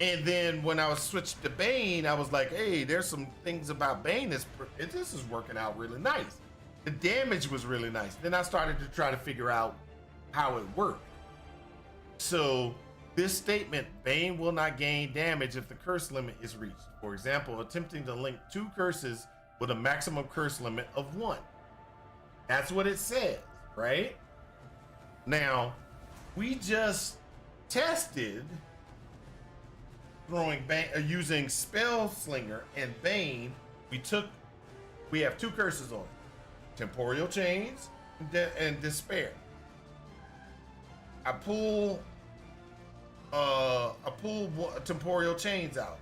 and then when I was switched to Bane, I was like, hey, there's some things about Bane this is working out really nice. The damage was really nice. Then I started to try to figure out how it worked. So this statement, Bane will not gain damage if the curse limit is reached. For example, attempting to link 2 curses with a maximum curse limit of 1. That's what it says, right? Now, we just tested throwing Bane, using Spell Slinger and Bane. We have 2 curses on it: Temporal Chains and Despair. I pull Temporal Chains out.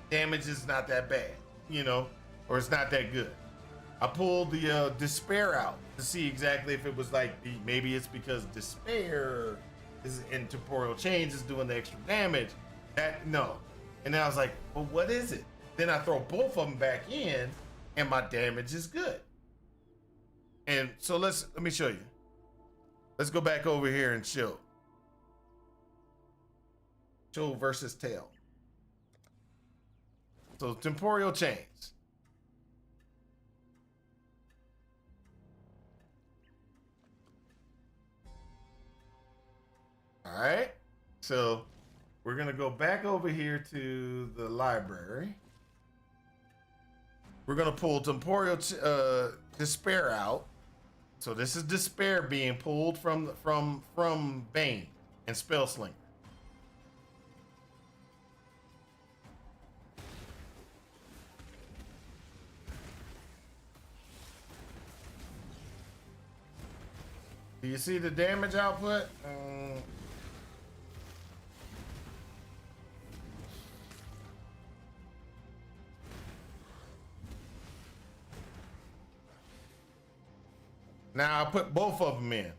Damage is not that bad, or it's not that good. I pulled the Despair out to see exactly if it was like, maybe it's because Despair is in Temporal Chains is doing the extra damage. No. And then I was like, well, what is it? Then I throw both of them back in, and my damage is good. And so let me show you. Let's go back over here and show versus tail. So Temporal Chains. All right, so we're gonna go back over here to the library. We're gonna pull Temporal Despair out. So this is Despair being pulled from Bane and Spell Slinger. Do you see the damage output? Now I'll put both of them in.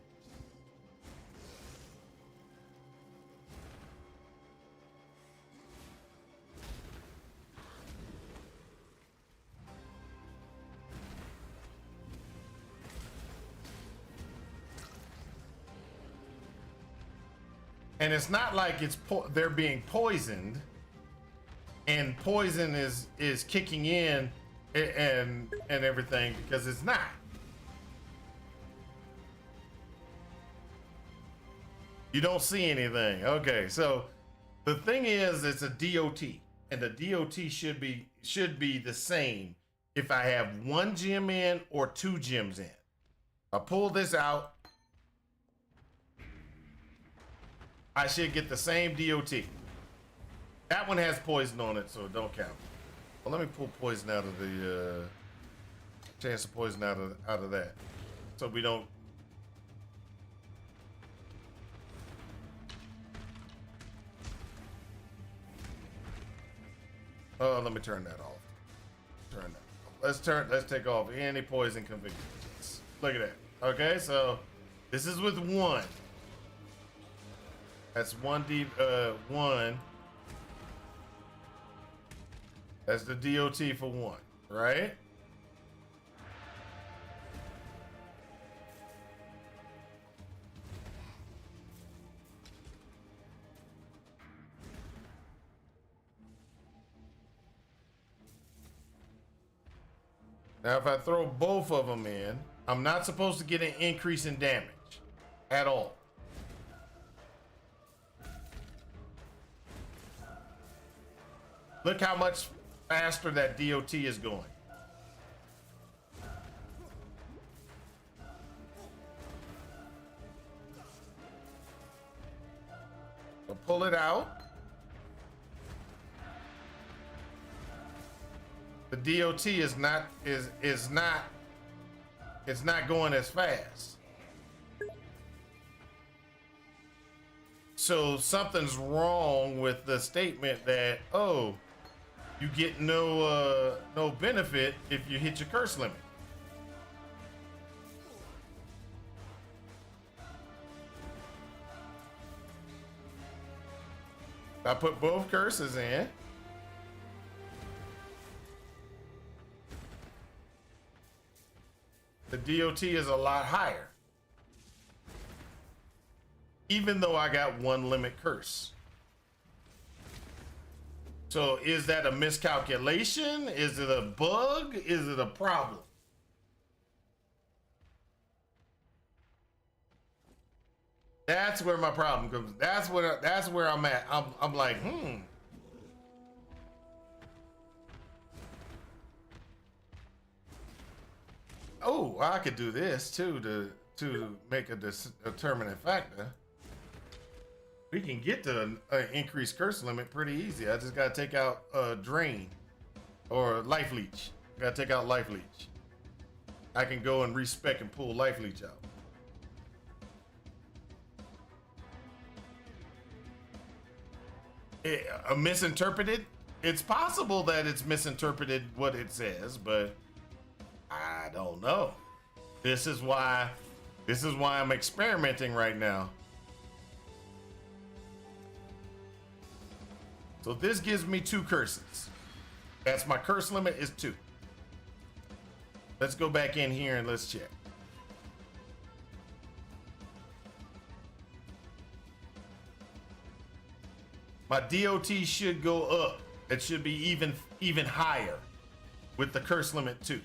And it's not like they're being poisoned, and poison is kicking in and everything, because it's not. You don't see anything. Okay, so the thing is, it's a DOT, and the DOT should be the same if I have 1 gem in or 2 gems in. I pull this out, I should get the same DOT. That one has poison on it, so it don't count. Well, let me pull poison out of the chance of poison out of that, so we don't. Oh, let me turn that off. Let's take off any poison configurations. Look at that. Okay, so this is with 1. That's 1. That's the DOT for one, right? Now, if I throw both of them in, I'm not supposed to get an increase in damage at all. Look how much faster that DOT is going. So pull it out. The DOT is not going as fast. So something's wrong with the statement that, oh, you get no benefit if you hit your curse limit. I put both curses in. The DOT is a lot higher. Even though I got one limit curse. So is that a miscalculation? Is it a bug? Is it a problem? That's where my problem comes. That's where I'm at. I'm like, Oh, I could do this too to make a determinant factor. We can get to an increased curse limit pretty easy. I just gotta take out drain or life leech. Gotta take out life leech. I can go and respec and pull life leech out. Misinterpreted? It's possible that it's misinterpreted what it says, but I don't know. This is why I'm experimenting right now. So this gives me 2 curses. That's my curse limit is 2. Let's go back in here and let's check. My DOT should go up. It should be even higher with the curse limit 2.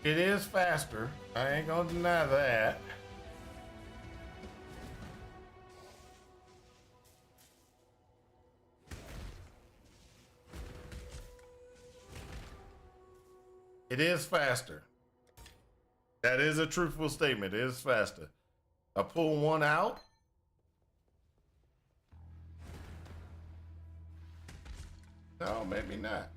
It is faster. I ain't gonna deny that. It is faster. That is a truthful statement. It is faster. I pull one out. No, maybe not.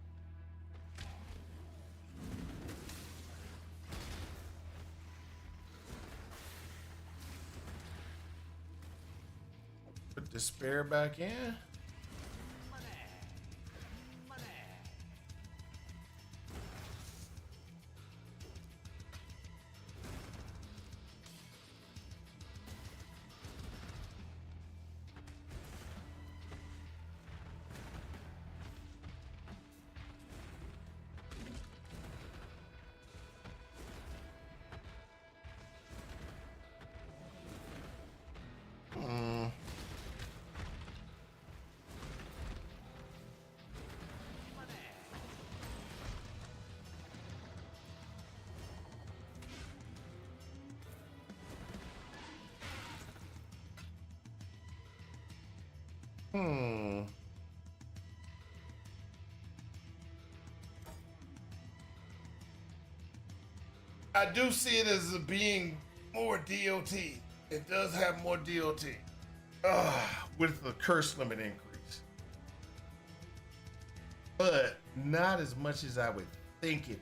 Put the spare back in. I do see it as being more DOT. It does have more DOT. With the curse limit increase. But not as much as I would think it.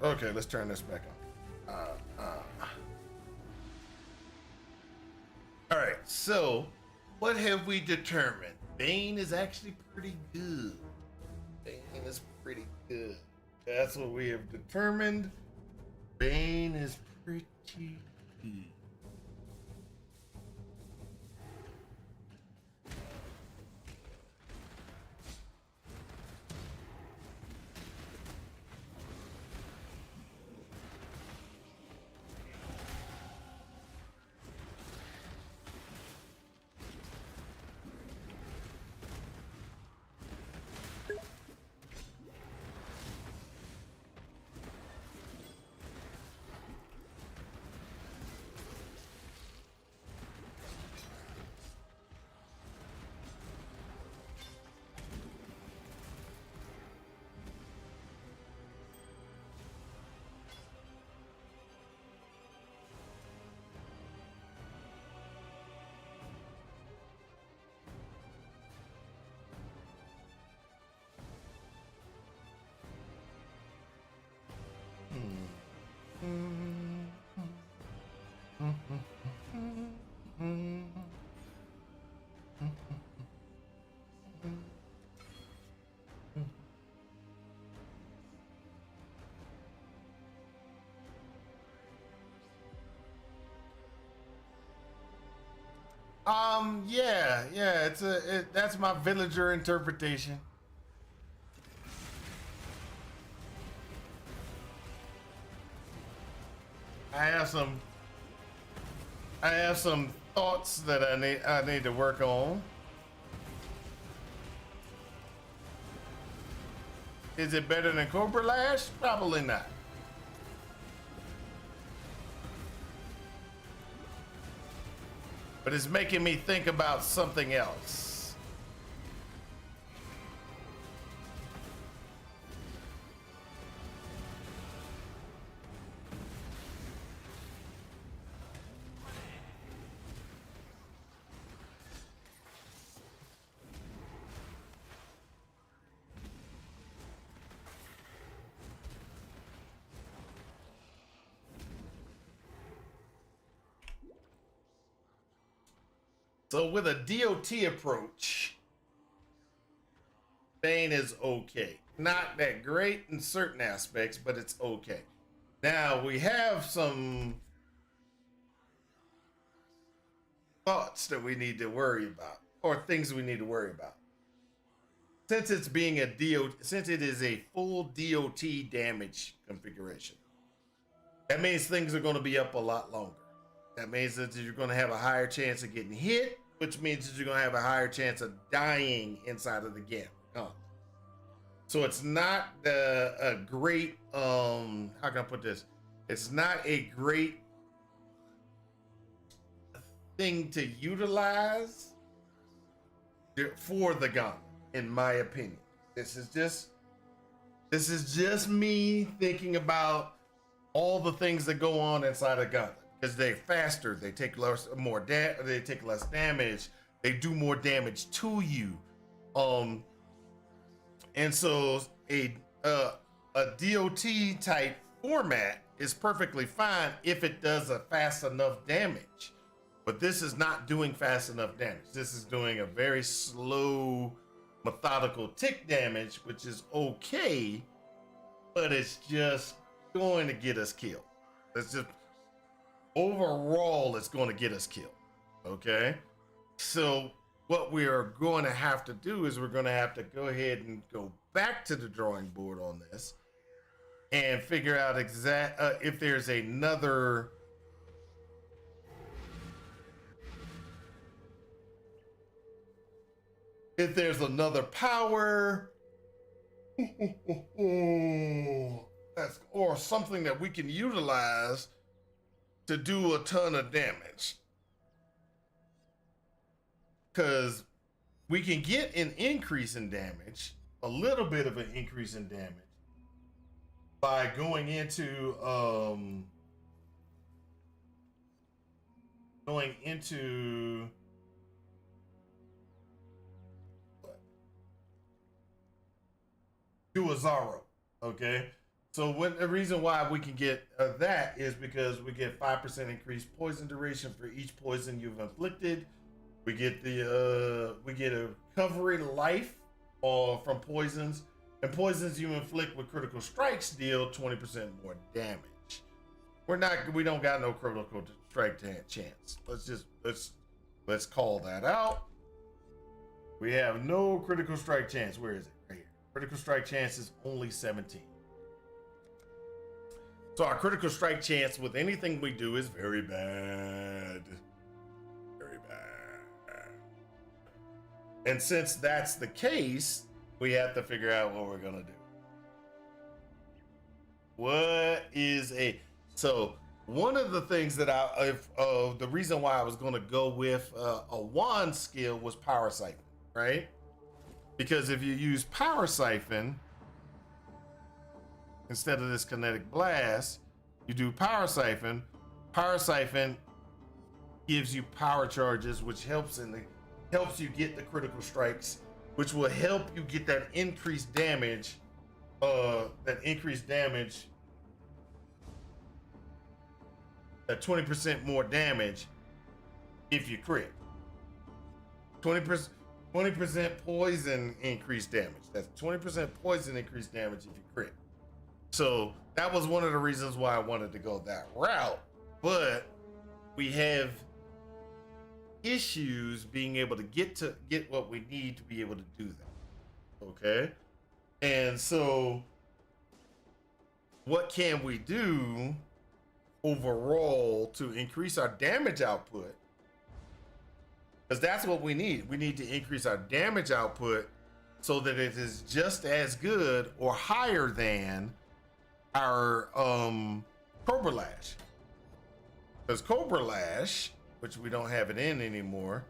Okay, let's turn this back on. All right, so what have we determined? Bane is actually pretty good. Bane is pretty good. That's what we have determined. Bane is pretty good. Yeah, that's my villager interpretation. I have some thoughts that I need to work on. Is it better than Cobra Lash? Probably not. But it's making me think about something else. So with a DOT approach, Bane is okay. Not that great in certain aspects, but it's okay. Now we have some thoughts that we need to worry about, or things we need to worry about. Since it's being a since it is a full DOT damage configuration, that means things are going to be up a lot longer. That means that you're going to have a higher chance of getting hit, which means that you're going to have a higher chance of dying inside of the game. So it's not a great, how can I put this? It's not a great thing to utilize for the gun, in my opinion. This is just me thinking about all the things that go on inside a gun. Because they're faster, they take less damage, they do more damage to you. And so a DOT type format is perfectly fine if it does a fast enough damage. But this is not doing fast enough damage. This is doing a very slow, methodical tick damage, which is okay, but it's just going to get us killed. It's just overall, it's going to get us killed. Okay, so what we are going to have to do is we're going to have to go ahead and go back to the drawing board on this and figure out if there's another power or something that we can utilize to do a ton of damage. Because we can get an increase in damage, a little bit of an increase in damage, by going into do a Zaro. Okay, so the reason why we can get that is because we get 5% increased poison duration for each poison you've inflicted. We get a recovery life from poisons, and poisons you inflict with critical strikes deal 20% more damage. We don't got no critical strike chance. Let's call that out. We have no critical strike chance. Where is it? Right here. Critical strike chance is only 17. So our critical strike chance with anything we do is very bad. Very bad. And since that's the case, we have to figure out what we're gonna do. So one of the things that the reason why I was gonna go with a wand skill was Power Siphon, right? Because if you use Power Siphon instead of this Kinetic Blast, you do Power Siphon. Power Siphon gives you power charges, which helps you get the critical strikes, which will help you get that increased damage. That 20% more damage if you crit. 20% poison increased damage. That's 20% poison increased damage if you crit. So that was one of the reasons why I wanted to go that route. But we have issues being able to get what we need to be able to do that. Okay? And so what can we do overall to increase our damage output? Because that's what we need. We need to increase our damage output so that it is just as good or higher than our Cobra Lash. Because Cobra Lash, which we don't have it in anymore,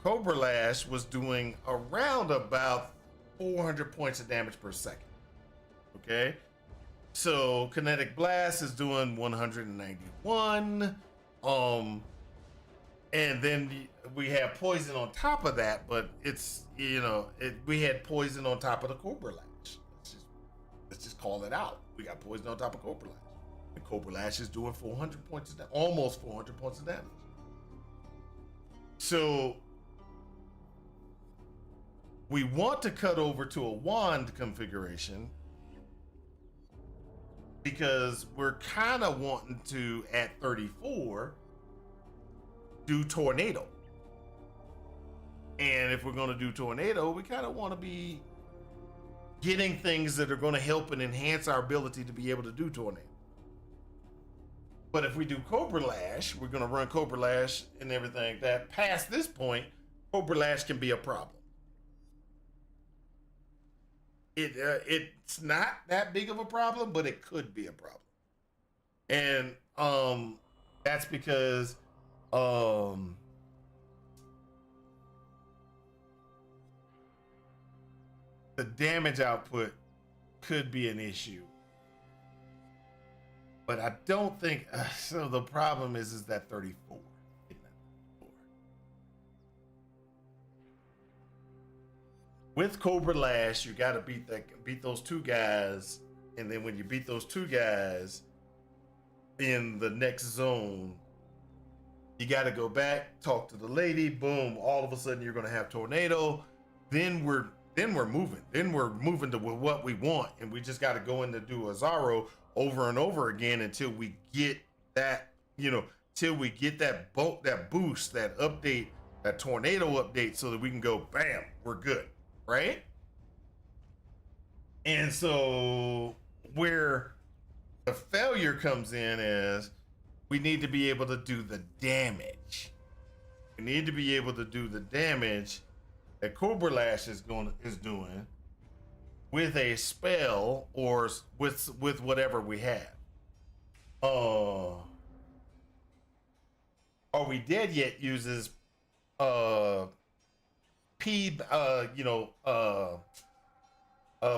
Cobra Lash was doing around about 400 points of damage per second. Okay? So Kinetic Blast is doing 191. And then we have poison on top of that, but it's, we had poison on top of the Cobra Lash. Let's just call it out. We got poison on top of Cobra Lash. And Cobra Lash is doing 400 points of damage, almost 400 points of damage. So We want to cut over to a wand configuration because we're kind of wanting to, at 34, do tornado. And if we're going to do tornado, we kind of want to be getting things that are going to help and enhance our ability to be able to do tornado. But if we do Cobra Lash, we're going to run Cobra Lash and everything. That past this point, Cobra Lash can be a problem. It's not that big of a problem, but it could be a problem. And that's because the damage output could be an issue. But I don't think so. The problem is that 34. With Cobra Lash, you got to beat those two guys, and then when you beat those two guys in the next zone, you got to go back, talk to the lady. Boom! All of a sudden, you're going to have tornado. Then we're moving. Then we're moving to what we want, and we just got to go in to do a Zaro over and over again until we get that, till we get that boost, that update, that tornado update, so that we can go, bam, we're good, right? And so where the failure comes in is we need to be able to do the damage. We need to be able to do the damage that Cobra Lash is doing with a spell or with whatever we have. Are We Dead Yet uses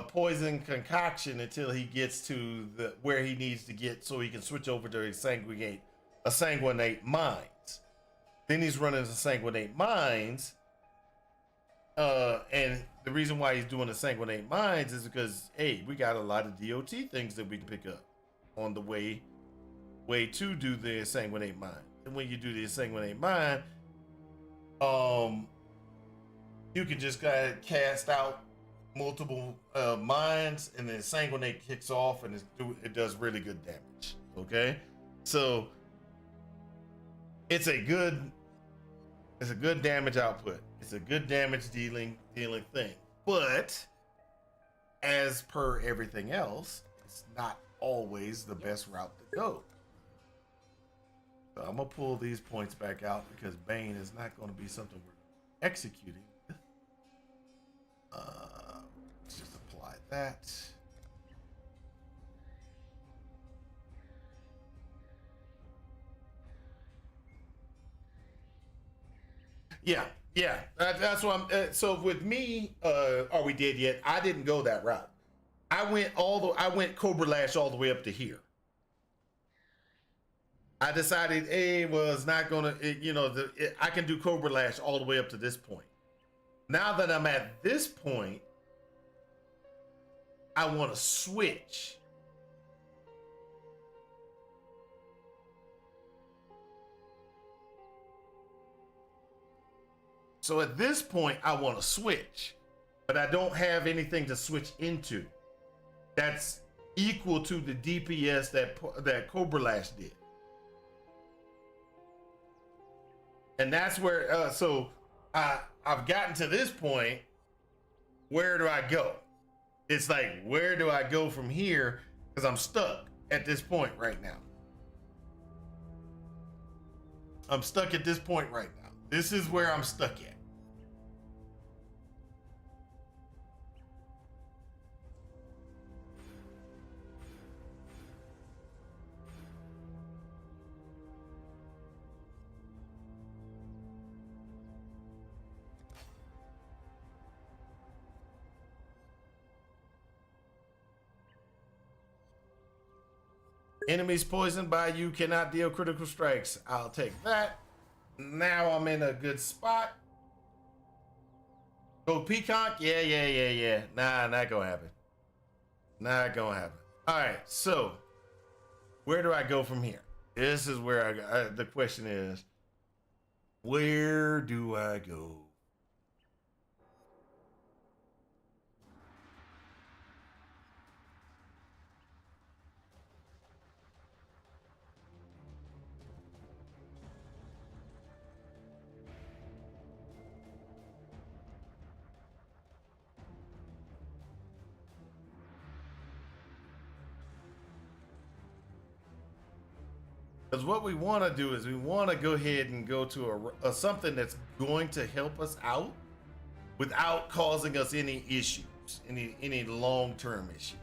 poison concoction until he gets to where he needs to get, so he can switch over to a sanguinate minds. Then he's running a sanguinate minds. And the reason why he's doing the sanguinate minds is because, hey, we got a lot of DOT things that we can pick up on the way to do the sanguinate mind. And when you do the sanguinate mind, you can just cast out multiple minds, and then sanguinate kicks off, and it does really good damage. Okay, so it's a good damage output. It's a good damage dealing thing. But as per everything else, it's not always the best route to go. So I'm gonna pull these points back out because Bane is not going to be something we're executing. Let's just apply that. Yeah. That's what I'm. So with me, Are We Dead Yet? I didn't go that route. I went Cobra Lash all the way up to here. I decided, was not gonna, I can do Cobra Lash all the way up to this point. Now that I'm at this point, I want to switch. So at this point, I want to switch, but I don't have anything to switch into that's equal to the DPS that Cobra Lash did. And that's where, so I've gotten to this point. Where do I go? It's like, where do I go from here? Because I'm stuck at this point right now. I'm stuck at this point right now. This is where I'm stuck at. Enemies poisoned by you cannot deal critical strikes. I'll take that. Now I'm in a good spot. Go Peacock? Yeah. Nah, not gonna happen. Not gonna happen. All right, so where do I go from here? This is where the question is, where do I go? Because what we want to do is we want to go ahead and go to a something that's going to help us out without causing us any issues, any long-term issues.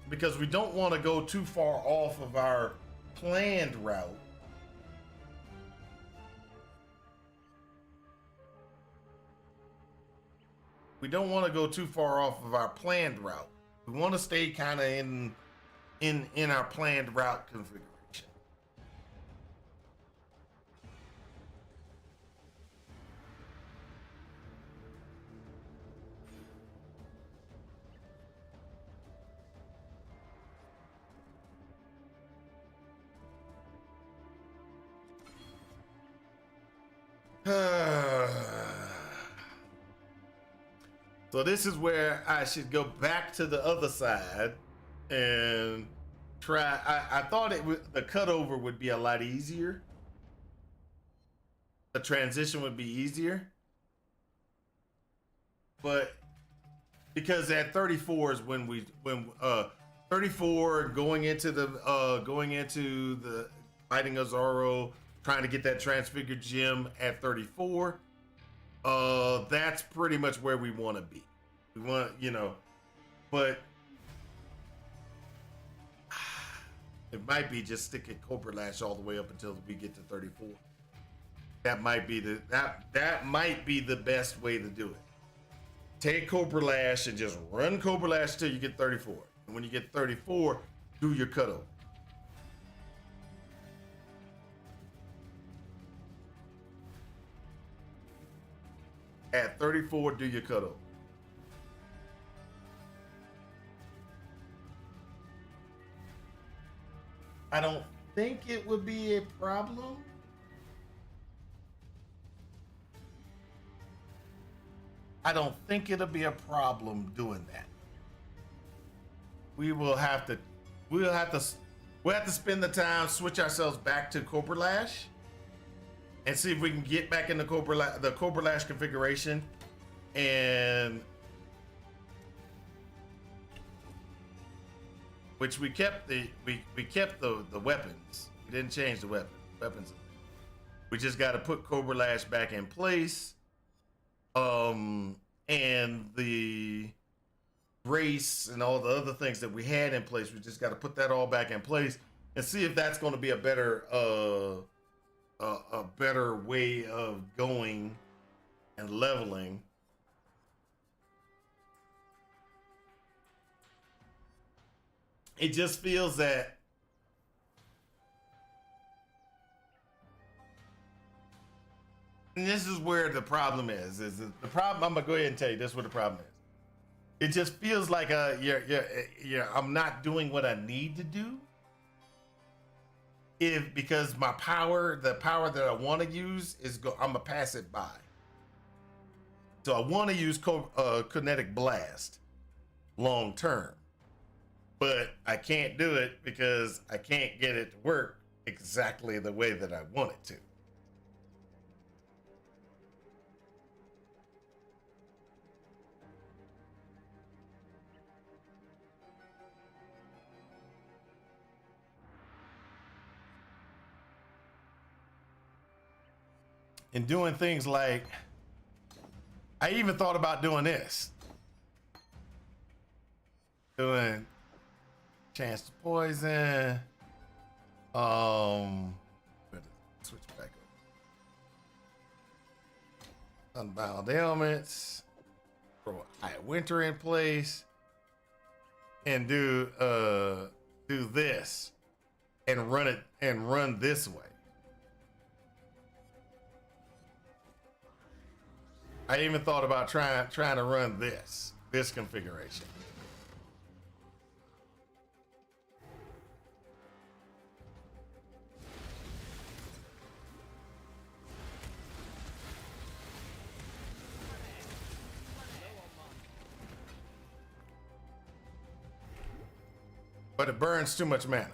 Because we don't want to go too far off of our planned route. We don't want to go too far off of our planned route. We want to stay kind of in our planned route configuration. So this is where I should go back to the other side and try. I thought the cutover would be a lot easier. The transition would be easier. But because at 34 is when 34 going into the fighting Azaro, trying to get that transfigured gem at 34. That's pretty much where we want to be. We want, but it might be just sticking Cobra Lash all the way up until we get to 34. That might be that might be the best way to do it. Take Cobra Lash and just run Cobra Lash till you get 34. And when you get 34, do your cutover. At 34, do your cutover. I don't think it would be a problem. I don't think it'll be a problem doing that. We'll have to spend the time, switch ourselves back to Cobra Lash, and see if we can get back in the Cobra Lash configuration, and which we kept the weapons. We didn't change the weapons. We just got to put Cobra Lash back in place, and the brace and all the other things that we had in place. We just got to put that all back in place and see if that's going to be a better way of going and leveling. It just feels that and this is where the problem is the problem. I'm gonna go ahead and tell you this is what the problem is. It just feels like I'm not doing what I need to do. Because the power that I want to use I'm gonna pass it by. So I want to use kinetic blast long term, but I can't do it because I can't get it to work exactly the way that I want it to. And doing things like, I even thought about doing this. Doing chance to poison. Switch back up. Unbound ailments. Throw a high winter in place. And do this. And run this way. I even thought about trying to run this configuration. But it burns too much mana.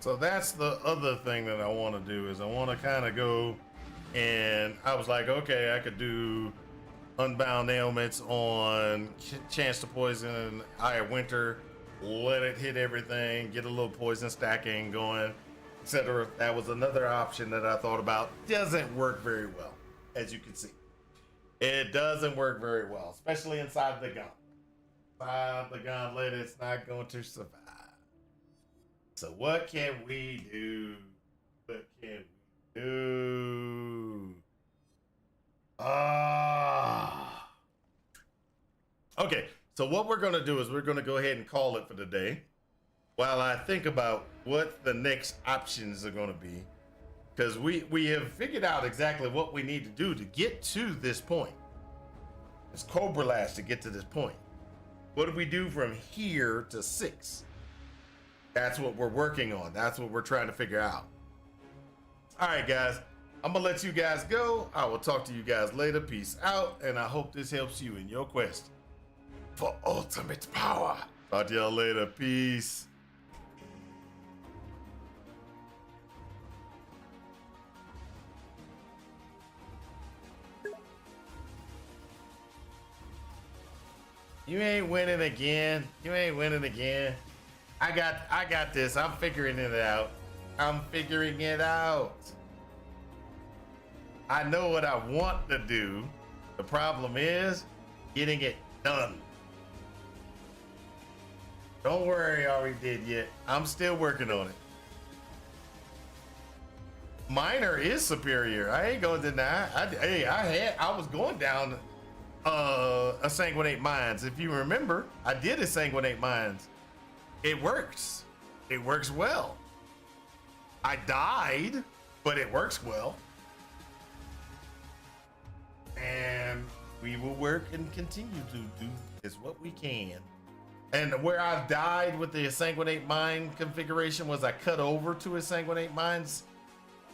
So that's the other thing that I want to do is I want to kind of go, and I was like, okay, I could do Unbound Ailments on Chance to Poison, Eye of Winter, let it hit everything, get a little poison stacking going, etc. That was another option that I thought about. Doesn't work very well, as you can see. It doesn't work very well, especially inside the gauntlet. Inside the gauntlet, it's not going to survive. So what can we do? What can we do? Okay, so what we're gonna do is we're gonna go ahead and call it for the day while I think about what the next options are gonna be. Because we have figured out exactly what we need to do to get to this point. It's Cobra Lash to get to this point. What do we do from here to 6? That's what we're working on. That's what we're trying to figure out. All right, guys. I'm going to let you guys go. I will talk to you guys later. Peace out. And I hope this helps you in your quest for ultimate power. Talk to y'all later. Peace. You ain't winning again. You ain't winning again. I got this. I'm figuring it out. I'm figuring it out. I know what I want to do. The problem is getting it done. Don't worry, I already did yet. I'm still working on it. Minor is superior. I ain't gonna deny. I was going down a Sanguinate Minds. If you remember, I did a Sanguinate Minds. It works. It works well. I died, but it works well. And we will work and continue to do is what we can. And where I died with the Sanguinate Mind configuration was I cut over to a Sanguinate Minds.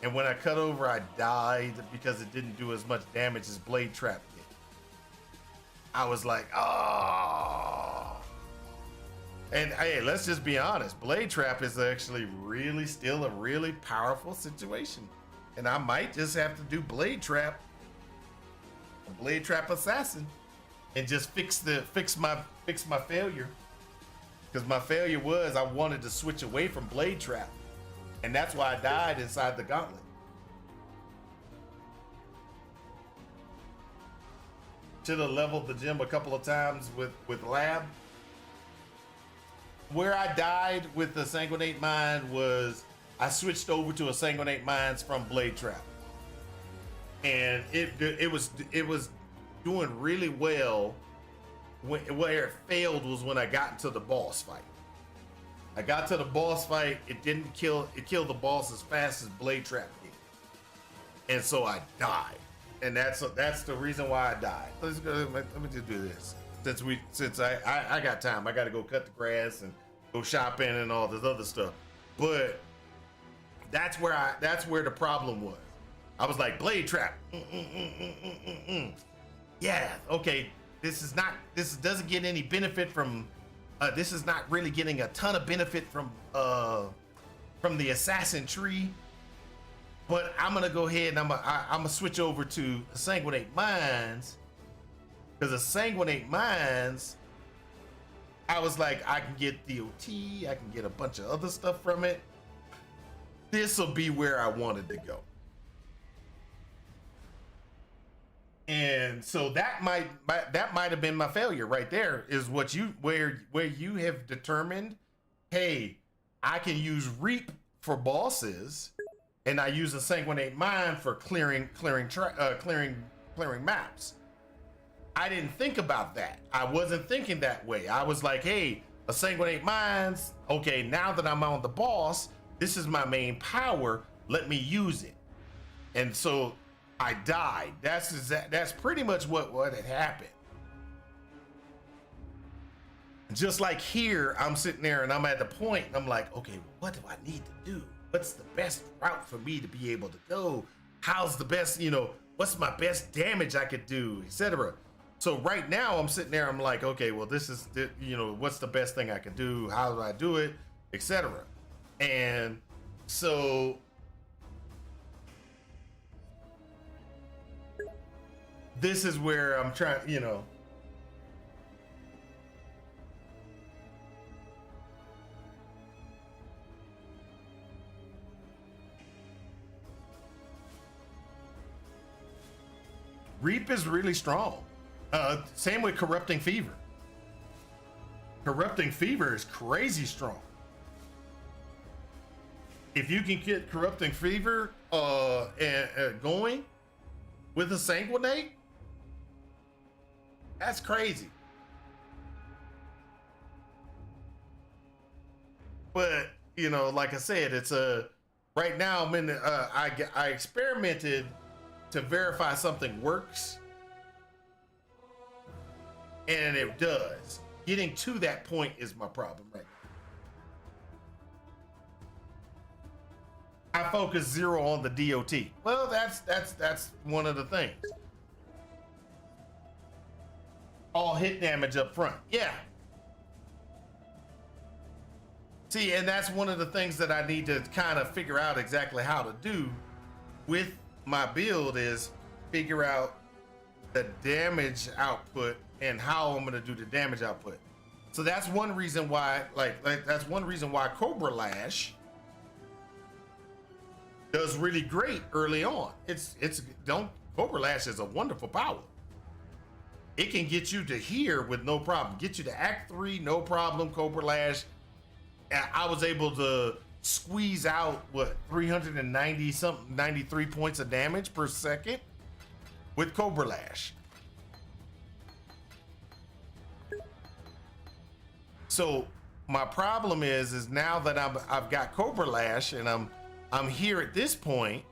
And when I cut over, I died because it didn't do as much damage as Blade Trap did. I was like, oh. And hey, let's just be honest. Blade Trap is actually really still a really powerful situation. And I might just have to do Blade Trap, a Blade Trap Assassin, and just fix my failure. Because my failure was I wanted to switch away from Blade Trap. And that's why I died inside the gauntlet. Should have leveled the gym a couple of times with Lab. Where I died with the Sanguinate Mind was I switched over to a Sanguinate Minds from Blade Trap. And it was doing really well. Where it failed was when I got into the boss fight. I got to the boss fight, it killed the boss as fast as Blade Trap did. And so I died. And that's the reason why I died. Let's go, let me just do this. Since I got time, I gotta go cut the grass and go shopping and all this other stuff. But that's where the problem was. I was like, Blade Trap. Yeah, okay. This doesn't get any benefit from this is not really getting a ton of benefit from the assassin tree, but I'm gonna go ahead and I'm gonna switch over to Sanguinate Minds, because the Sanguinate Minds, I was like, I can get DOT, I can get a bunch of other stuff from it. This will be where I wanted to go. And so that might have been my failure right there, is what where you have determined, hey, I can use Reap for bosses, and I use a Sanguinate Mind for clearing maps. I didn't think about that. I wasn't thinking that way. I was like, hey, a Sanguinate Minds, okay, now that I'm on the boss, this is my main power, let me use it. And so I died. That's pretty much what had happened. Just like here, I'm sitting there and I'm at the point, I'm like, okay, what do I need to do? What's the best route for me to be able to go? How's the best, what's my best damage I could do, etc. So right now I'm sitting there, I'm like, okay, well, this is, what's the best thing I can do? How do I do it, etc. And So this is where I'm trying, you know. Reap is really strong. Same with Corrupting Fever. Corrupting Fever is crazy strong. If you can get Corrupting Fever going with a Sanguinate, that's crazy. But you know, like I said, it's a right now. I'm in. I experimented to verify something works, and it does. Getting to that point is my problem right now. I focus 0 on the DOT. Well, that's one of the things. All hit damage up front. Yeah. See, and that's one of the things that I need to kind of figure out exactly how to do with my build is figure out the damage output and how I'm going to do the damage output. So that's one reason why, like that's one reason why Cobra Lash does really great early on. Cobra Lash is a wonderful power. It can get you to here with no problem. Get you to Act 3, no problem. Cobra Lash. I was able to squeeze out what 390 something 93 points of damage per second with Cobra Lash. So my problem is now that I've got Cobra Lash and I'm here at this point,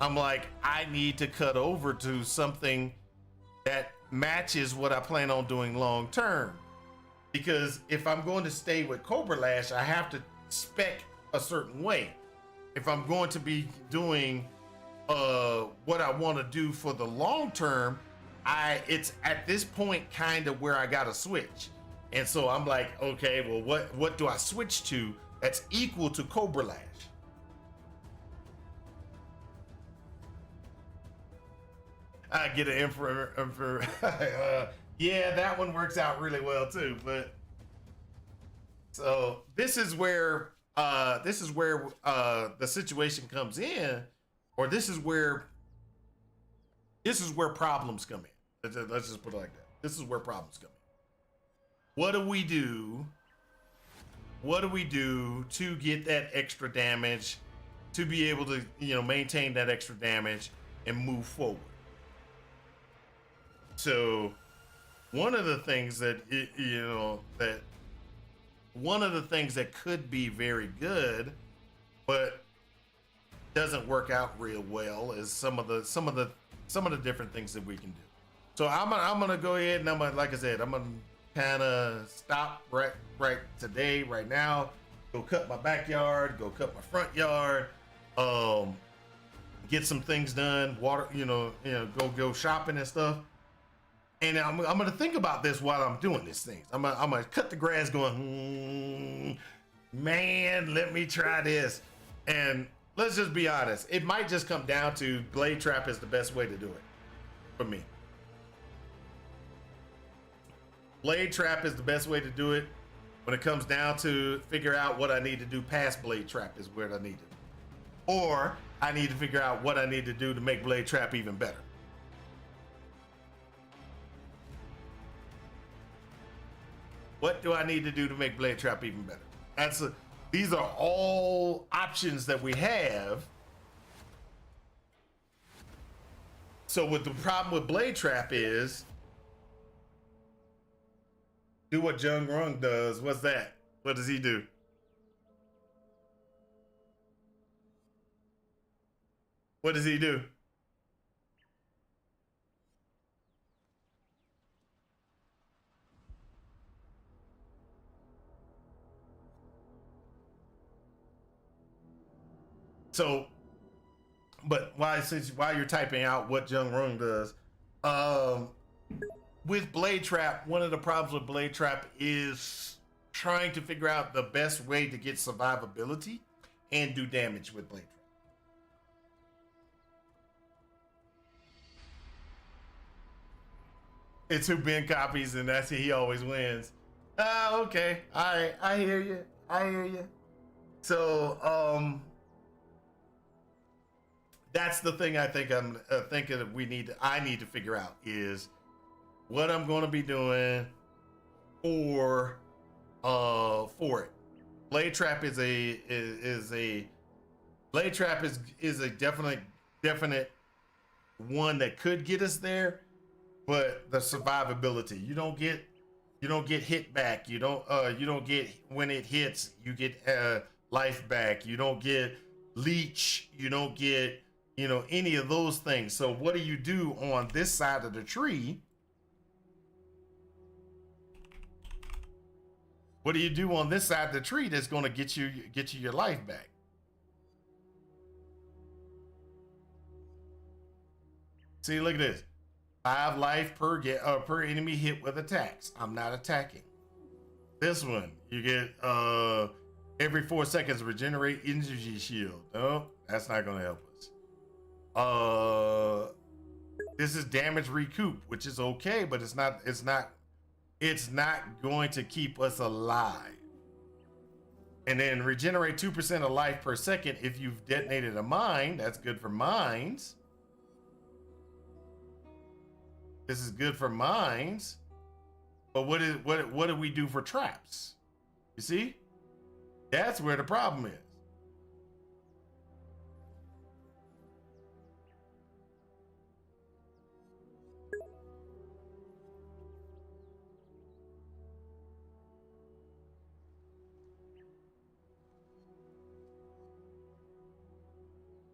I'm like, I need to cut over to something that matches what I plan on doing long term. Because if I'm going to stay with Cobra Lash, I have to spec a certain way. If I'm going to be doing what I want to do for the long term, it's at this point kind of where I gotta switch. And so I'm like, okay, well, what do I switch to that's equal to Cobra Lash? I get an Emperor. Yeah, that one works out really well too. But so this is where the situation comes in, or this is where problems come in. Let's just put it like that. This is where problems come in. What do we do? What do we do to get that extra damage, to be able to, maintain that extra damage and move forward? So one of the things that could be very good, but doesn't work out real well is some of the different things that we can do. So I'm gonna go ahead and I'm gonna kind of stop right today, right now. Go cut my backyard, go cut my front yard, get some things done, water, go shopping and stuff. And I'm gonna think about this while I'm doing these things. I'm gonna cut the grass, going, man, let me try this. And let's just be honest, it might just come down to Blade Trap is the best way to do it for me. Blade Trap is the best way to do it. When it comes down to figure out what I need to do past Blade Trap is where I need it. Or I need to figure out what I need to do to make Blade Trap even better. What do I need to do to make Blade Trap even better? These are all options that we have. So what the problem with Blade Trap is, do what Jung Rung does. What's that? What does he do? What does he do? So, but while you're typing out what Jung Rung does, with Blade Trap, one of the problems with Blade Trap is trying to figure out the best way to get survivability and do damage with Blade Trap. It's who Ben copies, and that's he always wins. Okay. All right. I hear you. I hear you. So, that's the thing I think I'm thinking that I need to figure out is what I'm going to be doing for it. Blade Trap is a Blade Trap is a definite one that could get us there, but the survivability, you don't get hit back, you don't get, when it hits you get life back, you don't get leech, you don't get any of those things. So what do you do on this side of the tree? What do you do on this side of the tree that's going to get you your life back? See, look at this. 5 life per enemy hit with attacks. I'm not attacking. This one, you get every 4 seconds regenerate energy shield. No, that's not going to help us. This is damage recoup, which is okay, but it's not going to keep us alive. And then regenerate 2% of life per second if you've detonated a mine. That's good for mines. This is good for mines. But what do we do for traps? You see? That's where the problem is.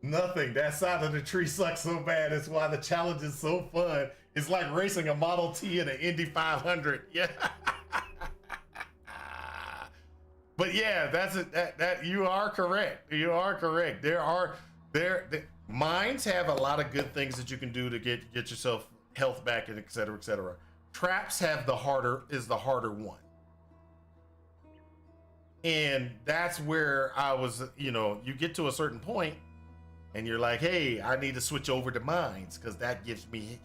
Nothing. That side of the tree sucks so bad. That's why the challenge is so fun. It's like racing a Model T in an Indy 500. Yeah. But yeah, that's it. That you are correct. You are correct. Mines have a lot of good things that you can do to get yourself health back, and et cetera, et cetera. Traps have the harder one. And that's where I was, you get to a certain point and you're like, hey, I need to switch over to mines because that gives me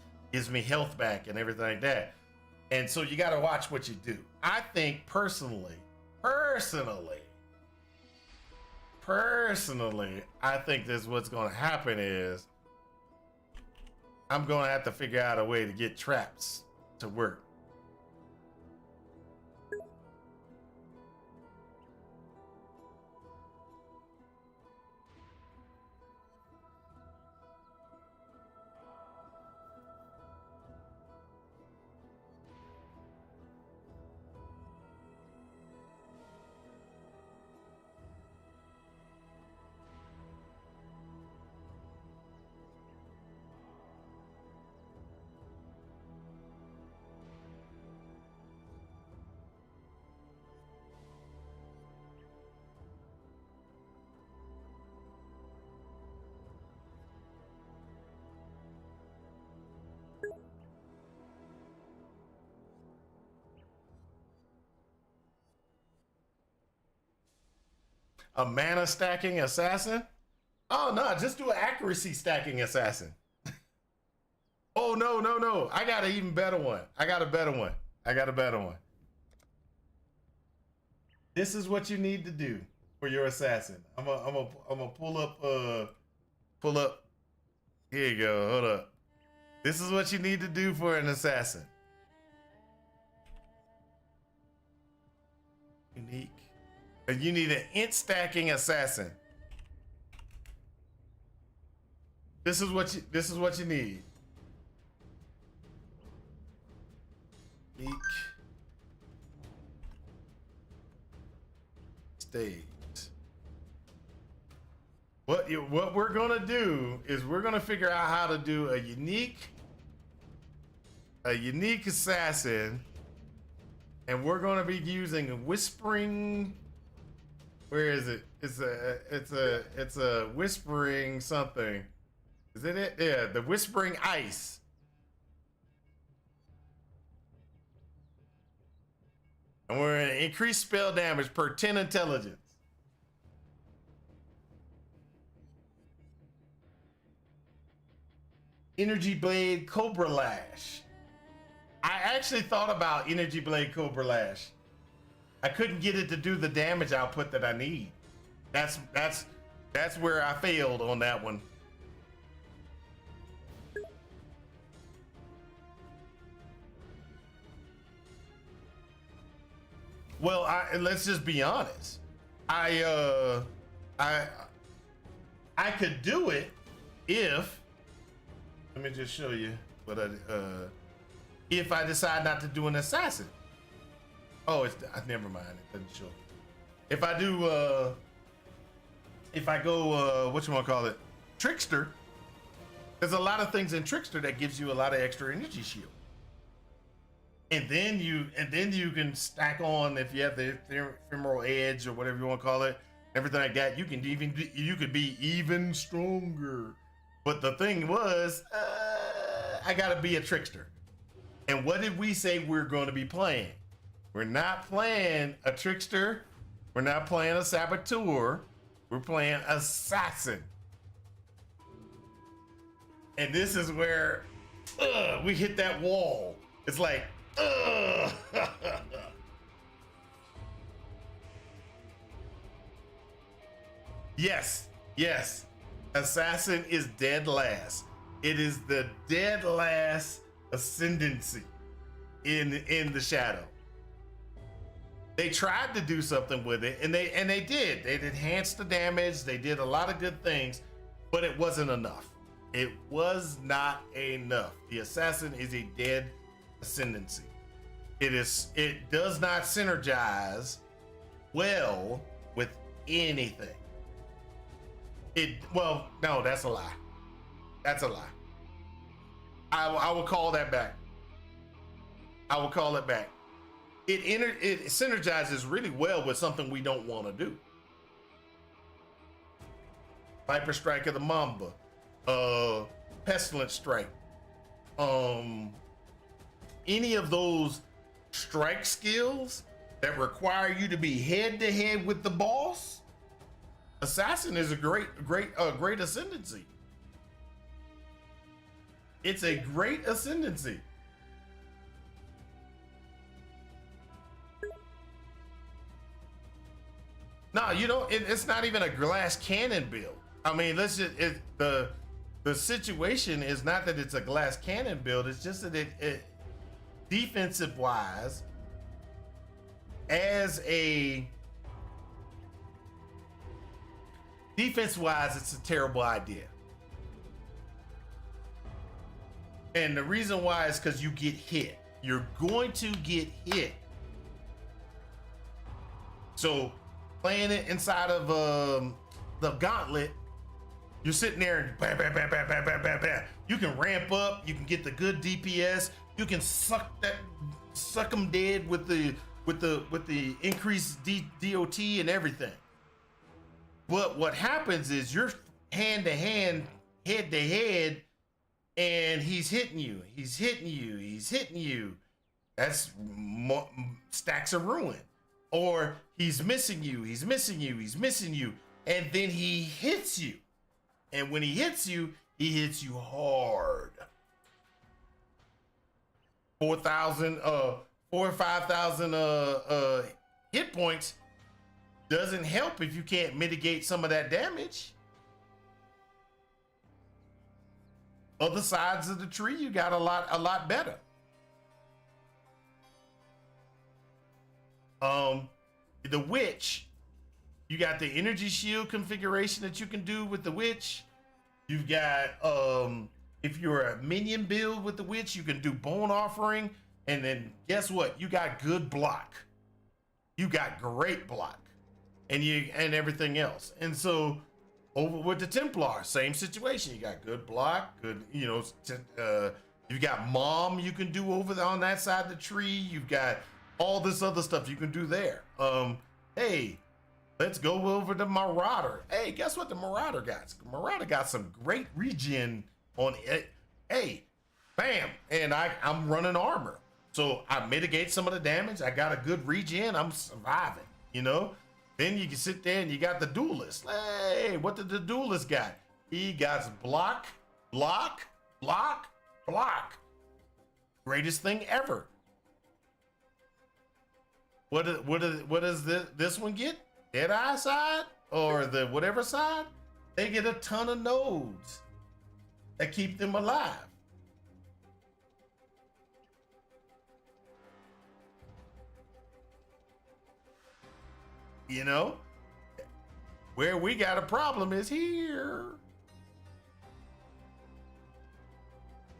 health back and everything like that. And so you got to watch what you do. I think personally, I think this what's going to happen is I'm going to have to figure out a way to get traps to work. A mana stacking assassin? Oh no, just do an accuracy stacking assassin. Oh no. I got an even better one. I got a better one. This is what you need to do for your assassin. I'm gonna pull up. Here you go. Hold up. This is what you need to do for an assassin. Unique. You need an int stacking assassin. This is what you need. Unique. State. What we're gonna do is we're gonna figure out how to do a unique assassin, and we're gonna be using a whispering. Where is it? It's a whispering something. Is it? Yeah, the whispering ice. And we're gonna increase spell damage per 10 intelligence. Energy Blade Cobra Lash. I actually thought about Energy Blade Cobra Lash. I couldn't get it to do the damage output that I need. That's where I failed on that one. Well, let's just be honest. I could do it if, let me just show you what if I decide not to do an assassin. Oh, it's never mind. It doesn't show. If I do, if I go, what you want to call it, trickster. There's a lot of things in trickster that gives you a lot of extra energy shield. And then you can stack on, if you have the ephemeral edge or whatever you want to call it, everything like that. You could be even stronger. But the thing was, I gotta be a trickster. And what did we say we're going to be playing? We're not playing a trickster. We're not playing a saboteur. We're playing assassin. And this is where we hit that wall. It's like, yes. Assassin is dead last. It is the dead last ascendancy in the shadow. They tried to do something with it, and they did. They enhanced the damage. They did a lot of good things, but it wasn't enough. It was not enough. The assassin is a dead ascendancy. It does not synergize well with anything. Well, no, that's a lie. That's a lie. I will call that back. I will call it back. It synergizes really well with something we don't want to do. Viper Strike of the Mamba, Pestilent Strike, any of those strike skills that require you to be head to head with the boss. Assassin is a great ascendancy. It's a great ascendancy. No, you know, it's not even a glass cannon build. I mean, the situation is not that it's a glass cannon build. It's just that it defensive wise, it's a terrible idea. And the reason why is because you get hit. You're going to get hit. So playing it inside of the gauntlet, you're sitting there and bam, bam, bam, bam, bam, bam, bam, bam. You can ramp up. You can get the good DPS. You can suck them dead with the increased DOT and everything. But what happens is you're hand to hand, head to head, and he's hitting you. That's stacks of ruin. Or he's missing you, and then he hits you. And when he hits you hard. 4,000 4 or 5,000 hit points doesn't help if you can't mitigate some of that damage. Other sides of the tree, you got a lot better. The witch, you got the energy shield configuration that you can do with the witch. You've got if you're a minion build with the witch, you can do bone offering, and then guess what? You got good block. You got great block, and everything else. And so over with the Templar, same situation. You got good block, good, you got mom you can do over there on that side of the tree. You've got all this other stuff you can do there. Hey, let's go over to Marauder. Hey, guess what the Marauder got? Marauder got some great regen on it. Hey, bam, and I'm running armor. So I mitigate some of the damage. I got a good regen. I'm surviving, you know? Then you can sit there and you got the duelist. Hey, what did the duelist got? He got block, Block, block. Greatest thing ever. What does this one get? Dead Eye side or the whatever side? They get a ton of nodes that keep them alive. You know, where we got a problem is here.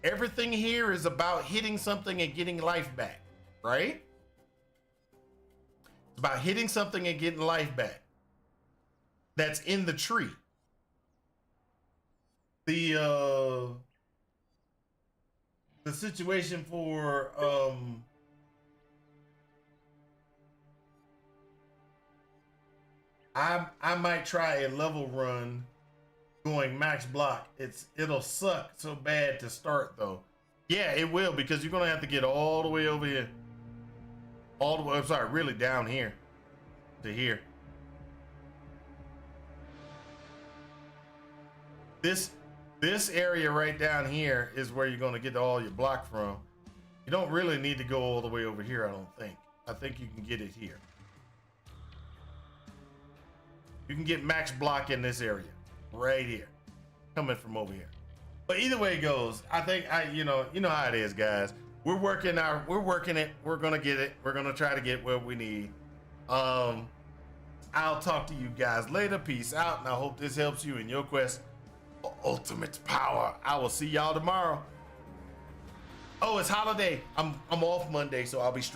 Everything here is about hitting something and getting life back, right? It's about hitting something and getting life back. That's in the tree. The situation for I might try a level run going max block. It'll suck so bad to start though. Yeah, it will, because you're gonna have to get all the way over here. All the way, I'm sorry, really down here to here. This area right down here is where you're gonna get all your block from. You don't really need to go all the way over here, I don't think. I think you can get it here. You can get max block in this area, right here, coming from over here. But either way it goes, I think you know how it is, guys. We're working it. We're gonna get it. We're gonna try to get what we need. I'll talk to you guys later. Peace out, and I hope this helps you in your quest for ultimate power. I will see y'all tomorrow. Oh, it's holiday. I'm off Monday, so I'll be streaming.